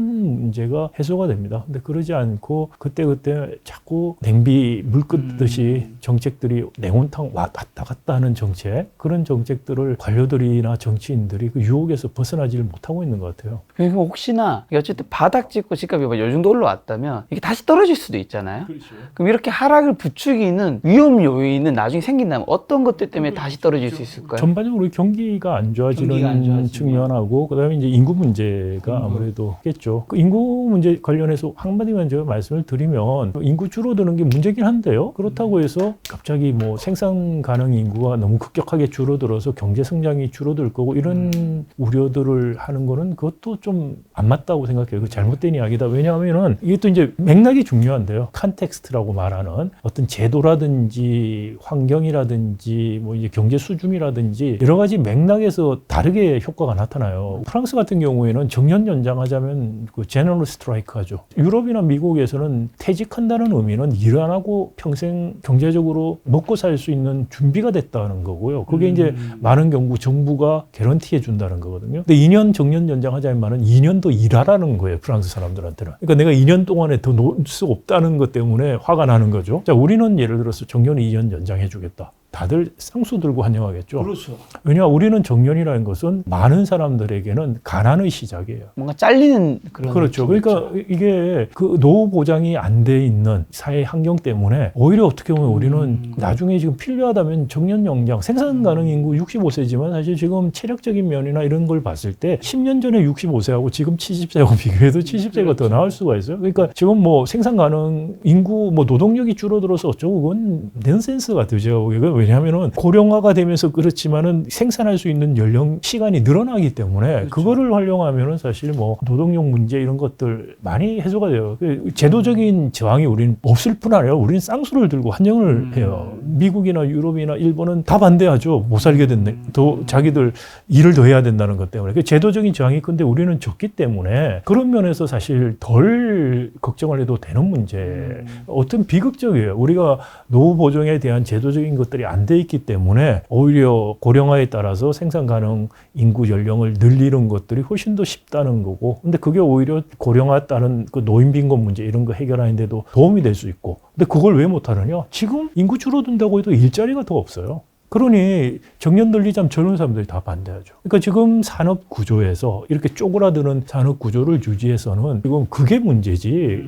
문제가 해소가 됩니다. 근데 그러지 않고 그때그때 자꾸 냉비 물 끓듯이 정책들이 냉온탕 왔다 갔다 하는 정책 그런 정책들을 관료들이나 정치인들이 그 유혹에서 벗어나지를 못하고 있는 것 같아요. 그러니까 혹시나 어쨌든 바닥 찍고 집값이 요 정도 올라왔다면 이게 다시 떨어질 수도 있잖아요. 그럼 이렇게 하락을 부추기는 위험 요인은 나중에 생긴다면 어떤 것들 때문에 다시 떨어질 수 있을까요? 전반적으로 우리 경기가 안 좋아지는 측면하고 그다음에 이제 인구 문제가 아무래도 있겠죠. 그 인구 문제 관련해서 한마디만 제가 말씀을 드리면 인구 줄어드는 게 문제긴 한데요. 그렇다고 해서 갑자기 뭐 생산 가능 인구가 너무 급격하게 줄어들어서 경제 성장이 줄어들 거고 이런 우려들을 하는 거는 그것도 좀 안 맞다고 생각해요. 그 잘못된 이야기다. 왜냐하면은 이게 또 이제 맥락이 중요한데요. 컨텍스트라고 말하는 어떤 제도라든지 환경이라든지 뭐 이제 경제 수준이라든지 여러 가지 맥락에서 다르게 효과가 나타나요. 프랑스 같은 경우에는 정년 연장하자면 그 제너럴 스트라이크 하죠. 유럽이나 미국에서는 퇴직한다는 의미는 일 안 하고 평생 경제적으로 먹고 살 수 있는 준비가 됐다는 거고요. 그게 이제 많은 경우 정부가 개런티해 준다는 거거든요. 근데 2년 정년 연장하자는 말은 2년 더 일하라는 거예요. 프랑스 사람들한테는. 그러니까 내가 2년 동안에 더 놀 수 없다는 것 때문에 화가 나는 거죠. 자, 우리는 예를 들어서 정년 2년 연장해 주겠다. 다들 쌍수 들고 환영하겠죠. 그렇죠. 왜냐 우리는 정년이라는 것은 많은 사람들에게는 가난의 시작이에요. 뭔가 잘리는 그런 그렇죠. 그러니까 이게 그 노후 보장이 안 돼 있는 사회 환경 때문에 오히려 어떻게 보면 우리는 나중에 지금 필요하다면 정년 연장 생산 가능 인구 65세지만 사실 지금 체력적인 면이나 이런 걸 봤을 때 10년 전에 65세하고 지금 70세하고 비교해도 70세가 더 나을 수가 있어요. 그러니까 지금 뭐 생산 가능 인구 뭐 노동력이 줄어들어서 어쩌고 그건 넌센스 같으죠. 왜냐하면은 고령화가 되면서 그렇지만은 생산할 수 있는 연령 시간이 늘어나기 때문에 그렇죠. 그거를 활용하면은 사실 뭐 노동력 문제 이런 것들 많이 해소가 돼요. 제도적인 저항이 우리는 없을 뿐 아니라 우리는 쌍수를 들고 환영을 해요. 미국이나 유럽이나 일본은 다 반대하죠. 못 살게 됐네. 더 자기들 일을 더 해야 된다는 것 때문에. 제도적인 저항이 근데 우리는 적기 때문에 그런 면에서 사실 덜 걱정을 해도 되는 문제. 어떤 비극적이에요. 우리가 노후 보정에 대한 제도적인 것들이 안 돼 있기 때문에 오히려 고령화에 따라서 생산 가능 인구 연령을 늘리는 것들이 훨씬 더 쉽다는 거고 근데 그게 오히려 고령화에 따른 그 노인 빈곤 문제 이런 거 해결하는 데도 도움이 될 수 있고 근데 그걸 왜 못하느냐? 지금 인구 줄어든다고 해도 일자리가 더 없어요. 그러니 정년 돌리자면 젊은 사람들이 다 반대하죠. 그러니까 지금 산업 구조에서 이렇게 쪼그라드는 산업 구조를 유지해서는 지금 그게 문제지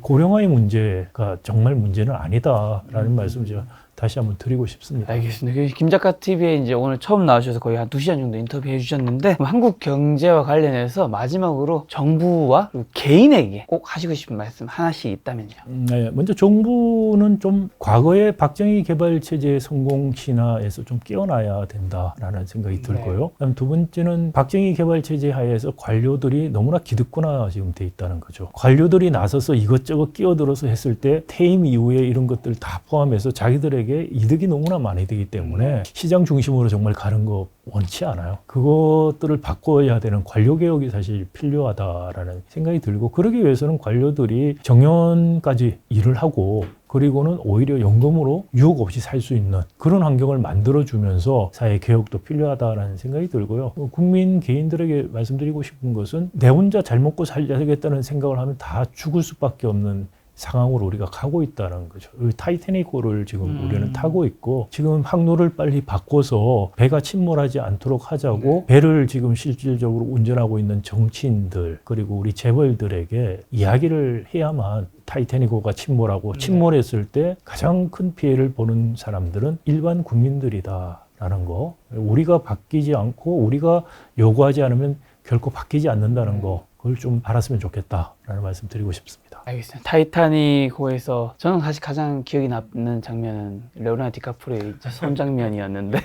고령화의 문제가 정말 문제는 아니다라는 말씀을 제가 다시 한번 드리고 싶습니다. 알겠습니다. 김 작가 TV에 이제 오늘 처음 나오셔서 거의 한 2시간 정도 인터뷰해 주셨는데, 한국 경제와 관련해서 마지막으로 정부와 그리고 개인에게 꼭 하시고 싶은 말씀 하나씩 있다면요. 네, 먼저 정부는 좀 과거의 박정희 개발 체제의 성공 신화에서 좀 깨어나야 된다라는 생각이 들고요. 그다음 두 번째는 박정희 개발 체제 하에서 관료들이 너무나 기득권화 지금 돼 있다는 거죠. 관료들이 나서서 이것저것 끼어들어서 했을 때 퇴임 이후에 이런 것들 다 포함해서 자기들에게 이득이 너무나 많이 되기 때문에 시장 중심으로 정말 가는 거 원치 않아요. 그것들을 바꿔야 되는 관료개혁이 사실 필요하다라는 생각이 들고, 그러기 위해서는 관료들이 정년까지 일을 하고 그리고는 오히려 연금으로 유혹 없이 살 수 있는 그런 환경을 만들어주면서 사회 개혁도 필요하다라는 생각이 들고요. 국민 개인들에게 말씀드리고 싶은 것은 내 혼자 잘 먹고 살려야겠다는 생각을 하면 다 죽을 수밖에 없는 상황으로 우리가 가고 있다는 거죠. 타이타닉호를 지금 우리는 타고 있고, 지금 항로를 빨리 바꿔서 배가 침몰하지 않도록 하자고 배를 지금 실질적으로 운전하고 있는 정치인들 그리고 우리 재벌들에게 이야기를 해야만 타이타닉호가 침몰하고 침몰했을 때 가장 큰 피해를 보는 사람들은 일반 국민들이다라는 거, 우리가 바뀌지 않고 우리가 요구하지 않으면 결코 바뀌지 않는다는 거, 그걸 좀 알았으면 좋겠다라는 말씀 드리고 싶습니다. 알겠습니다. 타이타닉호에서 저는 사실 가장 기억에 남는 장면은 레오나르도 디카프리오의 손 장면이었는데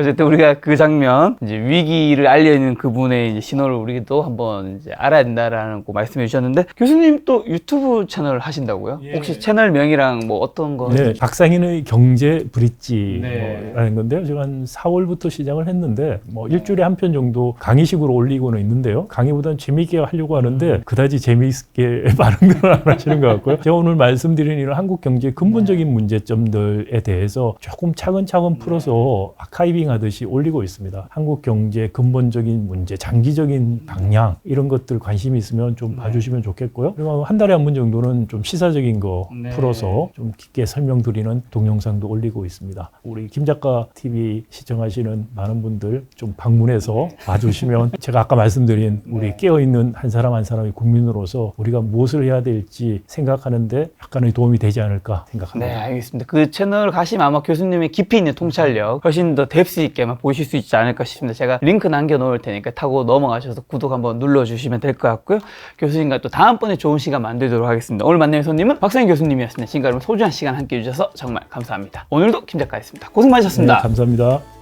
어쨌든 우리가 그 장면, 이제 위기를 알려는 그분의 이제 신호를 우리도 한번 이제 알아야 된다라는 거 말씀해 주셨는데, 교수님 또 유튜브 채널 하신다고요? 예. 혹시 채널명이랑 뭐 어떤 거? 네, 박상인의 경제 브릿지라는 네. 건데요. 제가 한 4월부터 시작을 했는데 일주일에 한 편 정도 강의식으로 올리고는 있는데요. 강의보다는 재미있게 하려고 하는데 그다지 재미있게 반응들은 안 하시는 것 같고요. 제가 오늘 말씀드린 이런 한국 경제의 근본적인 문제점들에 대해서 조금 차근차근 풀어서 아카이빙 하듯이 올리고 있습니다. 한국 경제의 근본적인 문제, 장기적인 방향, 이런 것들 관심이 있으면 좀 봐주시면 좋겠고요. 그리고 한 달에 한 번 정도는 좀 시사적인 거 풀어서 좀 깊게 설명드리는 동영상도 올리고 있습니다. 우리 김 작가 TV 시청하시는 많은 분들 좀 방문해서 봐주시면 제가 아까 말씀드린 우리 깨어있는 한 사람 한 사람의 국민으로서 우리가 무엇을 해야 될지 생각하는데 약간의 도움이 되지 않을까 생각합니다. 네, 알겠습니다. 그 채널 가시면 아마 교수님의 깊이 있는 통찰력 훨씬 더 뎁스 있게만 보실 수 있지 않을까 싶습니다. 제가 링크 남겨놓을 테니까 타고 넘어가셔서 구독 한번 눌러주시면 될 것 같고요. 교수님과 또 다음번에 좋은 시간 만들도록 하겠습니다. 오늘 만날 손님은 박상인 교수님이었습니다. 지금까지 소중한 시간 함께 해주셔서 정말 감사합니다. 오늘도 김 작가였습니다. 고생 많으셨습니다. 네, 감사합니다.